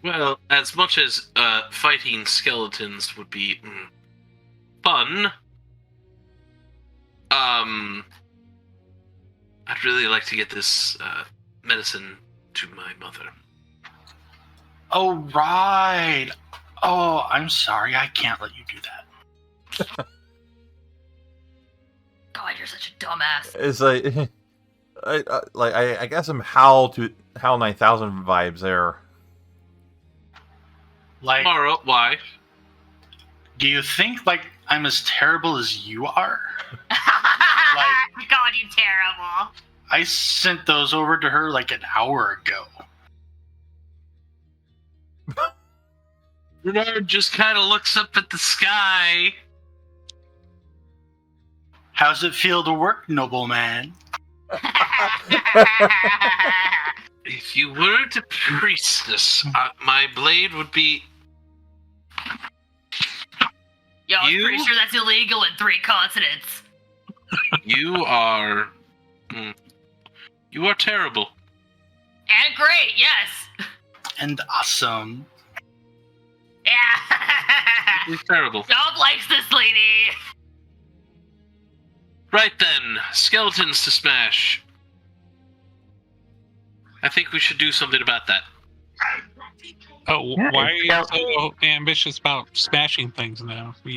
Well, as much as fighting skeletons would be fun, I'd really like to get this medicine to my mother. Oh, right. Oh, I'm sorry. I can't let you do that. God, you're such a dumbass. It's like, I guess I'm HAL 9000 vibes there. Like, Mara, why? do you think like I'm as terrible as you are? God, you terrible. I sent those over to her like an hour ago. Bernard just kind of looks up at the sky. How's it feel to work, nobleman? If you weren't a priestess, my blade would be... Yo, I'm You- pretty sure that's illegal in 3 continents. You are... You are terrible. And great, yes. And awesome. Yeah. You're terrible. Job likes this lady. Right then, skeletons to smash. I think we should do something about that. Oh, Yeah, why are you yeah. so ambitious about smashing things now? I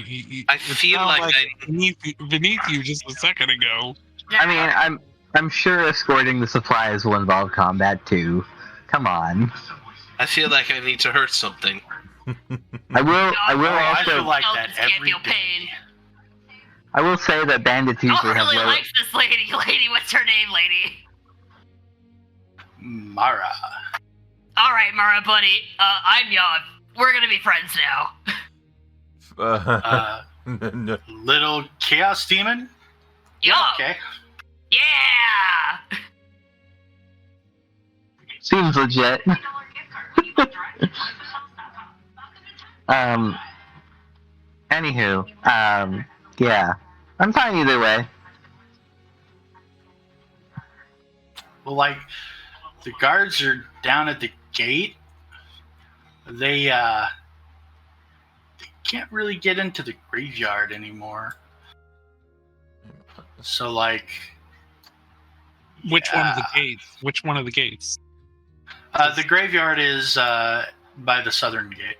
it feel sounded like beneath you just a second ago. I mean, I'm sure escorting the supplies will involve combat too. Come on. I feel like I need to hurt something. I will I feel also. like that Skeletons can't every feel day. pain. I will say that bandits Oh, usually have really low. likes this lady. Lady, what's her name, lady? Mara. All right, Mara, buddy. I'm Yon. We're gonna be friends now. Little chaos demon? Yo. Okay. Yeah. Seems legit. Anywho, yeah, I'm fine either way. Well, like, the guards are down at the gate. They can't really get into the graveyard anymore. So, like... Which one of the yeah. gates? Which one of the gates? The graveyard is by the southern gate.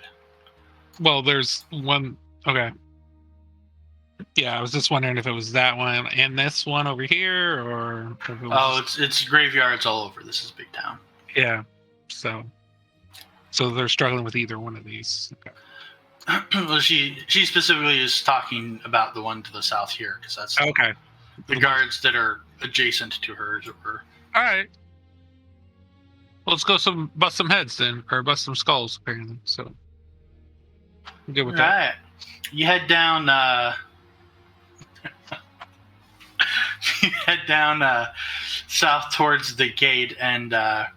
Well, there's one. Okay. Yeah, I was just wondering if it was that one and this one over here, or if it was Oh, it's graveyards all over. This is big town. yeah. So they're struggling with either one of these. Okay. Well, she specifically is talking about the one to the south here, because that's Okay. the guards that are adjacent to her, as it were. All right. Well, let's go bust some heads then, or bust some skulls apparently. So I'm good with that. Right. You head down. You head down south towards the gate, and I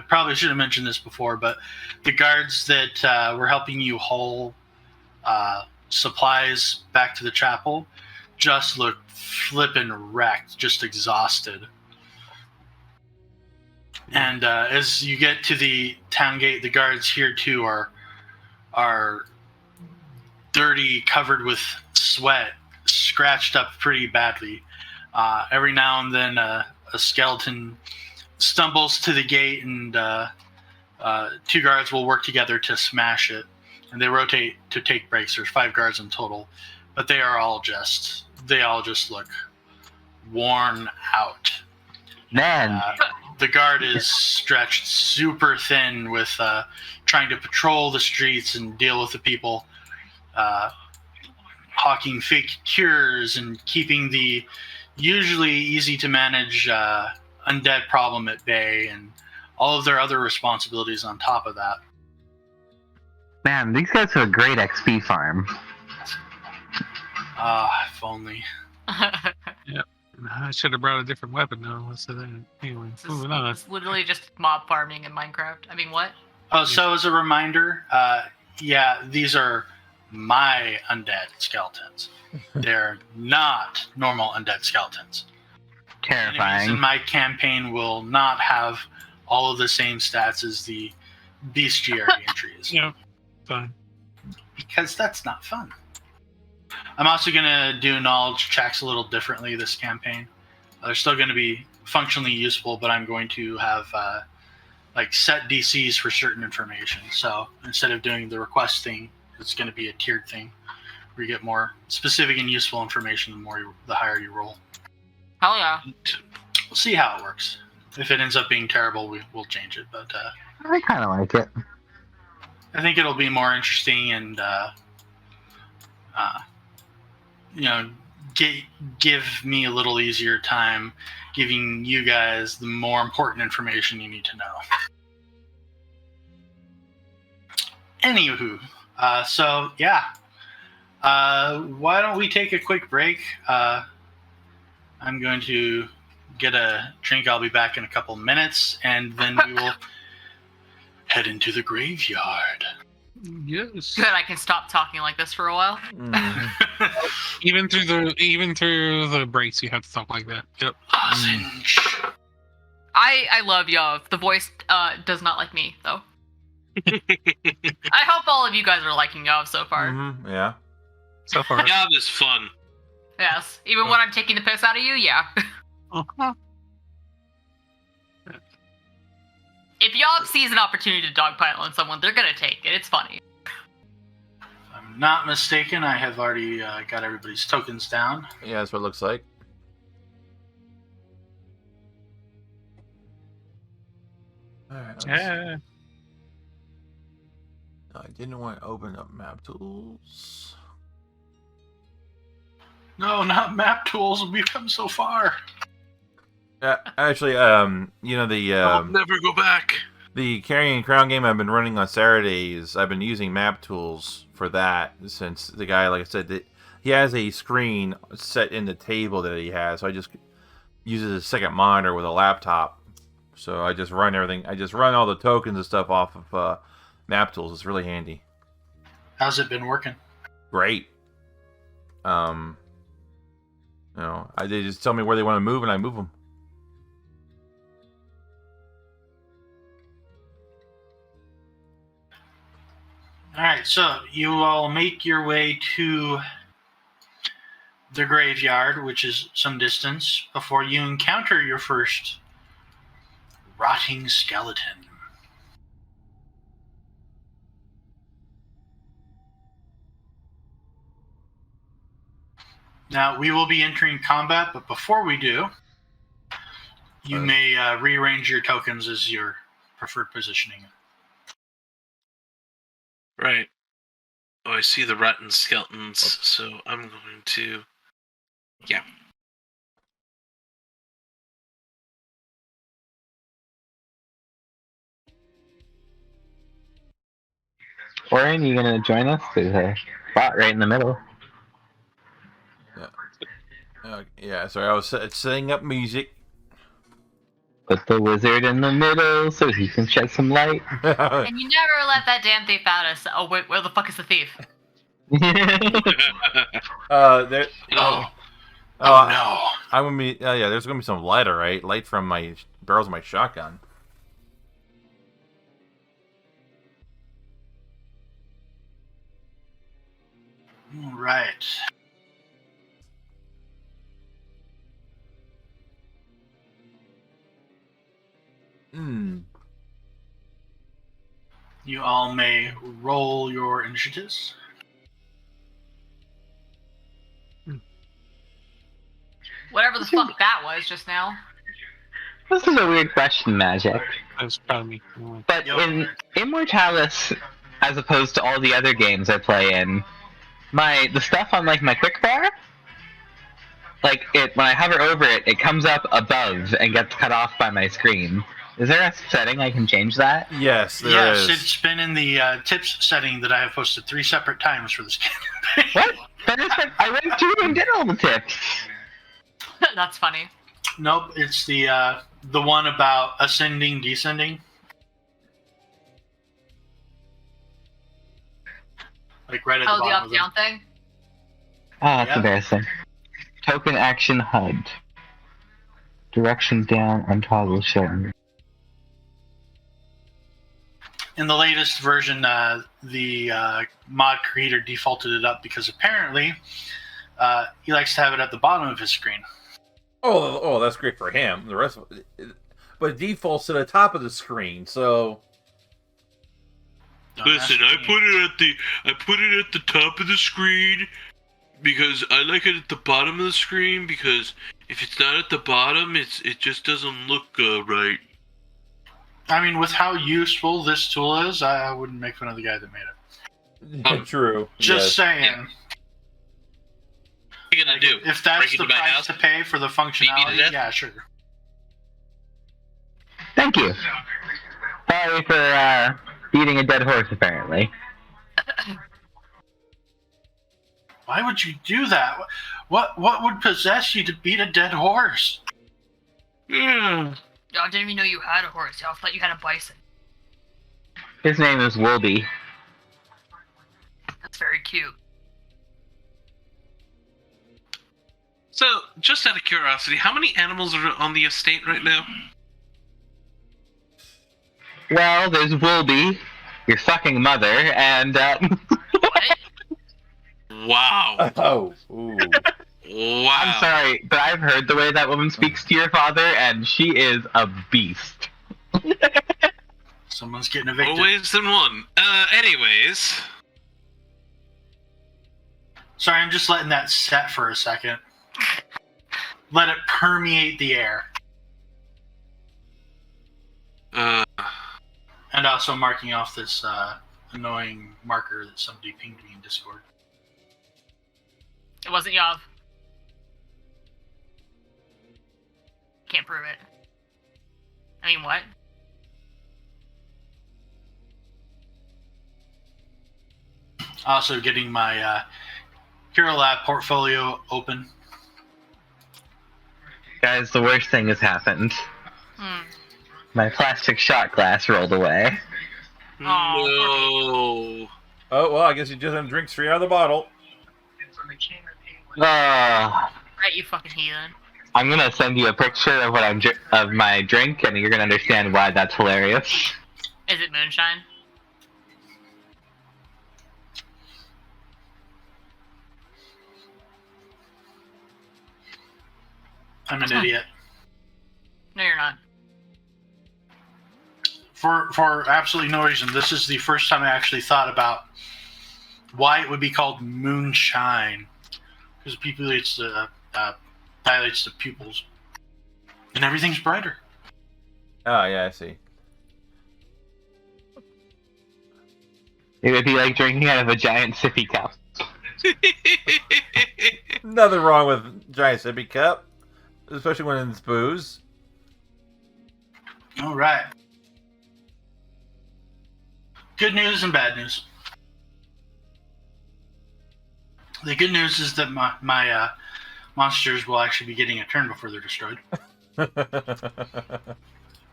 probably should have mentioned this before, but the guards that were helping you haul supplies back to the chapel just look flippin' wrecked, just exhausted. And as you get to the town gate, the guards here too are dirty, covered with sweat, scratched up pretty badly. Every now and then a skeleton stumbles to the gate, and 2 guards will work together to smash it. And they rotate to take breaks. There's 5 guards in total, but they all just look worn out. Man, The guard is stretched super thin with trying to patrol the streets and deal with the people, hawking fake cures and keeping the usually easy to manage undead problem at bay, and all of their other responsibilities on top of that. man, these guys have a great XP farm. If only. I should have brought a different weapon though. So then, anyway, moving on. It's literally just mob farming in Minecraft. I mean, what? Oh, so as a reminder, yeah, these are my undead skeletons. They're not normal undead skeletons. Enemies Terrifying. in my campaign will not have all of the same stats as the bestiary entries. Yeah, fine. Because that's not fun. I'm also going to do knowledge checks a little differently this campaign. They're still going to be functionally useful, but I'm going to have set DCs for certain information. So instead of doing the request thing, it's going to be a tiered thing where you get more specific and useful information the higher you roll. Hell yeah. We'll see how it works. If it ends up being terrible, we'll change it. But I kind of like it. I think it'll be more interesting and give me a little easier time giving you guys the more important information you need to know. Anywho, so yeah, why don't we take a quick break? I'm going to get a drink. I'll be back in a couple minutes, and then we will head into the graveyard. Yes. Good, I can stop talking like this for a while. Even through the breaks, you have to talk like that. Yep. Lozenge. I love Yov. The voice does not like me, though. I hope all of you guys are liking Yov so far. Yeah. So far. Yeah, this is fun. Yes. Even when I'm taking the piss out of you, yeah. Uh-huh. If Yov sees an opportunity to dogpile on someone, they're gonna take it. It's funny. If I'm not mistaken, I have already got everybody's tokens down. Yeah, that's what it looks like. Alright, Yeah. I didn't want to open up map tools. No, not map tools. We've come so far. Actually, I'll never go back. the Carrying Crown game I've been running on Saturdays, I've been using map tools for that since the guy, like I said, he has a screen set in the table that he has, so I just use it as a second monitor with a laptop. So I just run everything. I just run all the tokens and stuff off of map tools. It's really handy. How's it been working? Great. They just tell me where they want to move, and I move them. Alright, so you all make your way to the graveyard, which is some distance, before you encounter your first rotting skeleton. Now, we will be entering combat, but before we do, you may rearrange your tokens as your preferred positioning. Right. Oh, I see the rotten skeletons, so I'm going to... Yeah. Orin, you gonna join us? There's a spot right in the middle. Yeah, sorry, I was setting up music. Put the wizard in the middle so he can shed some light. And you never let that damn thief out us. Oh, wait, where the fuck is the thief? There. No. I'm gonna be. Yeah, there's gonna be some light, alright. Light from my barrels of my shotgun. Right. You all may roll your initiatives. Whatever the fuck that was just now. This is a weird question, Magic. That's probably But in Immortalis, as opposed to all the other games I play in, the stuff on like my quick bar, like when I hover over it, it comes up above and gets cut off by my screen. Is there a setting I can change that? Yes, there is. Yes, it's been in the tips setting that I have posted 3 separate times for this game. What? I went through and did all the tips. That's funny. Nope, it's the one about ascending, descending. Like right at the Oh, the bottom of them. up-down thing? Ah, that's Yep. embarrassing. Token action HUD. Direction down on toggle shoulder. In the latest version, the mod creator defaulted it up because apparently he likes to have it at the bottom of his screen. Oh, that's great for him. The rest of it, but it defaults to the top of the screen, so. Don't Listen, ask I me. put it at the top of the screen because I like it at the bottom of the screen because if it's not at the bottom, it just doesn't look right. I mean, with how useful this tool is, I wouldn't make fun of the guy that made it. True. Just yes. saying. Yeah. What are you gonna do? If that's Break the into my price house? to pay for the Beat me to functionality, death? yeah, sure. Thank you. Sorry for beating a dead horse, apparently. Why would you do that? What would possess you to beat a dead horse? Yeah. I didn't even know you had a horse. I thought you had a bison. His name is Wolby. That's very cute. So, just out of curiosity, how many animals are on the estate right now? Well, there's Wolby, your fucking mother, and What? Wow. Oh. Ooh. Wow. I'm sorry, but I've heard the way that woman speaks to your father, and she is a beast. Someone's getting evicted. Always than one. Anyways. Sorry, I'm just letting that set for a second. Let it permeate the air. And also marking off this annoying marker that somebody pinged me in Discord. It wasn't Yav. Can't prove it. I mean, what? Also getting my Hero Lab portfolio open. Guys, the worst thing has happened. My plastic shot glass rolled away. No. Oh, well, I guess you just have to drink straight out of the bottle. Ah. Right, you fucking heathen. I'm gonna send you a picture of what of my drink, and you're gonna understand why that's hilarious. Is it moonshine? I'm an idiot. No, you're not. For absolutely no reason, this is the first time I actually thought about why it would be called moonshine. Because it dilates the pupils. And everything's brighter. Oh, yeah, I see. It would be like drinking out of a giant sippy cup. Nothing wrong with giant sippy cup, especially when it's booze. All right. Good news and bad news. The good news is that my monsters will actually be getting a turn before they're destroyed.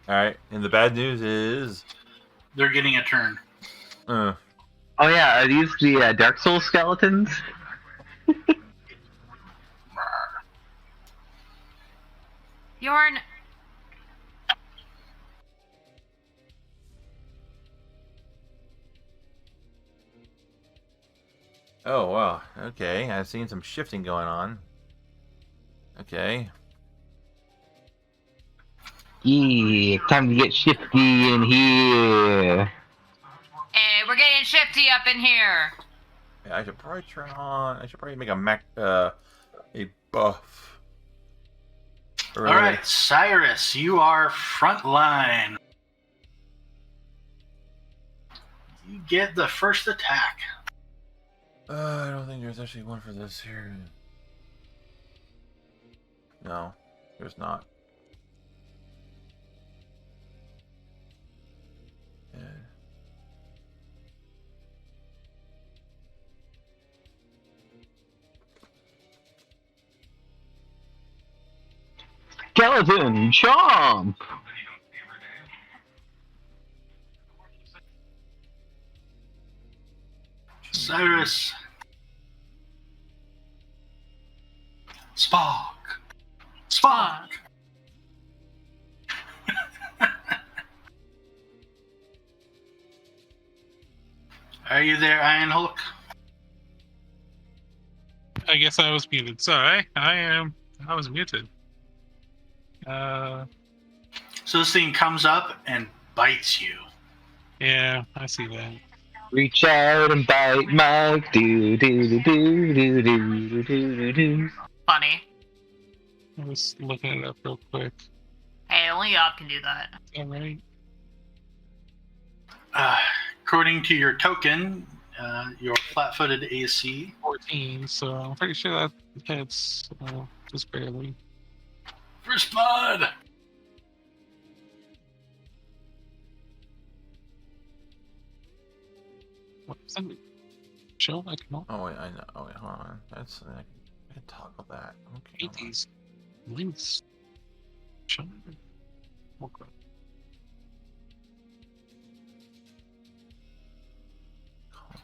Alright, and the bad news is... They're getting a turn. Oh yeah, are these the Dark Souls skeletons? Yorn. Oh, wow. Okay, I've seen some shifting going on. Okay. Yeah, time to get shifty in here. Hey, we're getting shifty up in here. Yeah, I should probably turn on... I should probably make a buff. All right, Cyrus, you are front line. You get the first attack. I don't think there's actually one for this here. No, there's not. Yeah. Skeleton chomp! Cyrus. Spock. Spock. Are you there, Iron Hulk? I guess I was muted. Sorry, I am. I was muted. So this thing comes up and bites you. Yeah, I see that. Reach out and bite Mike. Do do do do do do do do. Funny. I was looking it up real quick. Hey, only y'all can do that. All right. According to your token, your flat-footed AC 14, so I'm pretty sure that hits just barely. First blood. What is that? Show I can Oh wait, I know. Oh wait, hold on. That's I can toggle that. Okay. hate these links. Show. Okay.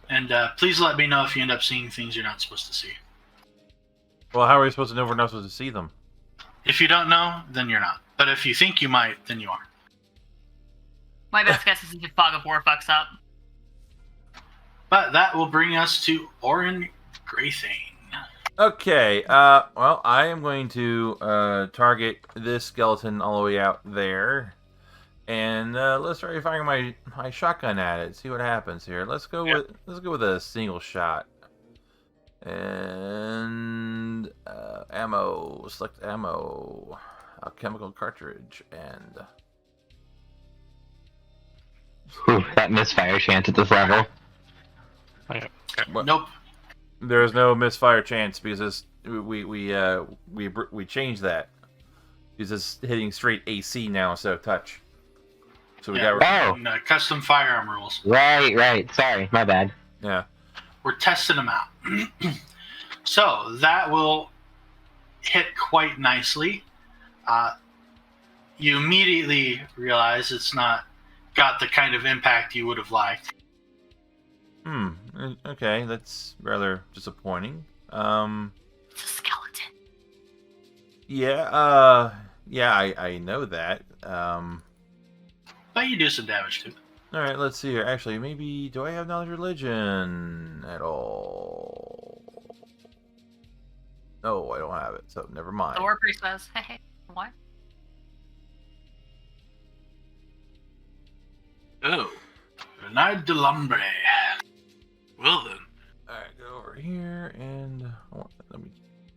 And please let me know if you end up seeing things you're not supposed to see. Well, how are we supposed to know if we're not supposed to see them? If you don't know, then you're not. But if you think you might, then you are. My best guess is if Fog of War fucks up. But that will bring us to Orin Graythane. Okay, well, I am going to target this skeleton all the way out there. And let's try firing my shotgun at it. See what happens here. Let's go with a single shot. And ammo. Select ammo. Chemical cartridge and. Whew, that misfire chance at this level. Oh, yeah. Okay. Nope. There is no misfire chance because we changed that. Because it's hitting straight AC now instead of touch. So we got custom firearm rules. Right. Sorry, my bad. Yeah. We're testing them out. So that will hit quite nicely. You immediately realize it's not got the kind of impact you would have liked. Okay, that's rather disappointing. It's a skeleton. Yeah, I know that. But you do some damage to it. Alright, let's see here. Actually, maybe, do I have knowledge of religion at all? No, I don't have it, so never mind. The War Priest says, hey, what? Oh, Renard de Lumbre. well then. Alright, go over here, and let me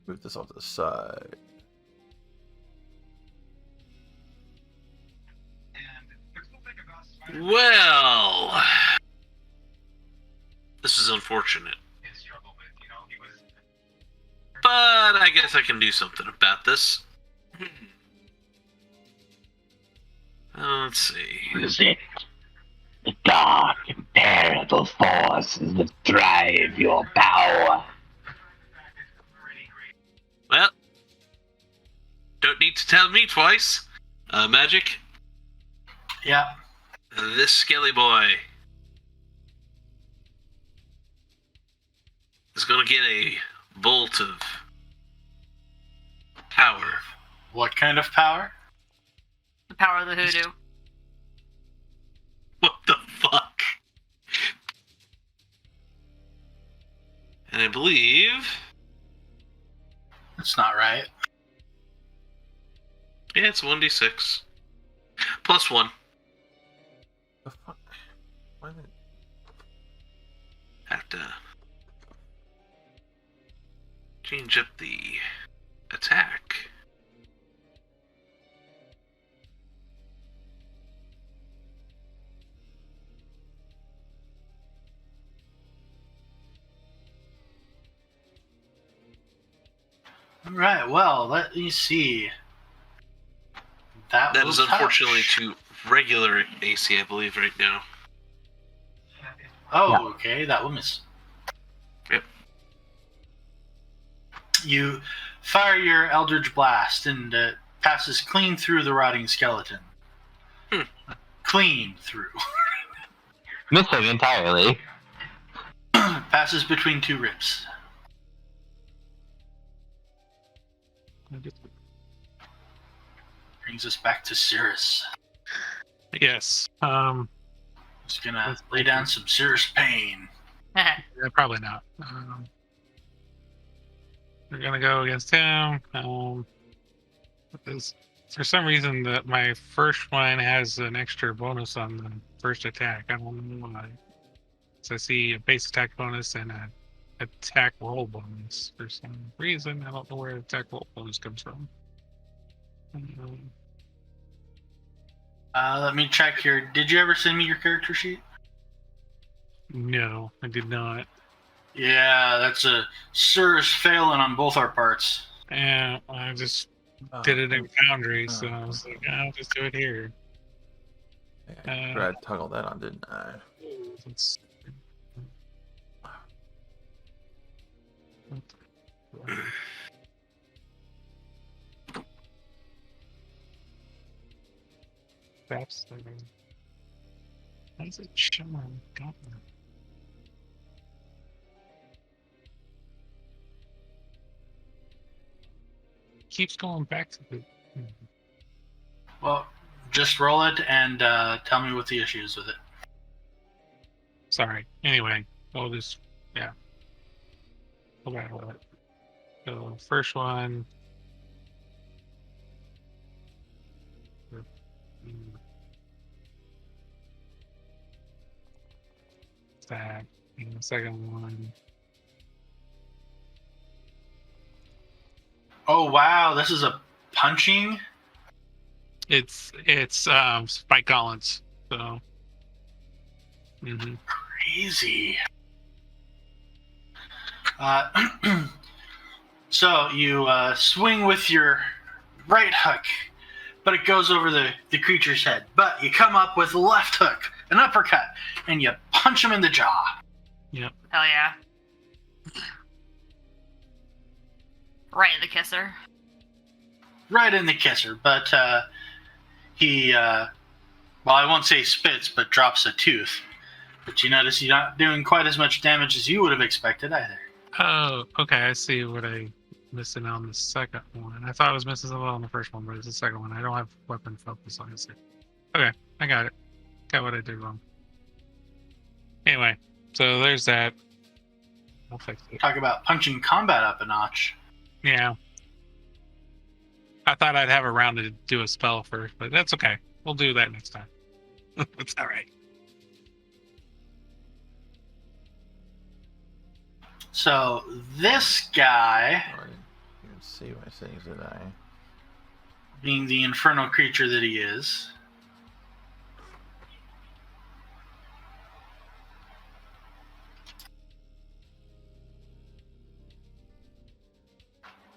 move this off to the side. Well, this is unfortunate. But I guess I can do something about this. Let's see. Is it the dark, imperial forces that drive your power? Well, don't need to tell me twice. Magic? Yeah. This skelly boy is gonna get a bolt of power. What kind of power? The power of the hoodoo. What the fuck? And I believe... That's not right. Yeah, it's 1d6. Plus 1. The fuck? Why did... Have to change up the attack. Alright, well, let me see. That will is touch. unfortunately to regular AC, I believe, right now. Oh, Yeah. okay, that will miss. Yep. You fire your Eldritch Blast and it passes clean through the rotting skeleton. Clean through. Missing entirely. passes between two ribs. Brings us back to Cirrus. Yes. Just gonna lay down some Cirrus pain. Yeah, probably not. We're gonna go against him. For some reason, that my first one has an extra bonus on the first attack. I don't know why. So I see a base attack bonus and a attack roll bonus for some reason. I don't know where the attack roll bonus comes from. Let me check here. Did you ever send me your character sheet? No, I did not. Yeah, that's a Cirrus failing on both our parts. Yeah, I just did it in Foundry, so I was like, I'll just do it here. I tried to toggle that on, didn't I? Let's... That's the... Why is it showing? God. Keeps going back to the... Well, just roll it and tell me what the issue is with it. Sorry. Anyway, we'll just... Yeah. Go back a little. So, first one... That. And the second one... Oh wow, this is a punching? It's Spike Collins, so... Crazy. So you swing with your right hook, but it goes over the creature's head. But you come up with left hook, an uppercut, and you punch him in the jaw. Yep. Hell yeah. Right in the kisser. Right in the kisser, but he, well, I won't say spits, but drops a tooth. But you notice you're not doing quite as much damage as you would have expected either. Oh, okay, I see what I missing on the second one. I thought I was missing something on the first one, but it's the second one. I don't have weapon focus on it. Okay, I got it. Got what I did wrong. Anyway, so there's that. I'll fix it. Talk about punching combat up a notch. Yeah. I thought I'd have a round to do a spell first, but that's okay. We'll do that next time. It's alright. So, this guy, You can see my things, did I? being the infernal creature that he is,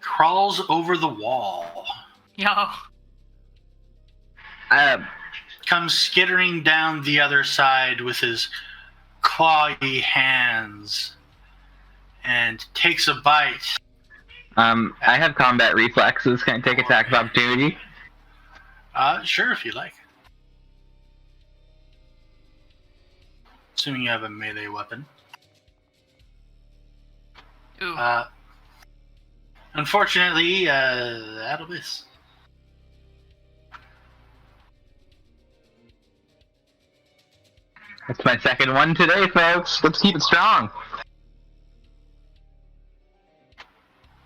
crawls over the wall. Yo. Comes skittering down the other side with his clawy hands and takes a bite. I have combat reflexes. Can I take attack of opportunity? Sure, if you like. Assuming you have a melee weapon. Ooh. Unfortunately, that'll miss. That's my second one today, folks. Let's keep it strong.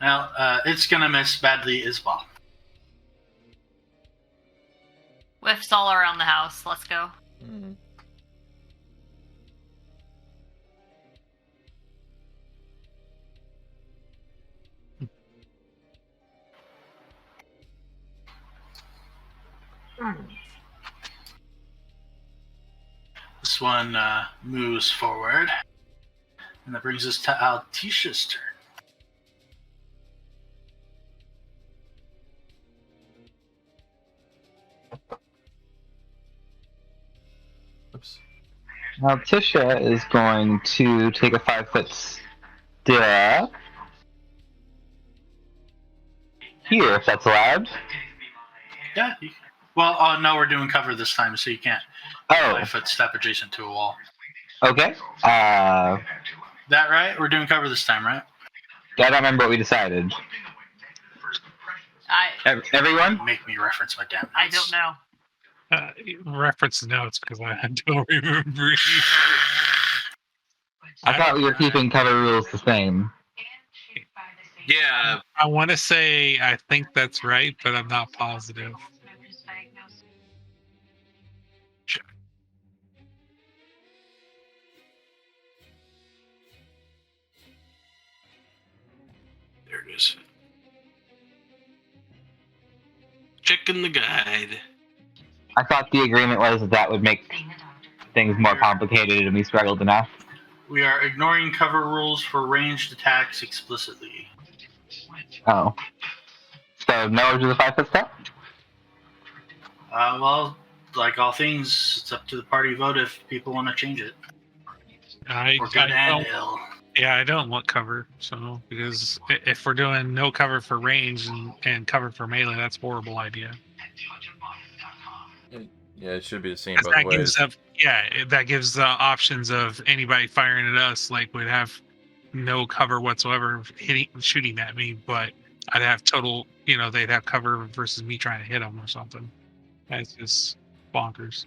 Well, it's gonna miss badly as well. Whiffs all around the house. Let's go. This one moves forward. And that brings us to Alticia's turn. Oops. Now, Tisha is going to take a 5-foot step here, if that's allowed. Yeah. Well, no, we're doing cover this time, so you can't. Oh. 5-foot step adjacent to a wall. Okay. that right? We're doing cover this time, right? I don't remember what we decided. Everyone? Make me reference my damn notes. I don't know. Reference notes because I don't remember. I thought we were keeping cover rules the same. Yeah. I want to say I think that's right, but I'm not positive. There it is. Checking the guide. I thought the agreement was that would make things more complicated and we struggled enough. We are ignoring cover rules for ranged attacks explicitly. Oh. So no to the 5-foot step? Well, like all things, it's up to the party vote if people want to change it. For good and ill. Yeah, I don't want cover, so because if we're doing no cover for range and cover for melee, that's a horrible idea. Yeah, it should be the same both ways. That gives the options of anybody firing at us, like, would have no cover whatsoever shooting at me, but I'd have total, they'd have cover versus me trying to hit them or something. That's just bonkers.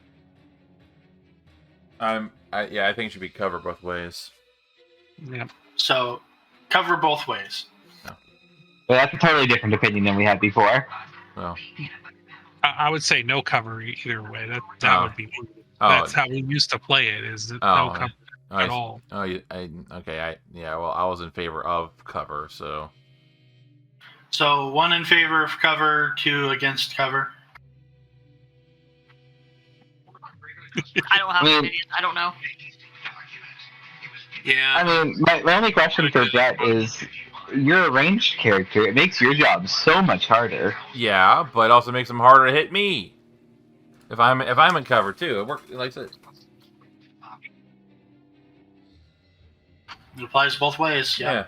I think it should be cover both ways. Yeah. So, cover both ways. Well, that's a totally different opinion than we had before. Well, I would say no cover either way. That would be. That's how we used to play it. Is no cover at all. Oh, okay. Well, I was in favor of cover, so. So 1 in favor of cover, 2 against cover. I don't have an opinion. I don't know. Yeah. I mean, my only question for Brett is, you're a ranged character. It makes your job so much harder. Yeah, but also makes them harder to hit me. If I'm in cover too, it works like that. It applies both ways. Yeah.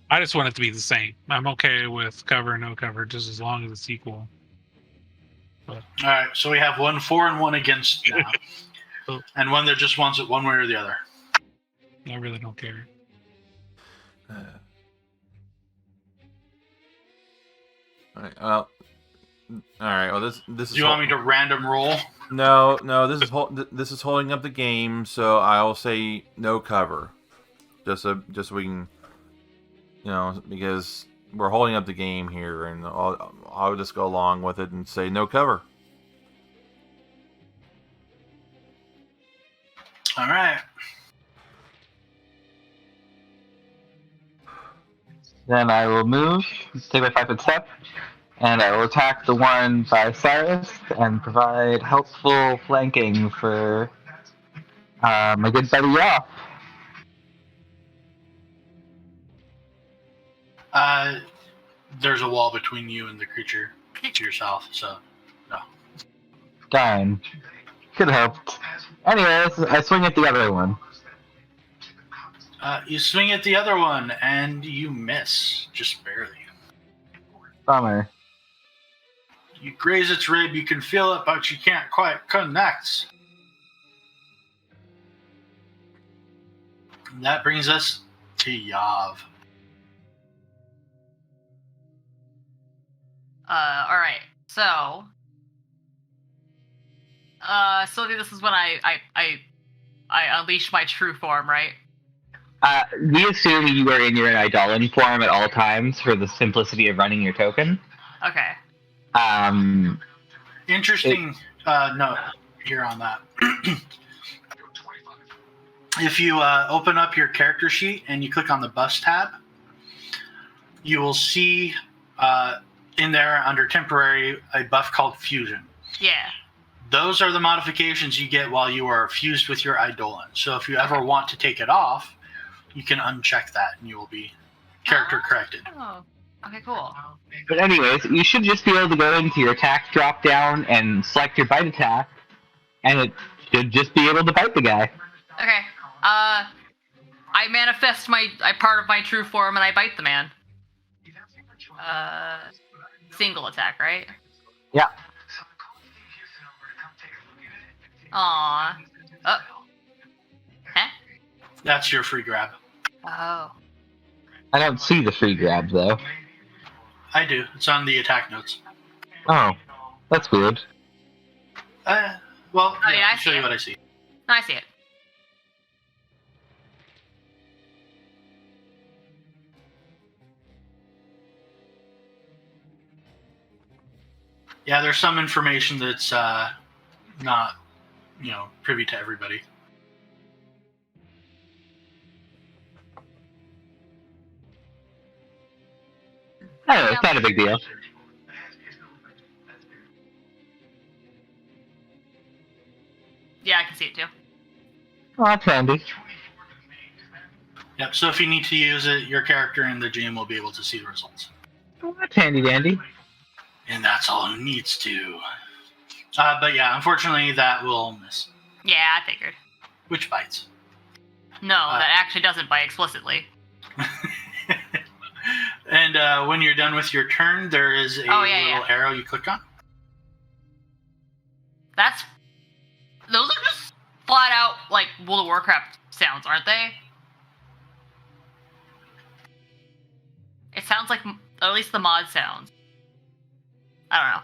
I just want it to be the same. I'm okay with cover and no cover, just as long as it's equal. All right, so we have 1 for and 1 against now, and one that just wants it one way or the other. I really don't care. All right. Well. All right. Well, this is. Do you want me to random roll? No. This is holding up the game, so I will say no cover, just so we can, because we're holding up the game here, and I'll just go along with it and say no cover. All right. Then I will move, take my 5-foot step, and I will attack the one by Cyrus and provide helpful flanking for my good buddy Yoff. There's a wall between you and the creature to your south, so no. Darn. Could have helped. Anyways, I swing at the other one. You swing at the other one, and you miss, just barely. Bummer. You graze its rib, you can feel it, but you can't quite connect. And that brings us to Yav. Alright, so... Sylvia, this is when I unleash my true form, right? We assume you are in your Eidolon form at all times for the simplicity of running your token. Okay. Interesting note here on that. If you open up your character sheet and you click on the bus tab, you will see in there under temporary a buff called Fusion. Yeah. Those are the modifications you get while you are fused with your Eidolon. So if you ever want to take it off, you can uncheck that and you will be character corrected. Oh, okay, cool. But anyways, you should just be able to go into your attack drop down and select your bite attack, and it should just be able to bite the guy. Okay. I manifest I part of my true form and I bite the man. Single attack, right? Yeah. Aw. Oh. Huh? That's your free grab. Oh. I don't see the free grab though. I do. It's on the attack notes. Oh, that's weird. Well, Oh, yeah, I'll I show see you it. what I see. I see it. Yeah, there's some information that's not, privy to everybody. Oh, it's not a big deal. Yeah, I can see it too. Oh, that's handy. Yep. So if you need to use it, your character and the GM will be able to see the results. Oh, that's handy dandy. And that's all it needs to. But yeah, unfortunately, that will miss. Yeah, I figured. Which bites. No, that actually doesn't bite explicitly. And when you're done with your turn, there is a little arrow you click on. Those are just flat out like World of Warcraft sounds, aren't they? It sounds like, or at least the mod sounds. I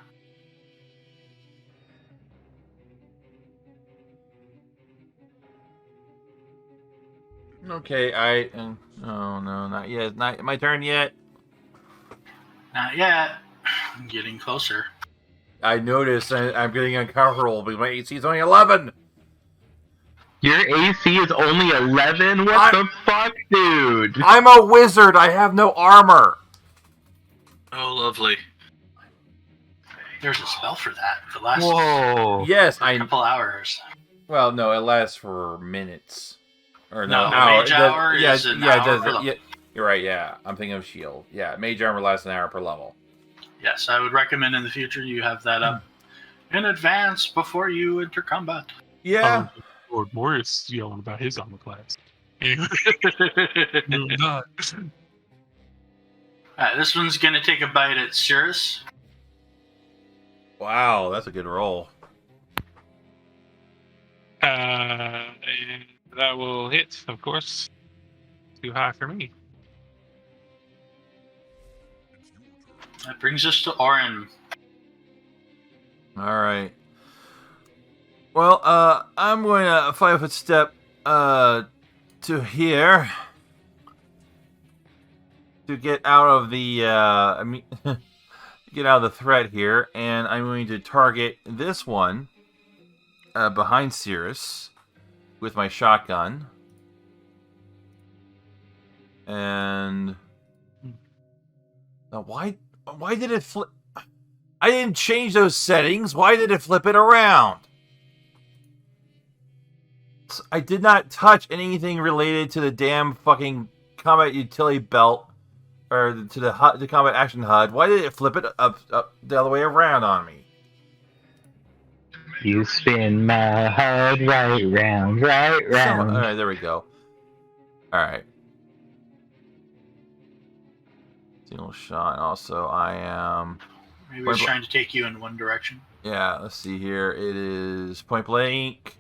don't know. Okay, oh no, not yet. Not my turn yet. Not yet. I'm getting closer. I noticed I'm getting uncomfortable because my AC is only 11. Your AC is only 11? What the fuck, dude? I'm a wizard. I have no armor. Oh, lovely. There's a spell for that. The last Yes, couple hours. Well, no, it lasts for minutes. Or No, no, hour. mage hour is an hour per level. Yeah, you're right, yeah. I'm thinking of shield. Yeah, mage armor lasts an hour per level. Yes, I would recommend in the future you have that up in advance before you enter combat. Yeah. Lord Morris yelling about his armor class. Anyway. Moving on. Alright, this one's going to take a bite at Cirrus. Wow, that's a good roll. And that will hit, of course. Too high for me. That brings us to Orin. Alright. Well, I'm going to 5-foot step to here to get out of the get out of the threat here, and I'm going to target this one behind Cirrus with my shotgun. And why did it flip? I didn't change those settings. Why did it flip it around? I did not touch anything related to the damn fucking combat utility belt or to the combat action HUD. Why did it flip it up the other way around on me? You spin my HUD right round. Alright, there we go. Alright. Single shot. Also, I am... Maybe it's trying to take you in one direction. Yeah, let's see here. It is point blank.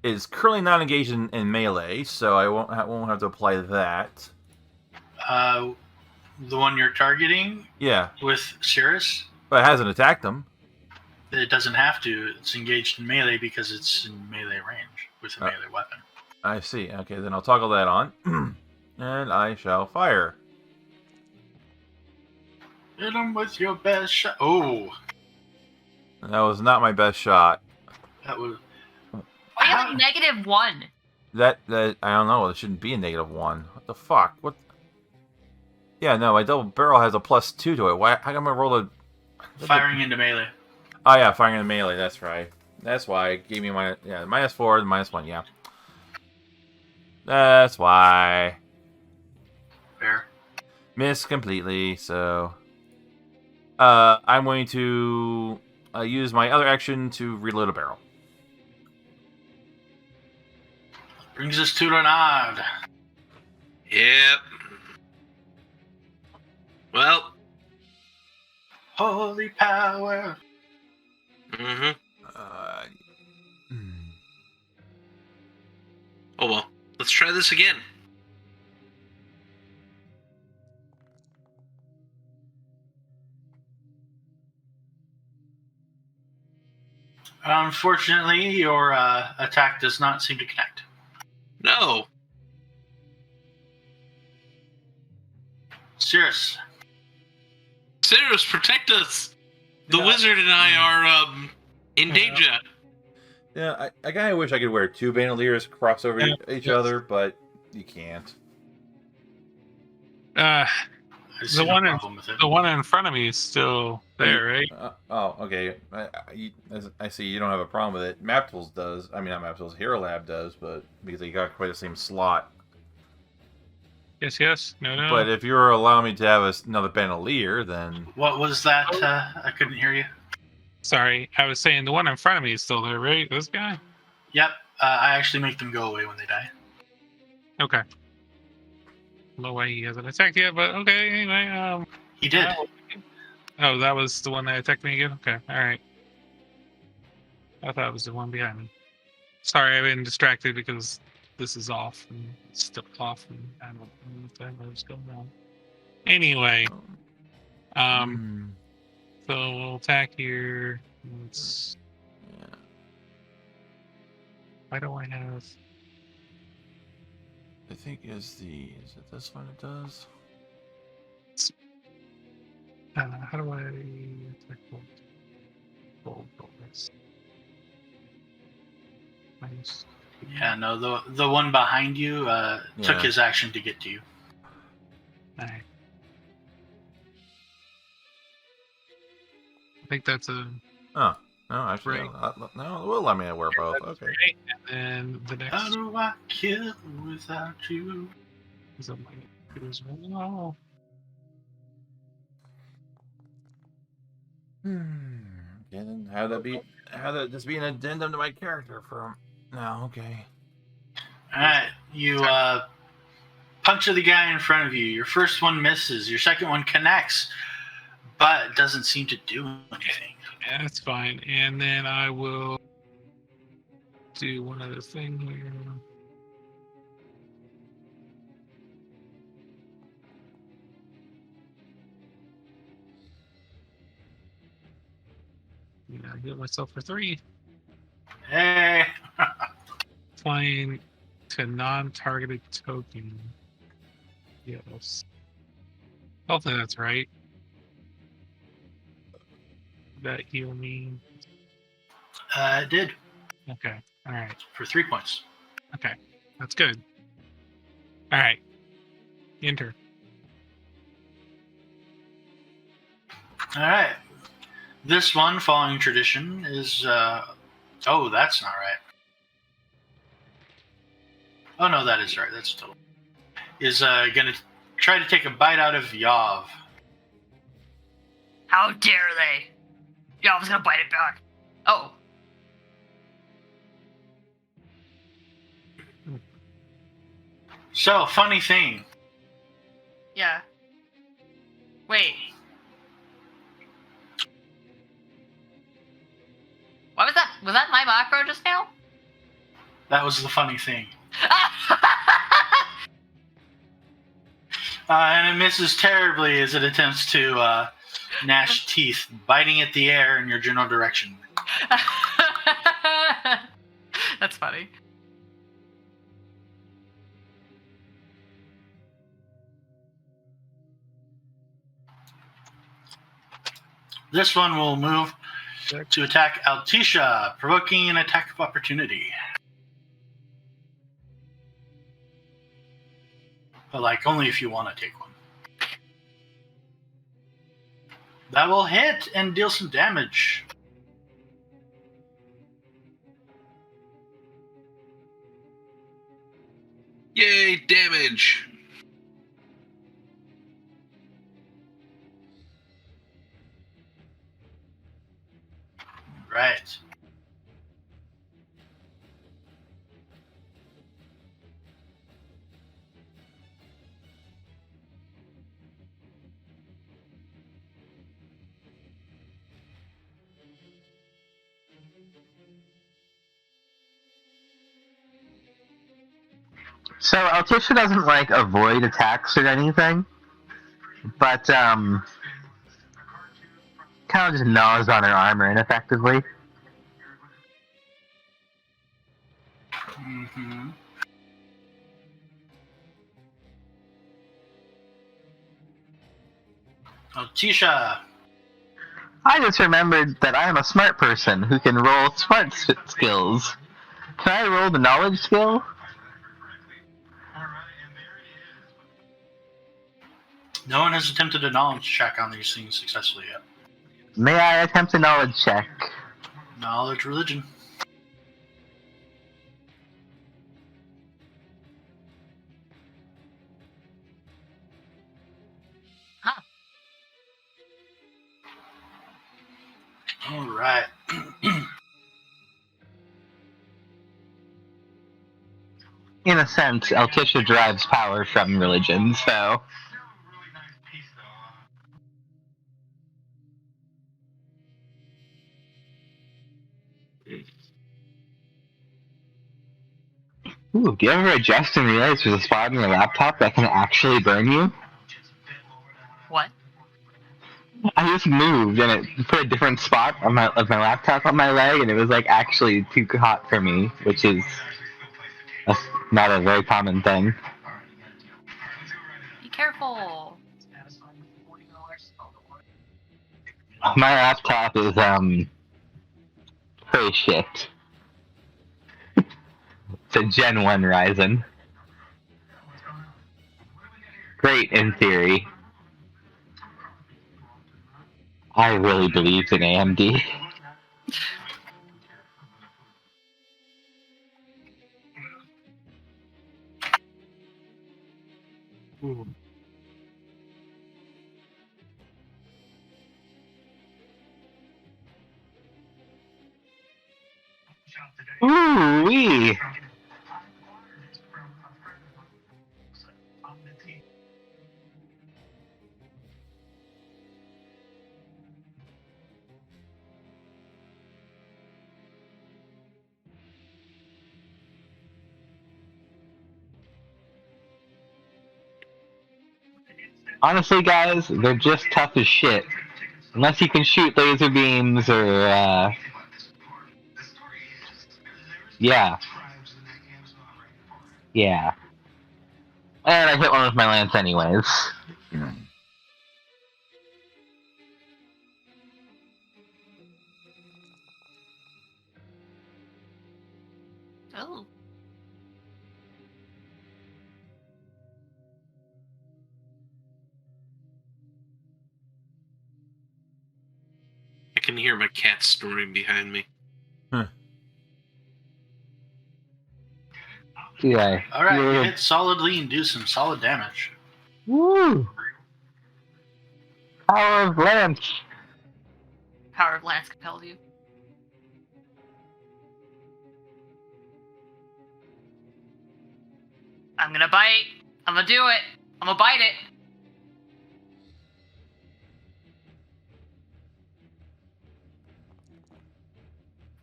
It is currently not engaged in melee, so I won't have to apply that. The one you're targeting? Yeah. With Cirrus? But it hasn't attacked him. It doesn't have to. It's engaged in melee because it's in melee range with a melee weapon. I see. Okay, then I'll toggle that on. And I shall fire. Hit him with your best shot. Oh. That was not my best shot. That was... I have a -1. That I don't know. It shouldn't be a -1. What the fuck? What? Yeah, no. My double barrel has a +2 to it. Why? How come I roll a? Firing into melee. Oh yeah, firing into melee. That's right. That's why it gave me -4 and -1. Yeah. That's why. Fair. Missed completely. So. I'm going to use my other action to reload a barrel. Brings us to Renard. Yep. Well. Holy power. Mm-hmm. Hmm. Oh well. Let's try this again. Unfortunately, your attack does not seem to connect. No. Cirrus. Cirrus, protect us! The Yeah. wizard and I are, in danger. Yeah, I kind of wish I could wear two bandoliers cross over each other, but you can't. I see no problem with it. The one in front of me is still there, right? Okay. I see you don't have a problem with it. Maptools does. I mean, not Maptools. Hero Lab does, but because they got quite the same slot. Yes. No. But if you're allowing me to have another bandolier, then... What was that? I couldn't hear you. Sorry, I was saying the one in front of me is still there, right? This guy? Yep. I actually make them go away when they die. Okay. No way he hasn't attacked yet, but okay, anyway. He did. Oh, that was the one that attacked me again? Okay, alright. I thought it was the one behind me. Sorry, I've been distracted because this is off and it's still off and I don't know what was going on. Anyway. So we'll attack here. Let's... Yeah. Why do I have... I think is it this one it does? how do I attack bold bonus? Minus... Yeah, no, the one behind you took his action to get to you. Alright. I think that's a... Oh, no, actually, right. no, it will let me wear both. Okay. Right. And then the next... How do I kill without you? Is that my computer as well? Okay, then how that just be an addendum to my character from... No, okay. Alright, you puncture the guy in front of you. Your first one misses. Your second one connects, but doesn't seem to do anything. Yeah, that's fine. And then I will do one other thing here. Yeah, I heal myself for 3. Hey! Flying to non-targeted token. Yes. Hopefully that's right. That heal me? It did. Okay. Alright. For 3 points. Okay. That's good. Alright. Enter. Alright. This one, following tradition, is... oh, that's not right. Oh, no, that is right. That's total. Is going to try to take a bite out of Yav. How dare they? Yeah, I was gonna bite it back. Oh. So, funny thing. Yeah. Wait. What was that? Was that my macro just now? That was the funny thing. And it misses terribly as it attempts to gnash teeth, biting at the air in your general direction. That's funny. This one will move to attack Altisha, provoking an attack of opportunity. But, like, only if you want to take one. That will hit and deal some damage. Yay, damage! Right. So Altisha doesn't like avoid attacks or anything, but kind of just gnaws on her armor ineffectively. Mm-hmm. Oh, Tisha. I just remembered that I am a smart person who can roll smart skills. Can I roll the knowledge skill? No one has attempted a knowledge check on these things successfully yet. May I attempt a knowledge check? Knowledge, religion. Huh. All right. In a sense, Altisha derives power from religion, so... Ooh, do you ever adjust and realize there's a spot on your laptop that can actually burn you? What? I just moved and it put a different spot on my laptop on my leg, and it was like actually too hot for me, which is not a very common thing. Be careful. My laptop is pretty shit. It's a Gen 1 Ryzen. Great in theory. I really believed in AMD. Ooh-wee! Honestly, guys, they're just tough as shit. Unless you can shoot laser beams or, yeah. Yeah. And I hit one with my lance anyways. Oh. I can hear my cat snoring behind me. Yeah. Alright, you hit solidly and do some solid damage. Woo! Power of lance. Power of Lance compelled you. I'm gonna bite. I'm gonna do it. I'm gonna bite it.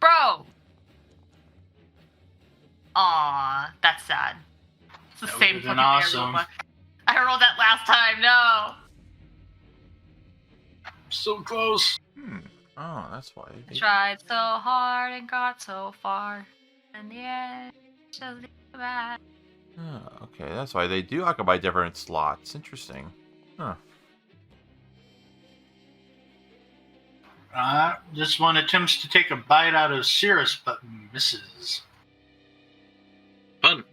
Bro! Aw, that's sad. It's the That same would've been fucking thing I awesome. rolled. I rolled that last time, no! So close. Oh, that's why. I tried so hard and got so far. In the end, just leave it back. Oh, okay, that's why they do occupy different slots. Interesting. Huh. This one attempts to take a bite out of Cirrus, but misses. Fun.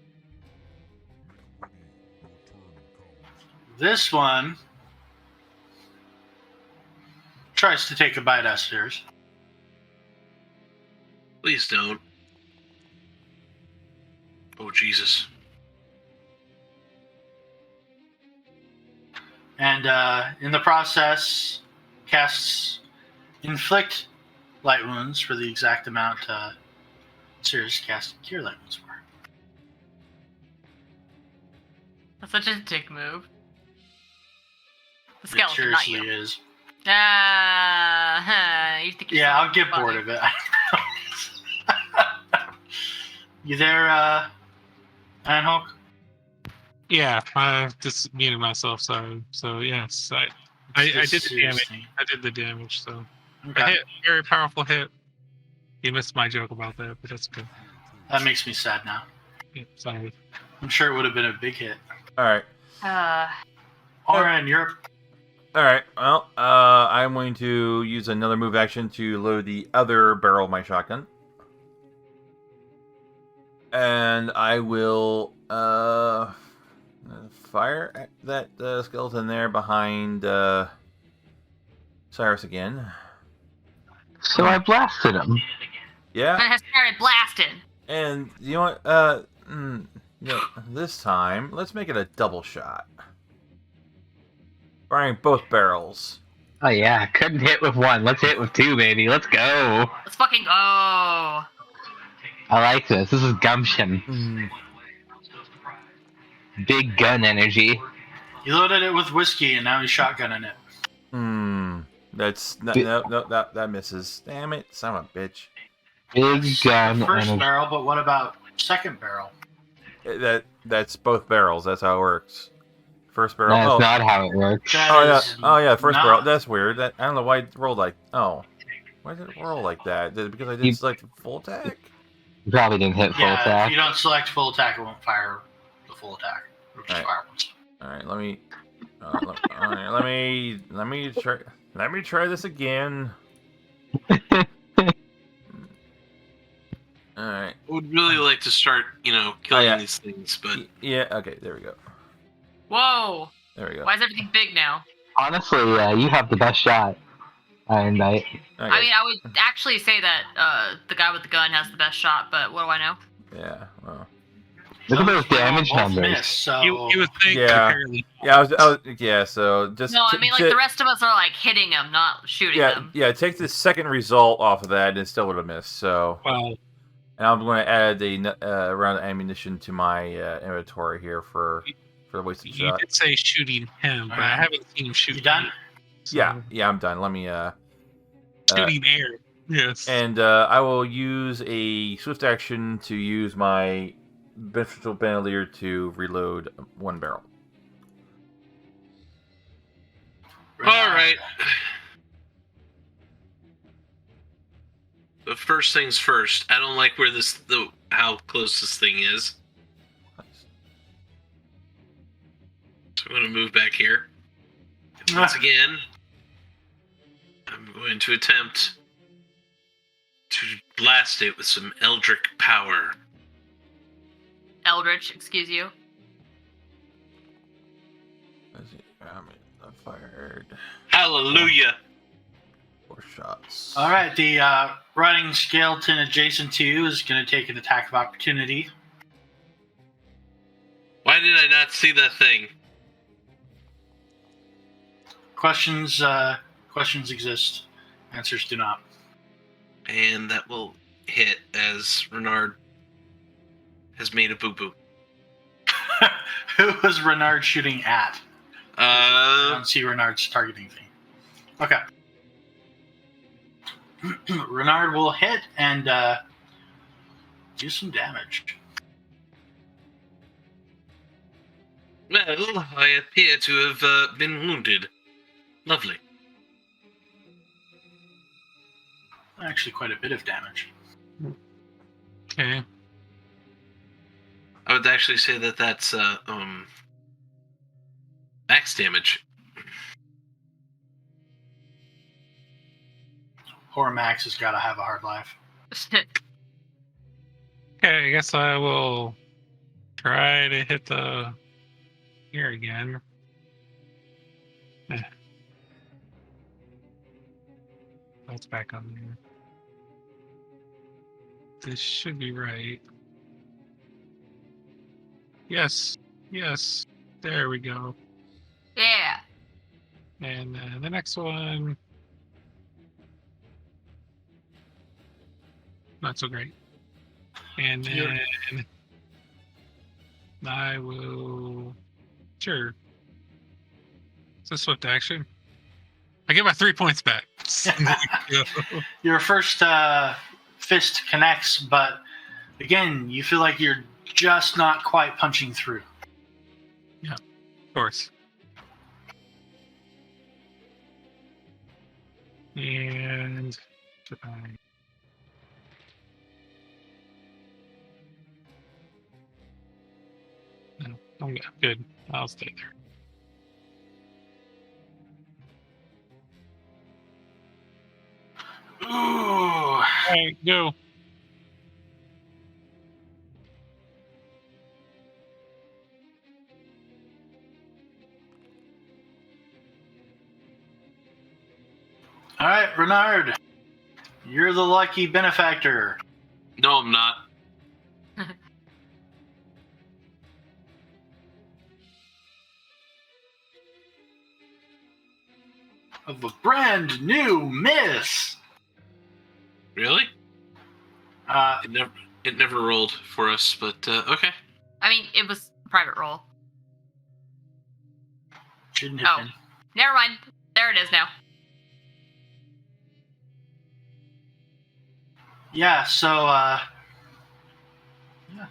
This one tries to take a bite out of Cirrus. Please don't. Oh, Jesus. And in the process, casts Inflict Light Wounds for the exact amount Cirrus cast Cure Light Wounds for. That's such a dick move. The It skeleton, not seriously you. is. You think you're Yeah, so I'll get funny. bored of it. You there, Ironhawk? Yeah, I just muted myself. Sorry. So yes, I did the damage. I did the damage. So Okay. a hit, very powerful hit. You missed my joke about that, but that's good. That makes me sad now. Yeah, sorry. I'm sure it would have been a big hit. All right. Orin, you're. All right. Well, I'm going to use another move action to load the other barrel of my shotgun, and I will fire at that skeleton there behind Cyrus again. So I blasted him. Yeah. I started blasting. And you know what? This time, let's make it a double shot. Firing both barrels. Oh yeah, couldn't hit with one. Let's hit with two, baby. Let's go. Let's fucking go. I like this. This is gumption. Big gun energy. You loaded it with whiskey, and now he's shotgunning it. That misses. Damn it, son of a bitch. Big gun First energy. barrel, but what about second barrel? That's both barrels. That's how it works. First barrel. That's not how it works. Oh yeah. First barrel. That's weird. I don't know why it rolled like. Oh, why did it roll like that? Because I didn't select full attack. You probably didn't hit full If attack. you don't select full attack, it won't fire the full attack. It'll just fire once. All right. Let me try this again. All right. I would really like to start, killing these things, but yeah. Okay. There we go. Whoa. There we go. Why is everything big now? Honestly, you have the best shot. Iron Knight. Okay. I mean, I would actually say that the guy with the gun has the best shot, but what do I know? Yeah. Well. Look at those damage Both numbers. miss, so You would think Yeah. fairly. Yeah. So just. No, I mean, like, the rest of us are, like, hitting him, not shooting them. Yeah. Take the second result off of that, and it still would have missed. So. Well, And I'm going to add a round of ammunition to my inventory here for the wasted you shot. did say shooting him, but I haven't seen him shoot. You done? So, Yeah, I'm done. Let me. Shooting air. Yes. And I will use a swift action to use my beneficial bandolier to reload one barrel. all right. But first things first, I don't like where how close this thing is. So I'm going to move back here. And once again, I'm going to attempt to blast it with some Eldritch power. Eldritch, excuse you. I fired Hallelujah! 4 shots. All right, the running skeleton adjacent to you is going to take an attack of opportunity. Why did I not see that thing? Questions exist. Answers do not. And that will hit as Renard has made a boo-boo. Who was Renard shooting at? I Uh, don't see Renard's targeting thing. Okay. Renard will hit and do some damage. well, I appear to have been wounded. Lovely. Actually, quite a bit of damage. Okay. I would actually say that that's max damage. Poor Max has got to have a hard life. Okay, I guess I will try to hit the here again. That's back on there. This should be right. Yes, yes. There we go. Yeah. And the next one, not so great. And then I will, sure. It's a swift action. I get my 3 points back. Your first fist connects, but again, you feel like you're just not quite punching through. Yeah, of course. And no, I'm good. I'll stay there. Ooh. All right, go. All right, Renard. You're the lucky benefactor. No, I'm not. Of a brand new miss. Really? Uh, It never rolled for us, but okay. I mean, it was a private roll. shouldn't have been. Never mind. There it is now. Yeah, so, yeah.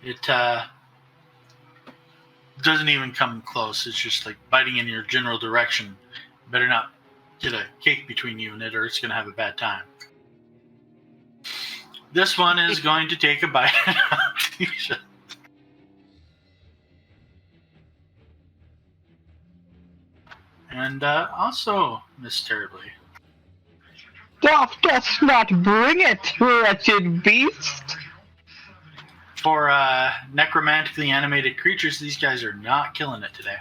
It, doesn't even come close. It's just like biting in your general direction. Better not get a cake between you and it, or it's going to have a bad time. This one is going to take a bite. And also miss terribly. Doth dost not bring it, wretched beast! For necromantically animated creatures, these guys are not killing it today.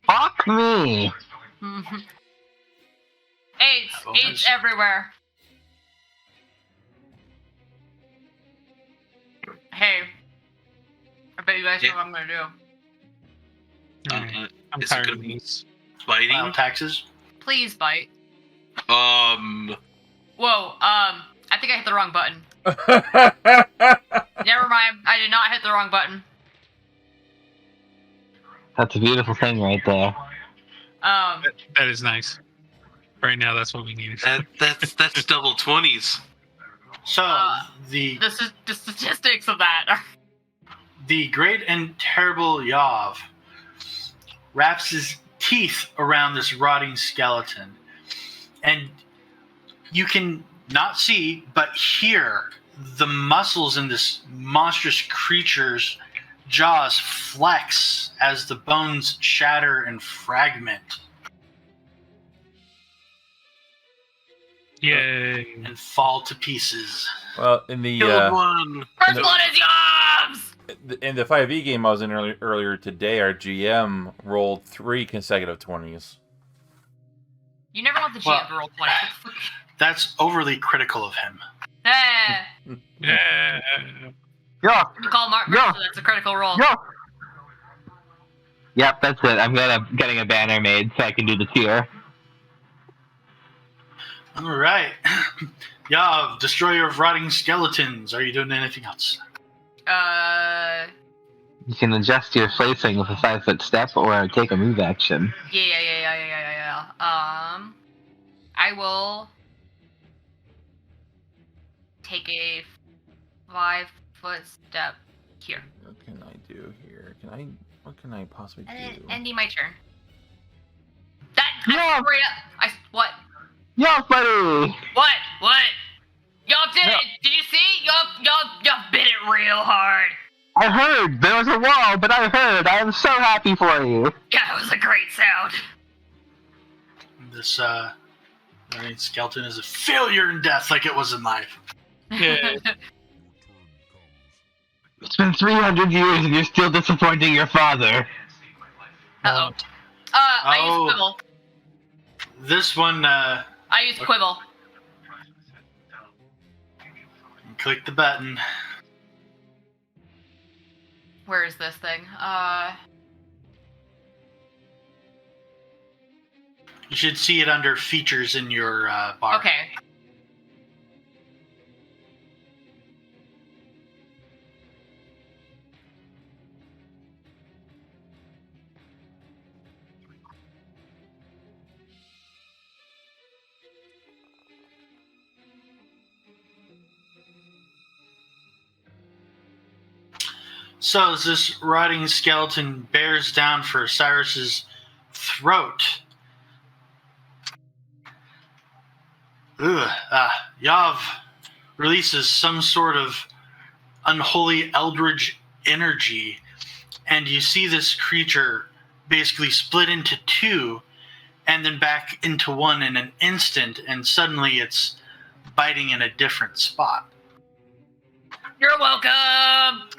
Fuck me! Eights everywhere. Hey, I bet you guys know what I'm gonna do. I'm Is it tired gonna of be these. biting? File taxes. Please bite. Um. Whoa, I think I hit the wrong button. Never mind, I did not hit the wrong button. That's a beautiful thing right there. That is nice. Right now, that's what we need. That's double 20s. So the statistics of that. the great and terrible Yav wraps his teeth around this rotting skeleton, and you can not see but hear the muscles in this monstrous creature's jaws flex as the bones shatter and fragment Yay! and fall to pieces. Well, in the Killed one. First blood is Yobs! in the 5e game I was in earlier today, our GM rolled 3 consecutive 20s. You never want the GM to roll 20. That's overly critical of him. Yeah. Yeah. You call Mark Mercer, that's a critical roll. Yeah. Yep, that's it. I'm getting a banner made so I can do the tier. All right. Yav, destroyer of rotting skeletons. Are you doing anything else? You can adjust your placing with a 5-foot step or take a move action. Yeah. I will take a 5-foot step here. What can I do here? What can I possibly do? Ending my turn. That Yeah. What? Yeah, buddy! What? Y'all did it! Did you see? Y'all bit it real hard. I heard! There was a wall, but I heard! I am so happy for you! Yeah, it was a great sound. This skeleton is a failure in death, like it was in life. Yeah. It's been 300 years and you're still disappointing your father. Uh-oh. I use Quibble. This one, I use Quibble. click the button. Where is this thing? You should see it under features in your bar. Okay. So as this rotting skeleton bears down for Cyrus's throat, Yav releases some sort of unholy eldritch energy, and you see this creature basically split into two and then back into one in an instant, and suddenly it's biting in a different spot. You're welcome!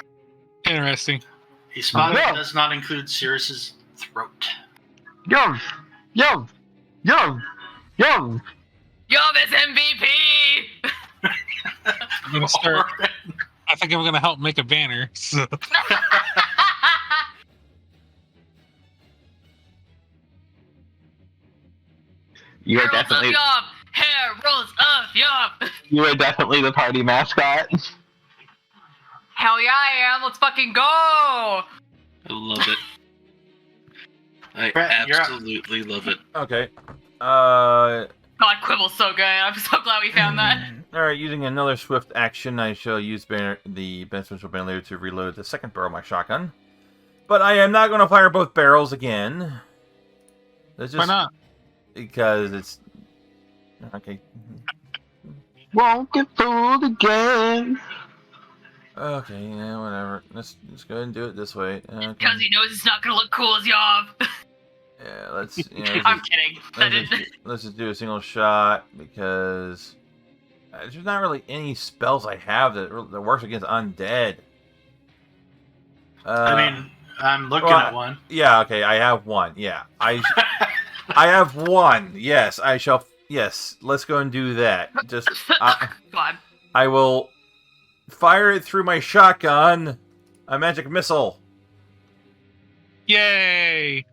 Interesting. A spot that does not include Sirius's throat. Yo! Yav is MVP! I'm gonna start. I think I'm gonna help make a banner. So. You are Heralds definitely of Yav! Heralds of Yav! you are definitely the party mascot. Hell yeah, I am! Let's fucking go! I love it. I Brett, you're up. absolutely love it. Okay. God, Quibble's so good. I'm so glad we found that. Alright, using another swift action, I shall use the beneficial bandolier to reload the second barrel of my shotgun. But I am not going to fire both barrels again. That's just, Why not? Because it's... Okay. Won't get fooled again. Okay, yeah, whatever. Let's go ahead and do it this way. Okay. Because he knows it's not gonna look cool as Yav. Yeah, let's... I'm kidding. Let's just do a single shot, because... there's not really any spells I have that works against undead. I mean, I'm looking at one. Yeah, okay, I have one. Yeah, I have one. Yes, I shall. Yes, let's go and do that. Just God. I will fire it through my shotgun. A magic missile. Yay!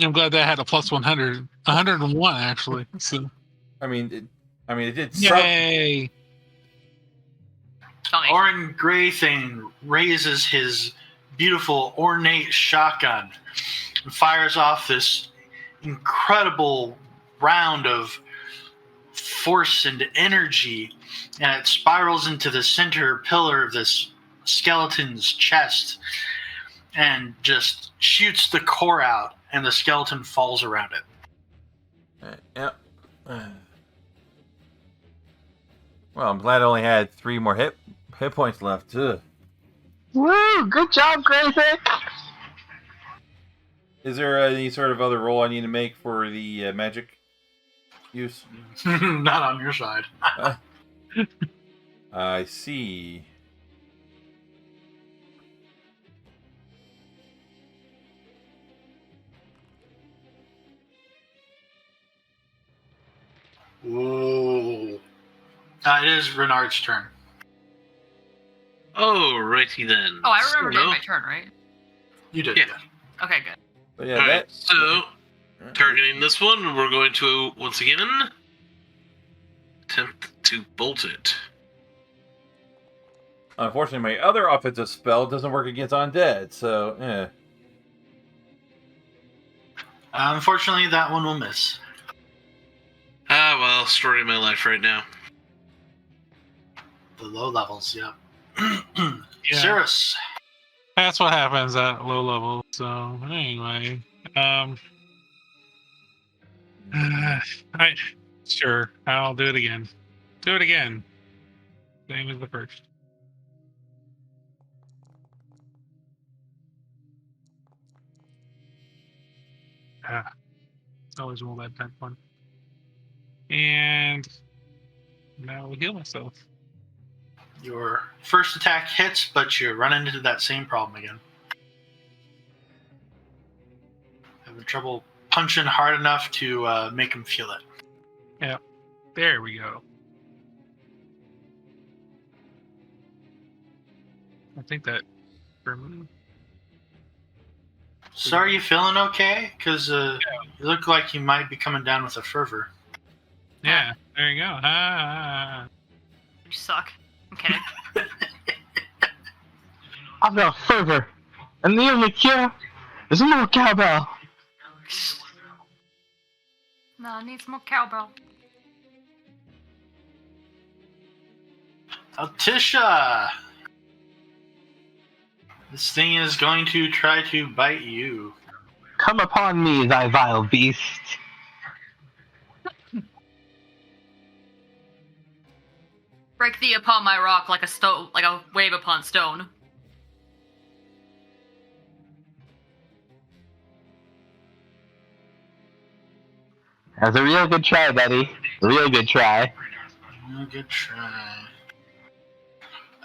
I'm glad that had a plus 100. 101, actually. So. I mean, it did some... Yay! Orin Graythane raises his beautiful ornate shotgun and fires off this incredible round of force and energy, and it spirals into the center pillar of this skeleton's chest and just shoots the core out, and the skeleton falls around it. Yep. Well, I'm glad I only had 3 more hit points left, too. Woo! Good job, Graythane! Is there any sort of other roll I need to make for the magic use? Not on your side. I see. Whoa. It is Renard's turn. Oh, righty then. Oh, I remember doing my turn, right? You did. Yeah. Okay, good. But yeah, Alright, so targeting this one, we're going to once again attempt to bolt it. Unfortunately, my other offensive spell doesn't work against undead, so Unfortunately, that one will miss. Ah, well, story of my life right now. The low levels, yep. Yeah. Cirrus. That's what happens at low level. So anyway, sure, I'll do it again. Do it again. Same as the first. Always roll that bad one. And now I'll heal myself. Your first attack hits, but you run into that same problem again. Having trouble punching hard enough to make him feel it. Yeah, there we go. I think that for me. So are you feeling okay? Because you look like you might be coming down with a fervor. Yeah, there you go. You suck. I'm kidding. I've got fervor, and the only cure is more cowbell. No, I need some more cowbell. Altisha! This thing is going to try to bite you. Come upon me, thy vile beast. Break thee upon my rock like a stone, like a wave upon stone. That was a real good try, buddy. Real good try. Real good try.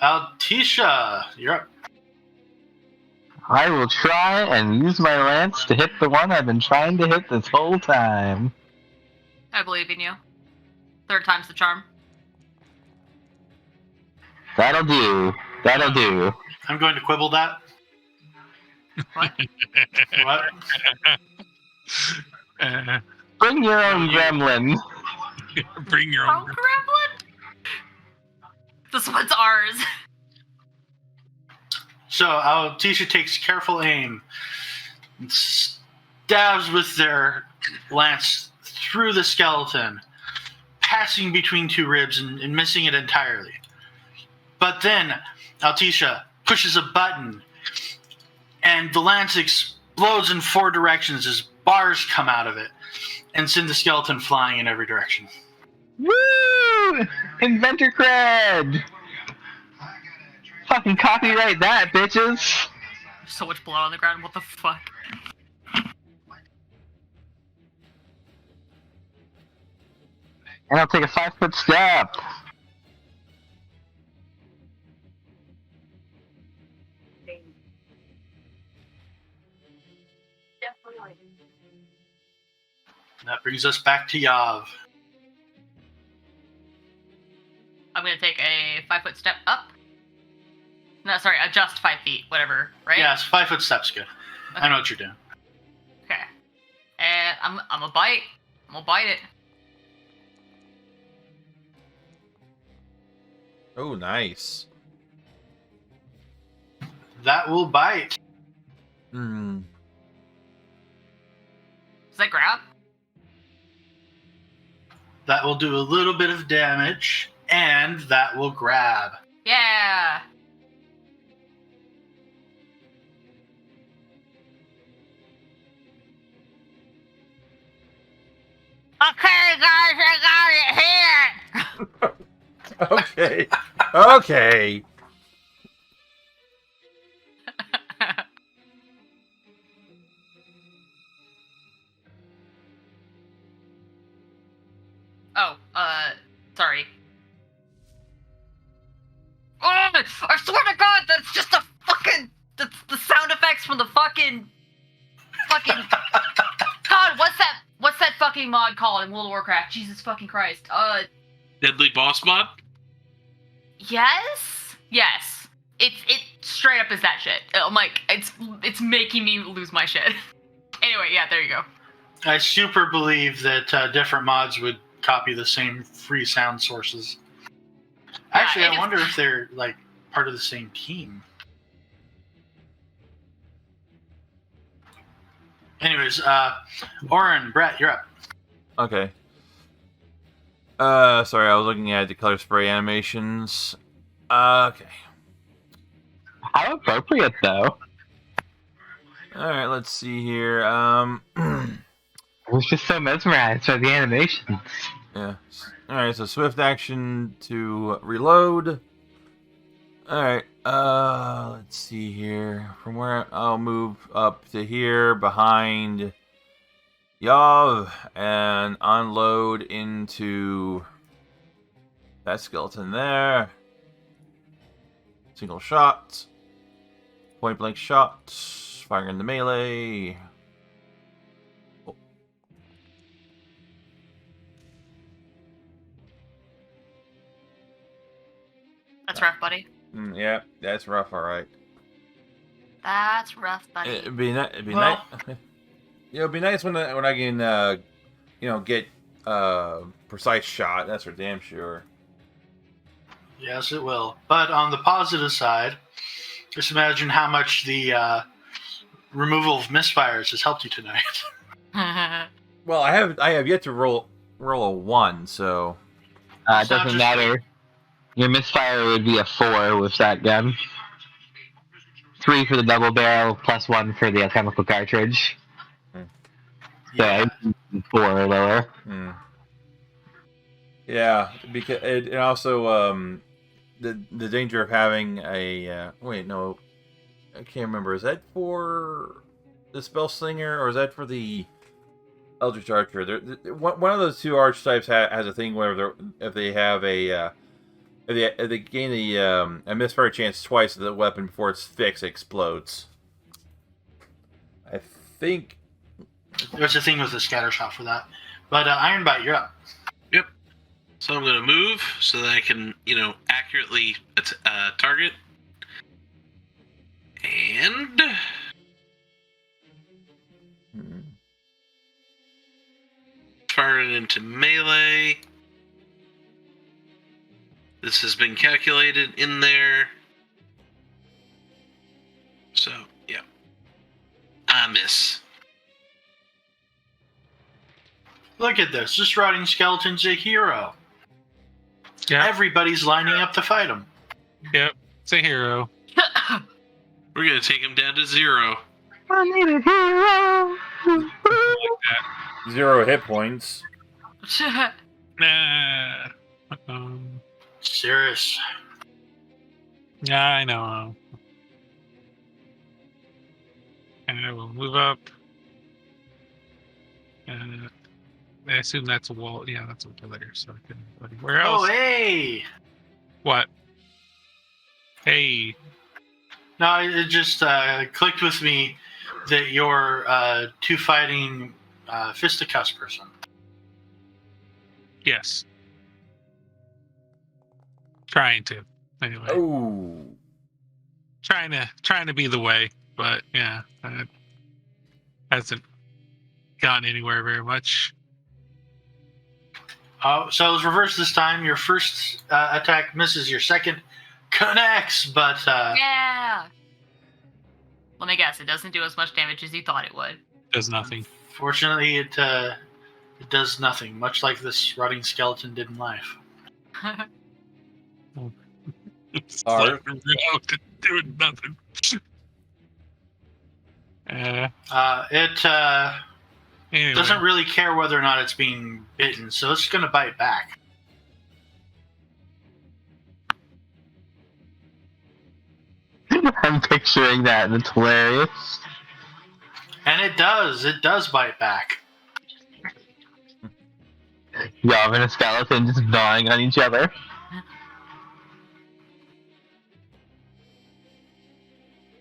Altisha, you're up. I will try and use my lance to hit the one I've been trying to hit this whole time. I believe in you. Third time's the charm. That'll do. That'll do. I'm going to quibble that. What? What? Bring your own gremlin. Bring your Oh, own. gremlin? This one's ours. So Altisha takes careful aim and stabs with their lance through the skeleton, passing between two ribs and missing it entirely. But then Altisha pushes a button, and the lance explodes in 4 directions as bars come out of it and send the skeleton flying in every direction. Woo! Inventor cred! Fucking copyright that, bitches! So much blood on the ground, what the fuck? And I'll take a 5-foot step. That brings us back to Yav. I'm gonna take a 5-foot step up. No, sorry, adjust 5 feet, whatever, right? Yeah, so 5-foot step's good. I know what you're doing. Okay. And I'm gonna bite. I'm gonna bite it. Oh, nice. That will bite. Hmm. Does that grab? That will do a little bit of damage, and that will grab. Yeah. Okay, guys, I got it here. Okay. Okay. Oh, sorry. Oh, I swear to God, that's just a fucking, that's the sound effects from the fucking, God, what's that fucking mod called in World of Warcraft? Jesus fucking Christ. Deadly boss mod? Yes? Yes. It straight up is that shit. I'm like, it's making me lose my shit. Anyway, yeah, there you go. I super believe that different mods would copy the same free sound sources. Actually, I wonder if they're like part of the same team. Anyways, Orin, Brett, you're up. Okay. Sorry, I was looking at the color spray animations. Okay. How appropriate, though. Alright, let's see here. I was just so mesmerized by the animations. Yeah. Alright, so swift action to reload. Alright, let's see here. From where I'll move up to here behind Yav and unload into that skeleton there. Single shot. Point blank shot. Firing in the melee. Oh. That's rough, buddy. Yeah, that's rough, alright. That's rough, buddy. It'd be nice. Well- It'd be nice when I can, get precise shot. That's for damn sure. Yes, it will. But on the positive side, just imagine how much the removal of misfires has helped you tonight. Well, I have yet to roll a 1, so It doesn't matter. Your misfire would be a 4 with that gun. 3 for the double barrel, plus 1 for the chemical cartridge. Yeah. So 4 or lower. Yeah, because it also the danger of having a wait, no, I can't remember. Is that for the spell slinger or is that for the eldritch archer? One of those two archetypes has a thing where if they have a if they gain a misfire chance twice of the weapon before it's fixed, it explodes. I think There's a thing with the scatter shot for that. But Ironbite, you're up. Yep. So I'm gonna move so that I can, accurately target. And fire it into melee. This has been calculated in there. So, yeah. I miss. Look at this. This rotting skeleton's a hero. Yeah. Everybody's lining up to fight him. Yep. It's a hero. We're gonna take him down to 0. I need a hero. Like 0 hit points. that. Nah. Serious. Yeah, I know. And I will move up. And I assume that's a wall. Yeah, that's a wall there, so I couldn't go anywhere else. Oh, hey! What? Hey. No, it just clicked with me that you're two fighting fisticuffs person. Yes. Trying to. Anyway. Oh. Trying to be the way, but yeah, it hasn't gone anywhere very much. So it was reversed this time. Your first attack misses. Your second connects, but Yeah. Let me guess. It doesn't do as much damage as you thought it would. Does nothing. fortunately it does nothing, much like this rotting skeleton did in life. It's Alright. like doing nothing. It Anyway. doesn't really care whether or not it's being bitten, so it's going to bite back. I'm picturing that, and it's hilarious. And it does bite back. Yav and a skeleton just gnawing on each other.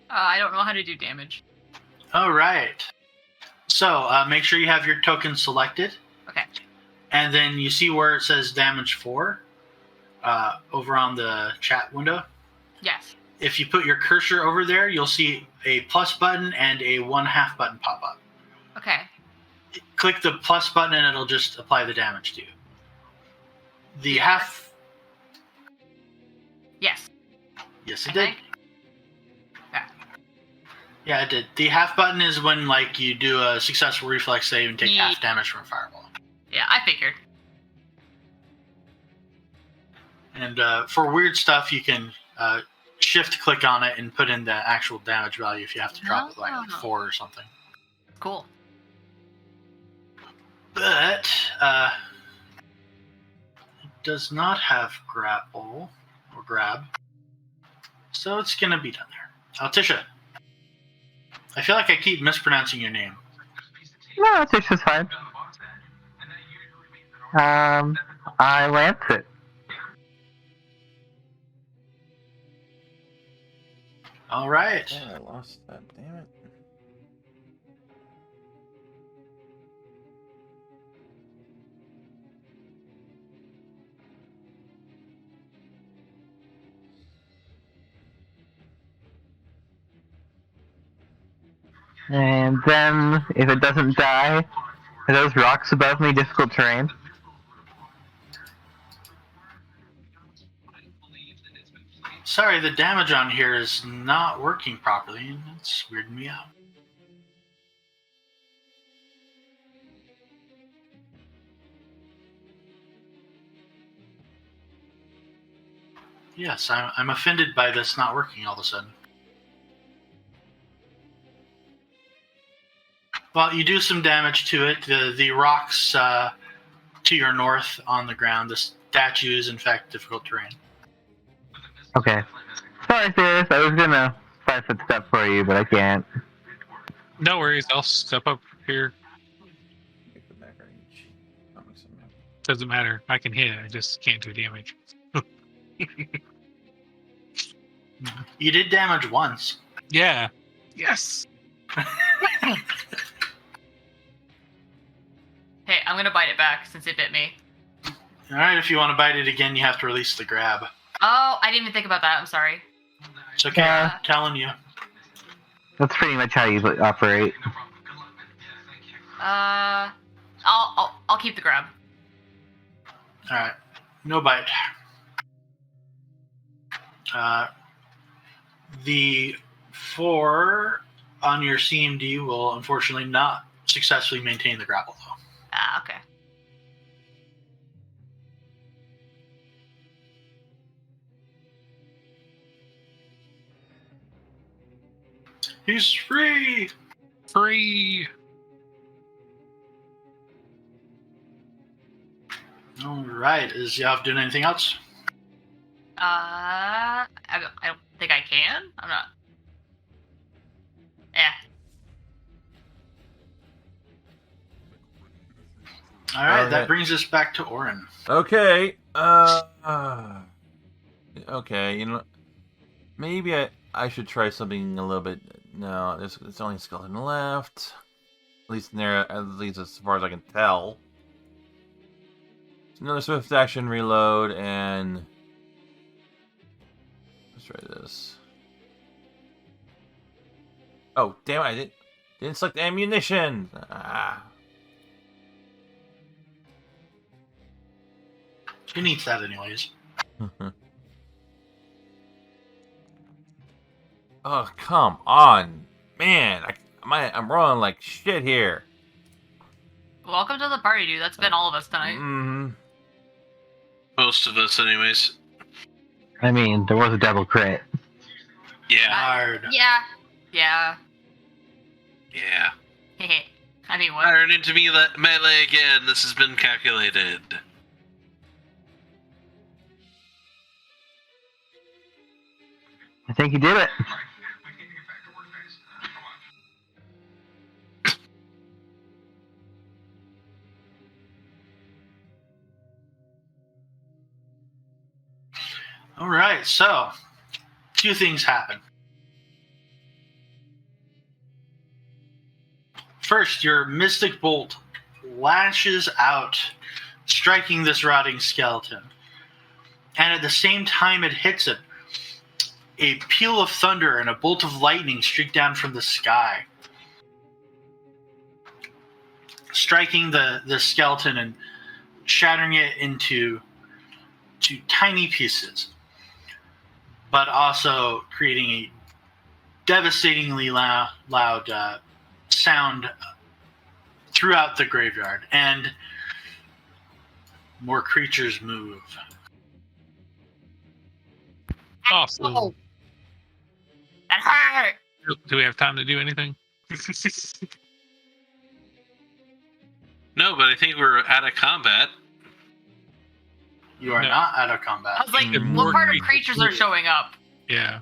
I don't know how to do damage. All right. So make sure you have your token selected. Okay. And then you see where it says damage 4 over on the chat window. Yes. If you put your cursor over there, you'll see a plus button and a 1/2 button pop up. Okay. Click the plus button and it'll just apply the damage to you. The Yeah. half... Yes. Yes, I it did. think. Yeah. Yeah, it did. The half button is when, like, you do a successful reflex save and take Yeah. half damage from fireball. Yeah, I figured. And for weird stuff, you can shift click on it and put in the actual damage value if you have to drop it like Oh. 4 or something. Cool. But it does not have grapple or grab, so it's gonna be done there. Altisha, I feel like I keep mispronouncing your name. No, it's just fine. I lance it. All right. Oh, I lost that. Damn it. And then, if it doesn't die, are those rocks above me difficult terrain? Sorry, the damage on here is not working properly, and it's weirding me out. Yes, I'm offended by this not working all of a sudden. Well, you do some damage to it. The rocks to your north on the ground, the statue is in fact difficult terrain. Okay. Sorry, Sirius. I was gonna 5-foot step for you, but I can't. No worries. I'll step up here. Doesn't matter. I can hit. I just can't do damage. You did damage once. Yeah. Yes. Hey, I'm gonna bite it back since it bit me. Alright, if you want to bite it again, you have to release the grab. Oh, I didn't even think about that. I'm sorry. It's okay, I'm telling you. That's pretty much how you operate. I'll keep the grab. Alright, no bite. The 4 on your CMD will unfortunately not successfully maintain the grapple, though. Ah, okay. He's free! Free. Alright, is Yav doing anything else? I don't think I can. I'm not. Alright, that brings us back to Orin. Okay. Okay, you know, maybe I should try something a little bit. No, there's only a skeleton left. At least there, at least as far as I can tell. Another swift action reload, and let's try this. Oh, damn it, I didn't select ammunition! Ah. Who needs that anyways? Oh, come on. Man, I'm rolling like shit here. Welcome to the party, dude. That's been all of us tonight. Mm-hmm. Most of us, anyways. I mean, there was a double crit. Yeah. Hard. Yeah. Yeah. Yeah. I mean, what? Iron into melee again. This has been calculated. I think you did it. Alright, so 2 things happen. First, your Mystic Bolt lashes out, striking this rotting skeleton. And at the same time it hits it, a peal of thunder and a bolt of lightning streak down from the sky, striking the skeleton and shattering it into tiny pieces, but also creating a devastatingly loud sound throughout the graveyard, and more creatures move. Awesome. Oh. That hurt! Do we have time to do anything? No, but I think we're out of combat. You are No. not out of combat. I was like, And what more part of creatures. creatures are showing up? Yeah.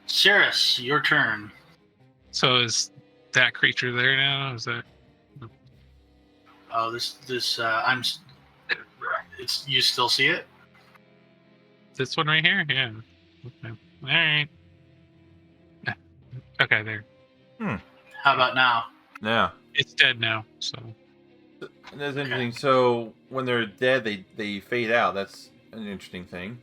Cirrus, your turn. So is that creature there now? Is that? Oh, it's you still see it? This one right here? Yeah. Okay. All right. Okay, there. How about now? Yeah. It's dead now. So That's interesting. So when they're dead, they fade out. That's an interesting thing.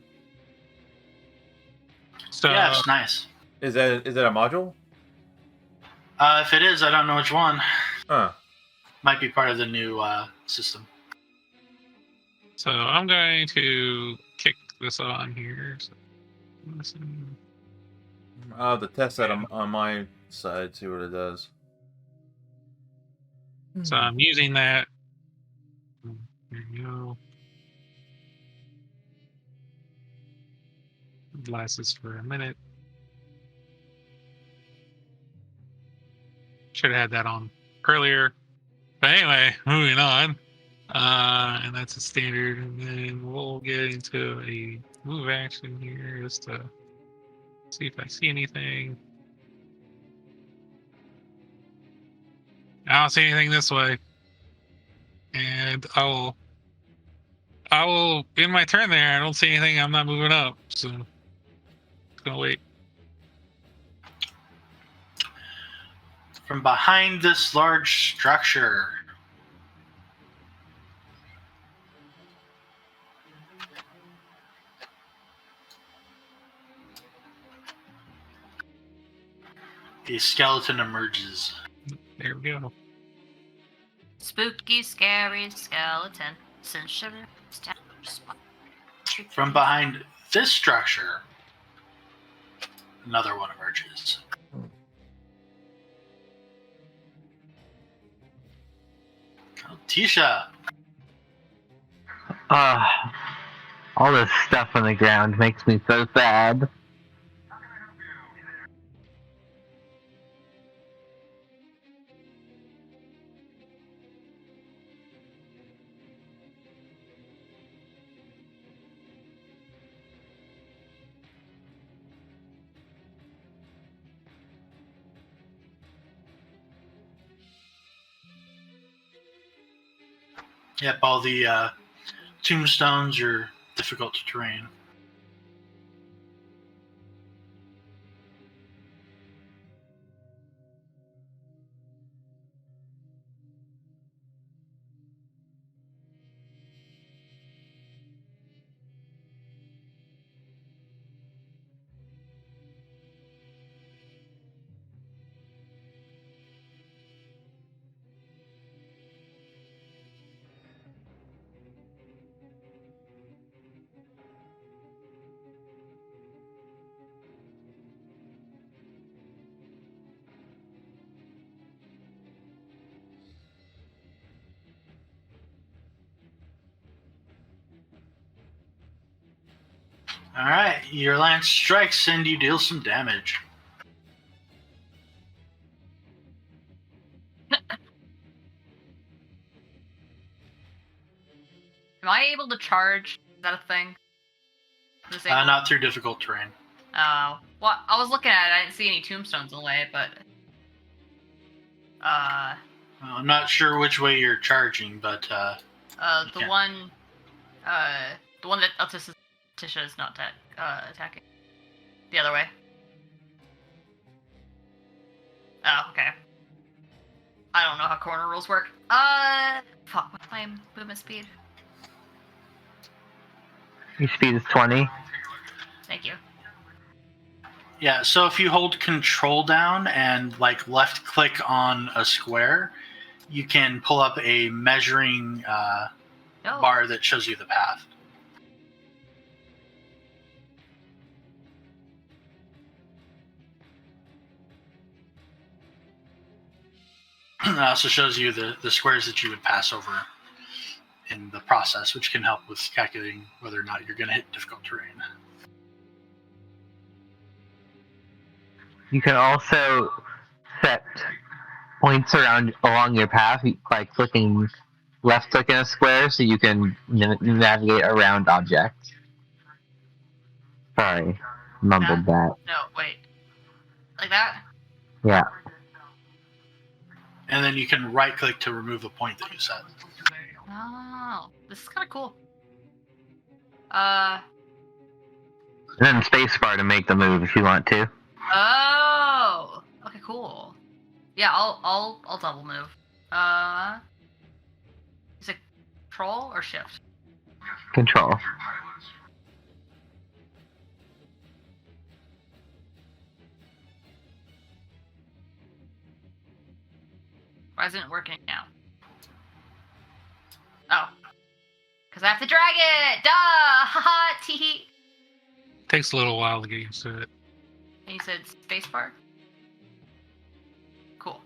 Yeah, it's nice. Is that a module? If it is, I don't know which one. Huh. Might be part of the new system. So I'm going to kick this on here. So listen. I'll have to test that on my side, see what it does. So I'm using that There you go. Lasts for a minute. Should have had that on earlier. But anyway, moving on. And that's a standard. And then we'll get into a move action here just to see if I see anything. I don't see anything this way. And I will in my turn there, I don't see anything, I'm not moving up. So just gonna wait. From behind this large structure, a skeleton emerges. There we go. Spooky, scary skeleton. Since sugar down. From behind this structure, another one emerges. Tisha. All this stuff on the ground makes me so sad. Yep, all the tombstones are difficult to terrain. Alright, your lance strikes and you deal some damage. Am I able to charge? Is that a thing? Not through difficult terrain. Oh. Well, I was looking at it. I didn't see any tombstones in the way, but... Well, I'm not sure which way you're charging, but... the one that Tisha is not attacking. The other way. Oh, okay. I don't know how corner rules work. Fuck, what's my movement speed? Your speed is 20. Thank you. Yeah, so if you hold control down and like left click on a square, you can pull up a measuring bar that shows you the path. It also shows you the squares that you would pass over in the process, which can help with calculating whether or not you're going to hit difficult terrain. You can also set points along your path by clicking left click in a square so you can navigate around objects. Sorry, mumbled that. No, wait. Like that? Yeah. And then you can right click to remove a point that you set. Oh, this is kind of cool. And then spacebar to make the move if you want to. Oh, okay, cool. Yeah, I'll double move. Is it control or shift? Control. Why isn't it working now? Oh, because I have to drag it. Duh! Haha! Tee. Takes a little while to get used to it. And you said spacebar? Cool.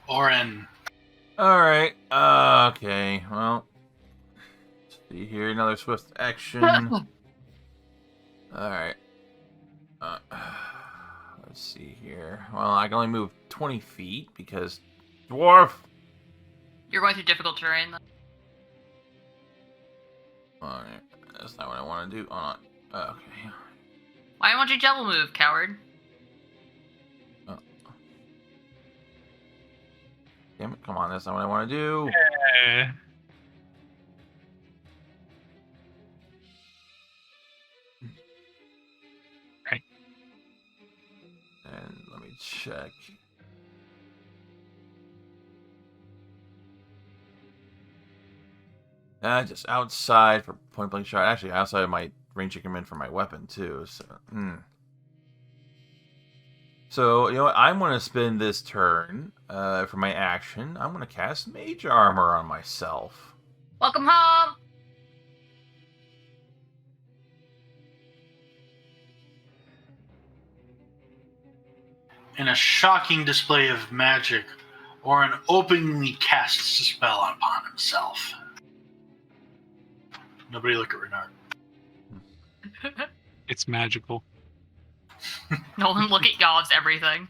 Orin. Alright, okay, well. Let's see here, another swift action. Alright. Let's see here. Well, I can only move 20 feet because dwarf. You're going through difficult terrain. Alright, that's not what I want to do. Okay. Why won't you double move, coward? Oh. Damn it, come on, that's not what I want to do. Right. And let me check. Just outside for point blank shot. Actually, outside of my range increment for my weapon too. So, you know what? I'm going to spend this turn for my action. I'm going to cast Mage Armor on myself. Welcome home! In a shocking display of magic, Orin openly casts a spell upon himself. Nobody look at Renard. It's magical. Nolan, look at y'all, it's everything.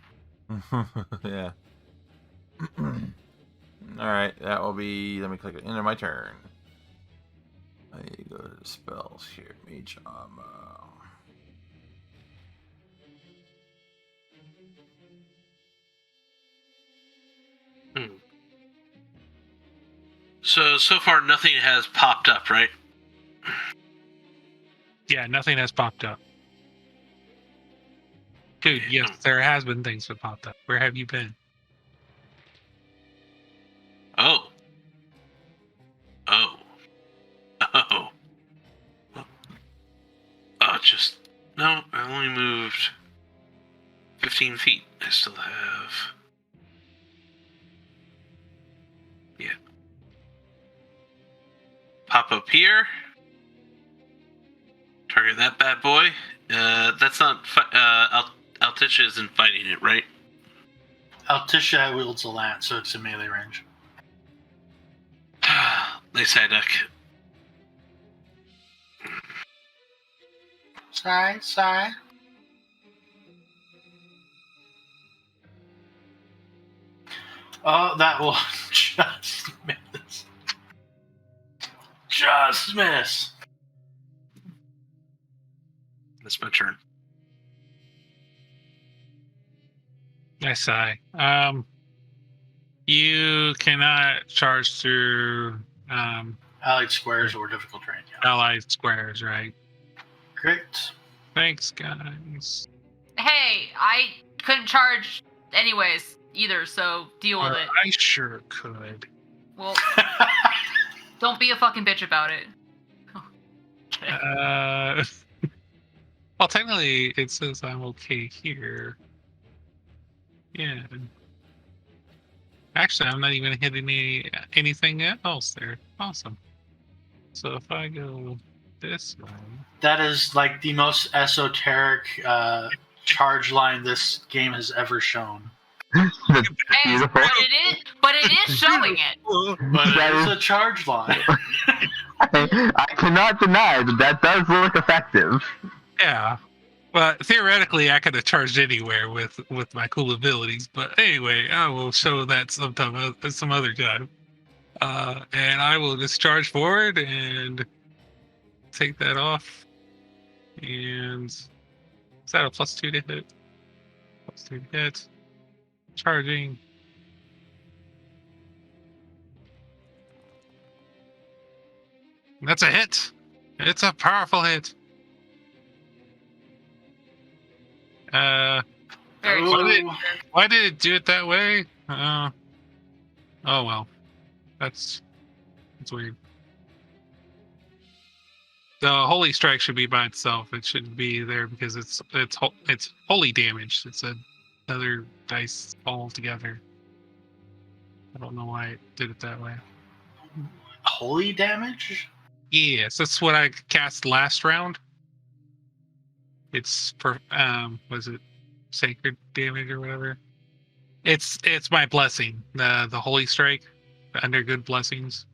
Yeah. Alright, that will be... Let me click it. End of my turn. I go to the spells here. Mage Armor. So far nothing has popped up, right? Yeah, nothing has popped up. Dude, yes, there has been things that popped up. Where have you been? Oh. Just... No, I only moved 15 feet. I still have... Yeah. Pop up here. Target that bad boy. That's not... Altisha isn't fighting it, right? Altisha wields a lance, so it's in melee range. Lysaiduck. Sigh. Oh, that will just miss. Just miss. That's my turn. I sigh. You cannot charge through Allied squares or difficult terrain. Yeah. allied squares, right? Great. Thanks, guys. Hey, I couldn't charge anyways either, so deal with it. I sure could. Well, don't be a fucking bitch about it. Well, technically, it says I'm okay here. Yeah. Actually, I'm not even hitting anything else there. Awesome. So if I go this way... That is like the most esoteric charge line this game has ever shown. That's Hey, beautiful. but it is showing it. But it is a charge line. I cannot deny that does look effective. Yeah. Well, theoretically, I could have charged anywhere with my cool abilities, but anyway, I will show that sometime, some other time. And I will just charge forward and take that off. And is that a +2 to hit? +2 to hit. Charging. That's a hit. It's a powerful hit. Very Why did it do it that way? Oh well, that's weird. The holy strike should be by itself. It shouldn't be there because it's holy damage. It's another dice all together. I don't know why it did it that way. Holy damage? Yes, that's what I cast last round. It's was it sacred damage or whatever? It's my blessing, the holy strike, under good blessings.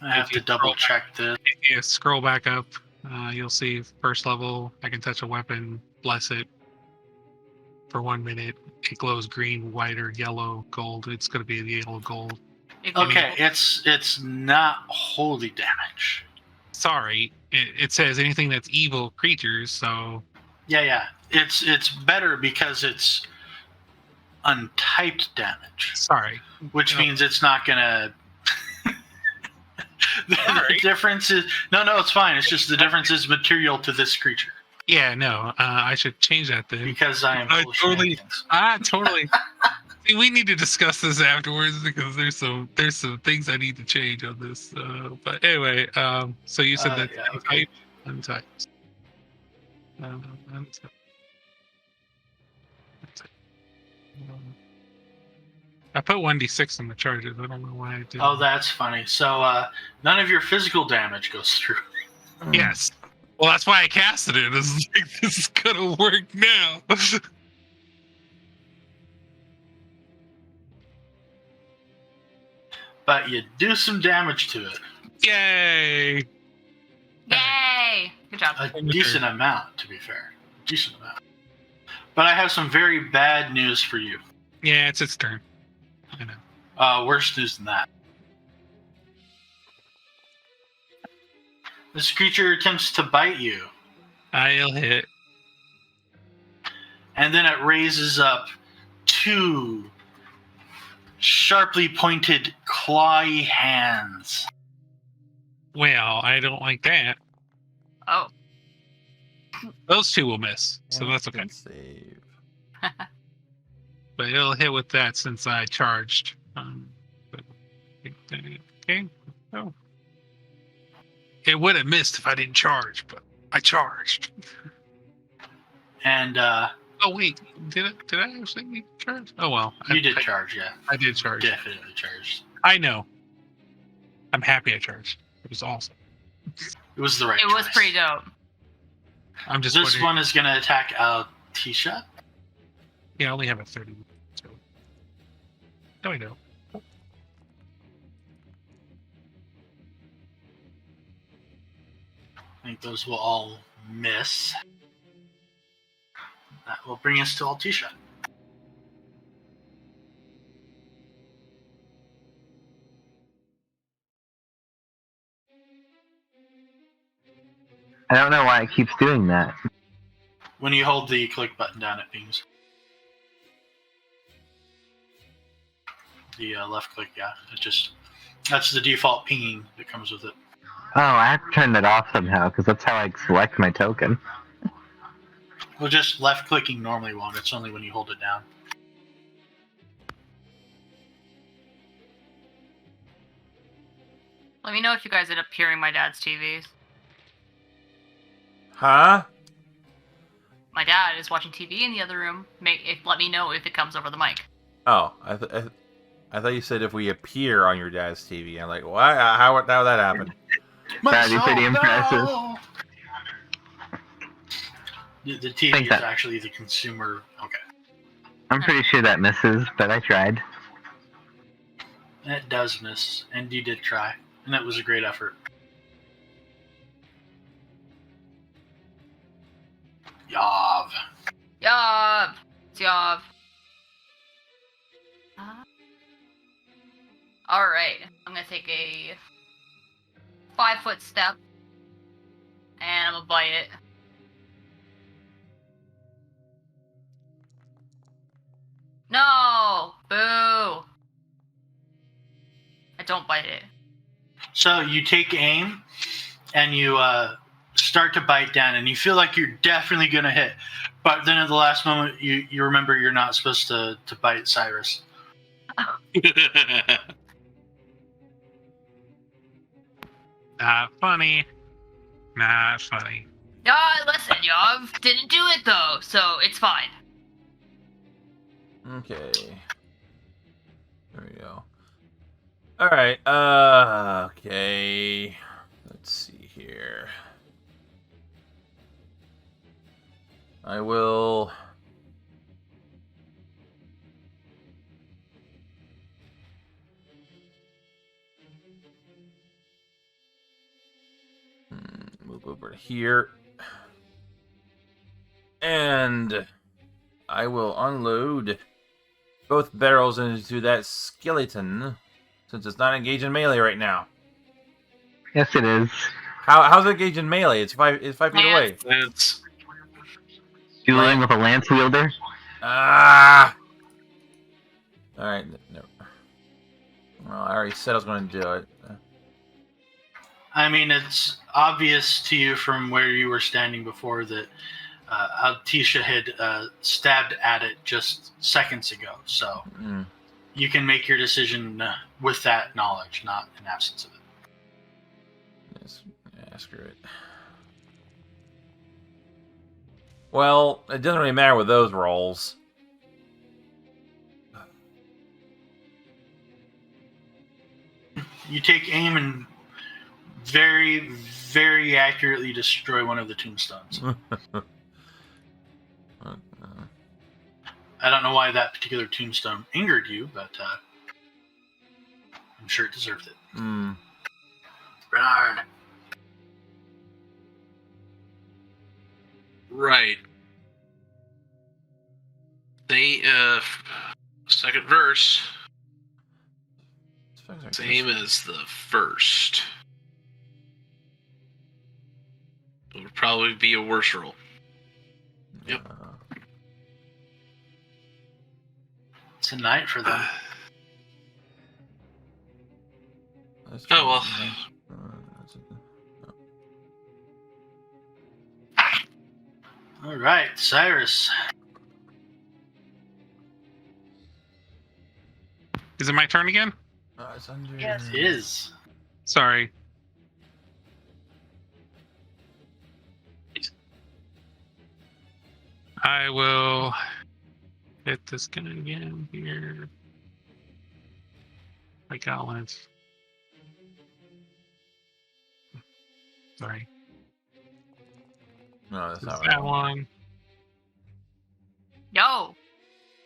I have to double check this. If you scroll back up, you'll see first level. I can touch a weapon, bless it for 1 minute. It glows green, white, or yellow, gold. It's going to be the yellow gold. Okay, it's not holy damage. Sorry, it says anything that's evil creatures. So Yeah. It's better because it's untyped damage. Sorry, which means it's not gonna. The difference is no, it's fine. It's just the difference is material to this creature. Yeah, no, I should change that then. Because I am totally. See, we need to discuss this afterwards because there's some things I need to change on this. But anyway, so you said that untyped. I put 1d6 on the charges. I don't know why I did. Oh, that's funny. So none of your physical damage goes through. Yes. Well, that's why I casted it. This is gonna work now. But you do some damage to it. Yay! Yay! Good job. A decent amount, to be fair. Decent amount. But I have some very bad news for you. Yeah, it's its turn. I know. Worse news than that. This creature attempts to bite you. I'll hit. And then it raises up 2 sharply pointed clawy hands. Well, I don't like that. Oh. Those 2 will miss, so that's okay. Save. But it'll hit with that since I charged. Okay. Oh. It would have missed if I didn't charge, but I charged. And oh wait, did I actually charge? Oh well. You did charge, yeah. I did charge. Definitely charged. I know. I'm happy I charged. It was awesome. It was the right choice. It was pretty dope. I'm just This one is gonna attack Tisha. Yeah, I only have a 30. So. No, I don't. I think those will all miss. That will bring us to Altisha. I don't know why it keeps doing that. When you hold the click button down, it pings. The left click, yeah. That's the default pinging that comes with it. Oh, I have to turn that off somehow, because that's how I select my token. Well, just left clicking normally won't. It's only when you hold it down. Let me know if you guys end up hearing my dad's TVs. Huh? My dad is watching TV in the other room. Let me know if it comes over the mic. Oh, I thought you said if we appear on your dad's TV. I'm like, what? How would that happen? That'd be pretty impressive. The TV is actually the consumer. Okay. I'm pretty sure that misses, but I tried. It does miss, and you did try, and that was a great effort. Yav. Yav. It's Yav. Alright. I'm gonna take a 5-foot step. And I'm gonna bite it. No! Boo! I don't bite it. So you take aim, and you start to bite down, and you feel like you're definitely going to hit. But then at the last moment, you remember you're not supposed to bite Cyrus. Not funny. Not funny. Listen, y'all didn't do it though, so it's fine. Okay. There we go. Alright, okay. Let's see here. I will move over to here. And I will unload both barrels into that skeleton, since it's not engaged in melee right now. Yes, it is. How's it engaged in melee? It's 5 feet away. It's Dueling with a lance wielder. Ah! Alright, no. Well, I already said I was going to do it. I mean, it's obvious to you from where you were standing before that Altisha had stabbed at it just seconds ago. So you can make your decision with that knowledge, not in absence of it. Yes. Yeah, screw it. Well, it doesn't really matter with those rolls. You take aim and very, very accurately destroy one of the tombstones. I don't know why that particular tombstone angered you, but I'm sure it deserved it. Bernard. right. They second verse, same as the first. It would probably be a worse roll. Yep. It's a night for them. Oh well. All right, Cyrus. Is it my turn again? It's under... Yes, it is. Sorry. I will hit this guy again here. I got one. Sorry. No, that's not That right. one. Yo,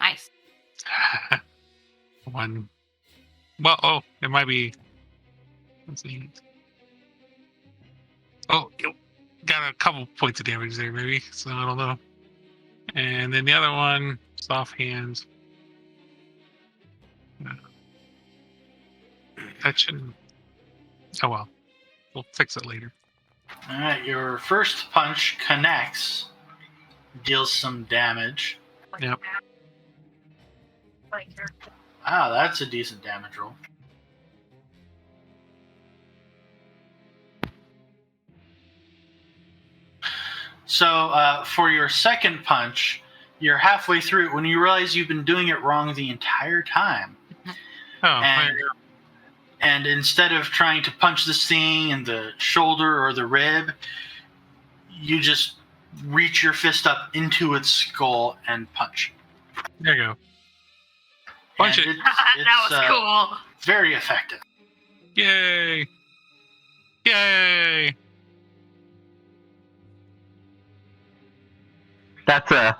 nice. One. Well, oh, it might be. Let's see. Oh, got a couple points of damage there, maybe. So I don't know. And then the other one, soft hands. That shouldn't. Oh well, we'll fix it later. All right, your first punch connects, deals some damage. Yep. Wow, that's a decent damage roll. So for your second punch, you're halfway through it when you realize you've been doing it wrong the entire time. Oh, And instead of trying to punch this thing in the shoulder or the rib, you just reach your fist up into its skull and punch. there you go. Punch And it. That was cool. Very effective. Yay! Yay! That's a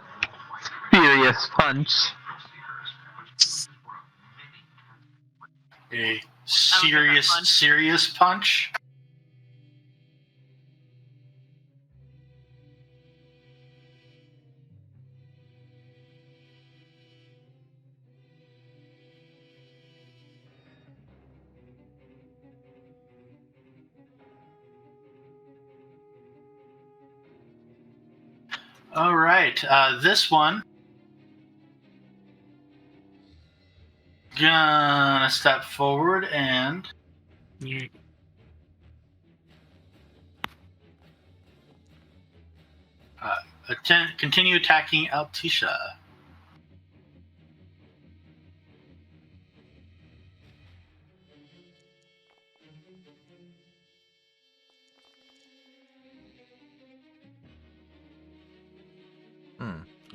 furious punch. A serious punch. serious punch. All right, this one. Gonna step forward and Yeah. continue attacking Altisha.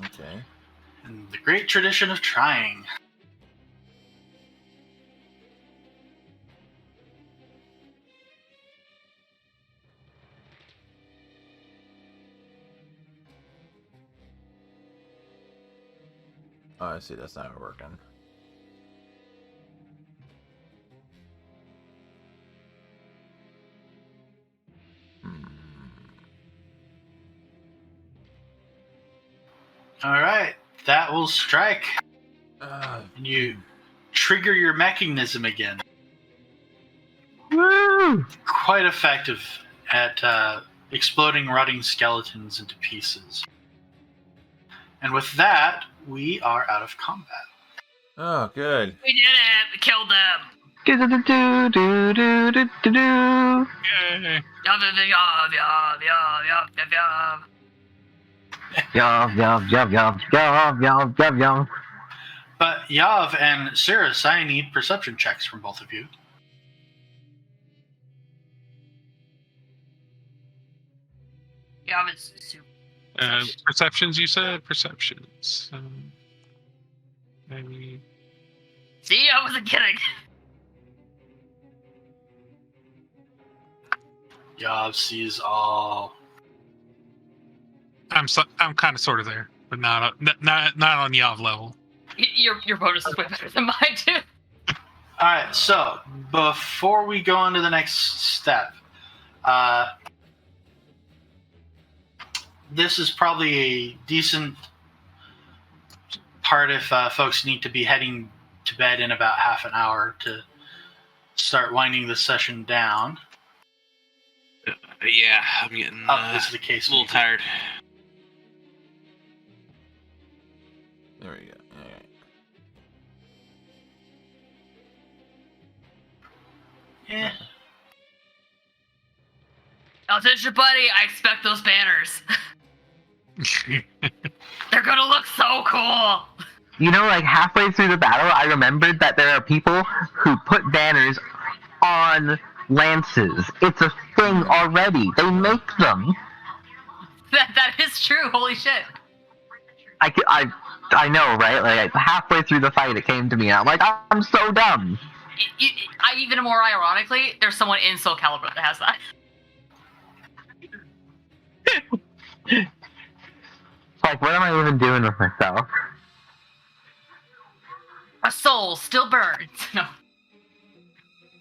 Okay. And the great tradition of trying. Oh, I see. That's not working. Alright, that will strike. And you trigger your mechanism again. Woo! Quite effective at exploding rotting skeletons into pieces. And with that, we are out of combat. Oh, good. We did it. We killed them. Do do do do do do do do. Yay. Yup, yup, yup, yup, yup, yup, yup. Yup, yup, yup, yup, yup, yup, yup, yup. But Yav and Cirrus, I need perception checks from both of you. Yup, it's super. Perceptions, you said? Perceptions. Maybe. See, I wasn't kidding. Yav sees all. I'm kind of sort of there, but not on Yav level. Your bonus is way better than mine, too. Alright, so before we go on to the next step, this is probably a decent part if folks need to be heading to bed in about half an hour to start winding the session down. Yeah, I'm getting This is the case. a little tired. There we go. All right. Yeah. Attention, buddy. I expect those banners. They're gonna look so cool. You know, like halfway through the battle, I remembered that there are people who put banners on lances. It's a thing already. They make them. That is true. Holy shit. I know, right? Like halfway through the fight, it came to me. And I'm like, I'm so dumb. Even more ironically, there's someone in Soul Calibur that has that. Like, what am I even doing with myself? A soul still burns. No.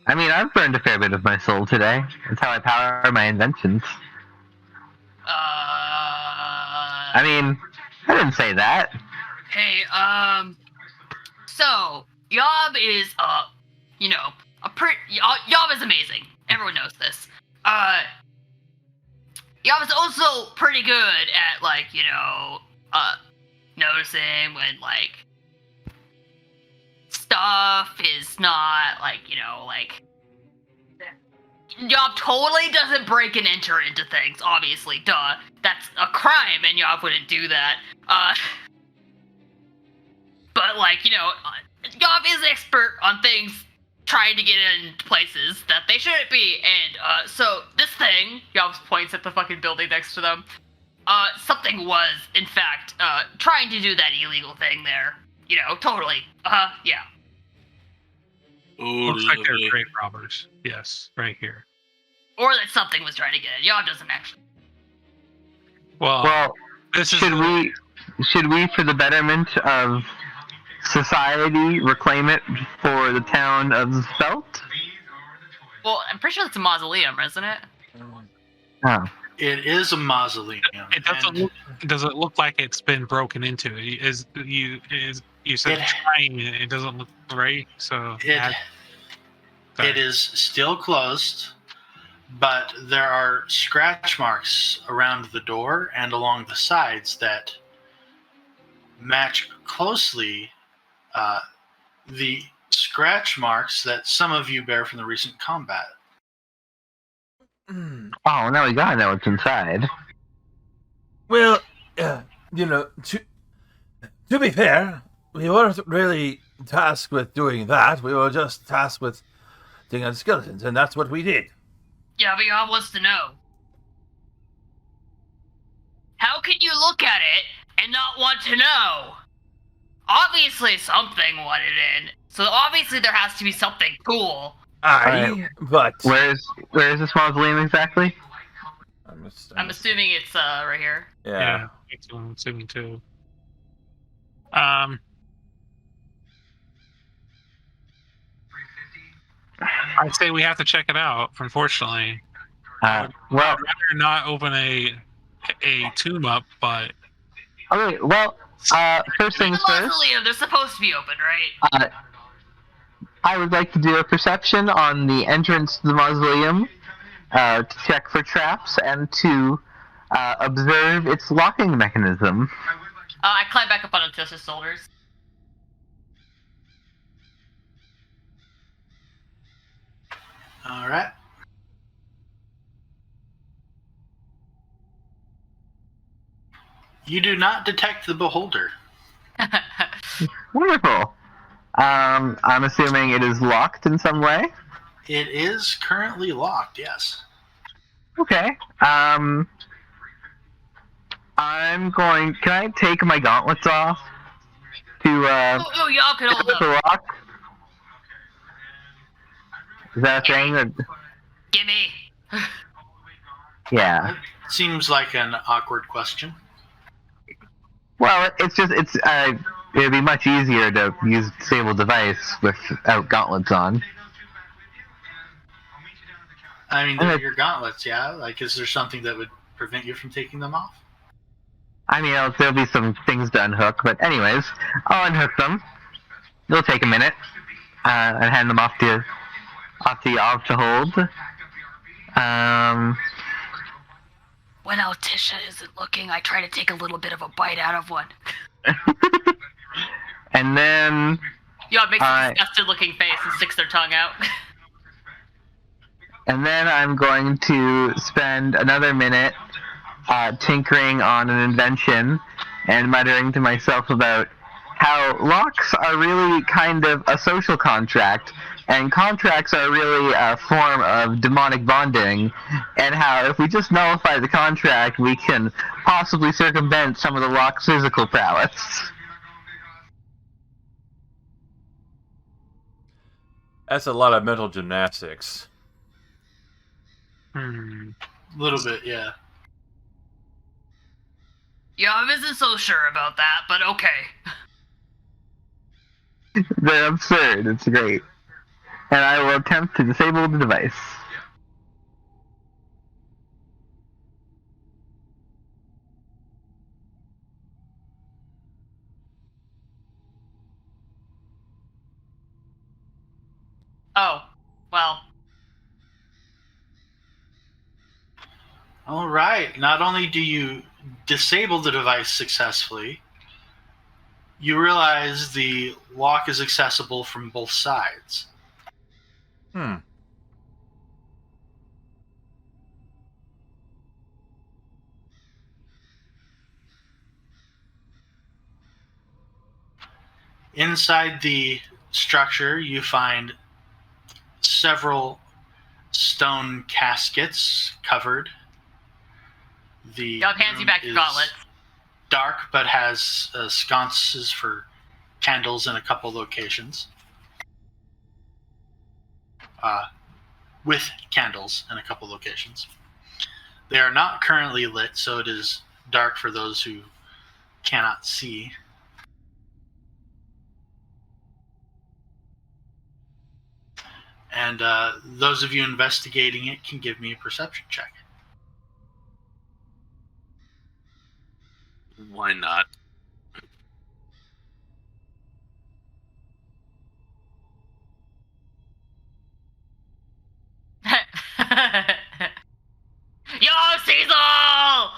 I mean, I've burned a fair bit of my soul today. That's how I power my inventions. I mean, I didn't say that. Hey, so Yob is Yob is amazing. Everyone knows this. Yob is also pretty good at noticing when stuff is not Yob totally doesn't break and enter into things, obviously, duh. That's a crime and Yob wouldn't do that. But Yob is expert on things trying to get in places that they shouldn't be, and so this thing, Yob points at the fucking building next to them. something was, in fact, trying to do that illegal thing there. Totally. Yeah. Oh, Looks like they're lovely. grave robbers. Yes, right here. Or that something was trying to get it. Yob doesn't actually. Well, This is should we, for the betterment of society, reclaim it for the town of Spelt? Well, I'm pretty sure it's a mausoleum, isn't it? Oh. It is a mausoleum. It doesn't and look. Does it look like it's been broken into? You said It- trying? It doesn't look right. So it is still closed, but there are scratch marks around the door and along the sides that match closely the scratch marks that some of you bear from the recent combat. Oh, now we gotta know what's inside. Well, to be fair, we weren't really tasked with doing that. We were just tasked with digging out skeletons, and that's what we did. Yeah, but Yob wants to know. How can you look at it and not want to know? Obviously something wanted in, so obviously there has to be something cool. But Where is this mausoleum exactly? I'm assuming it's right here. Yeah. That's what I'm assuming too. I say we have to check it out. Unfortunately, Well, I'd rather not open a tomb up, but okay. Well, First things The first, mausoleum, they're supposed to be open, right? I would like to do a perception on the entrance to the mausoleum, to check for traps and to observe its locking mechanism. I climb back up on Otis's shoulders. All right. You do not detect the beholder. Wonderful. I'm assuming it is locked in some way. It is currently locked, yes. Okay. I'm going. Can I take my gauntlets off to Oh, y'all can hold the up. lock? Is that a thing? That, Gimme. yeah. That seems like an awkward question. Well, it'd be much easier to use disable device without gauntlets on. I mean, they're your gauntlets, yeah? Like, is there something that would prevent you from taking them off? I mean, there'll be some things to unhook, but anyways, I'll unhook them. It'll take a minute, and hand them off to hold. When Altisha isn't looking, I try to take a little bit of a bite out of one. And then Y'all makes a disgusted looking face and sticks their tongue out. And then I'm going to spend another minute tinkering on an invention and muttering to myself about how locks are really kind of a social contract, and contracts are really a form of demonic bonding, and how if we just nullify the contract, we can possibly circumvent some of the lock's physical prowess. That's a lot of mental gymnastics. A little bit, yeah. Yeah, I wasn't so sure about that, but okay. They're absurd. It's great. And I will attempt to disable the device. Oh, well. All right. Not only do you disable the device successfully, you realize the lock is accessible from both sides. Inside the structure, you find several stone caskets covered. The Y'all hands you back your gauntlets. dark, but has sconces for candles in a couple locations. With candles in a couple locations. They are not currently lit, so it is dark for those who cannot see. And those of you investigating it can give me a perception check. Why not? Yo, Cecil!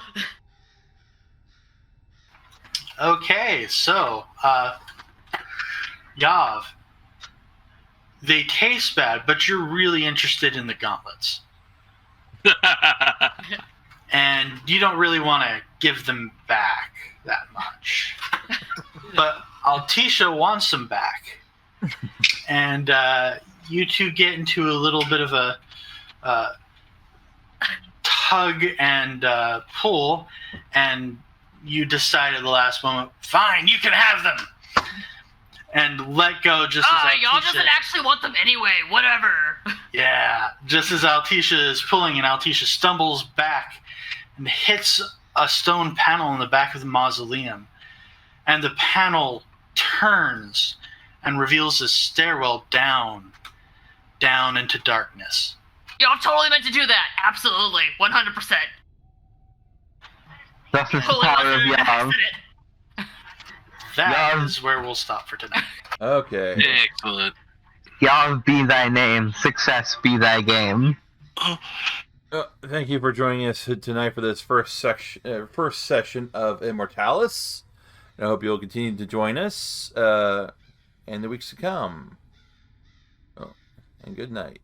Okay, so, Yav, they taste bad, but you're really interested in the gauntlets. And you don't really want to give them back that much. But Altisha wants them back. And you two get into a little bit of a tug and pull, and you decide at the last moment, fine, you can have them. And let go just as Altisha... y'all doesn't actually want them anyway, whatever. Yeah, just as Altisha is pulling, and Altisha stumbles back and hits a stone panel in the back of the mausoleum. And the panel turns and reveals a stairwell down into darkness. Y'all totally meant to do that. Absolutely. 100%. That's the power of Yav. that is where we'll stop for tonight. Okay. Excellent. Yav be thy name, success be thy game. Thank you for joining us tonight for this first session of Immortalis. I hope you'll continue to join us in the weeks to come. And good night.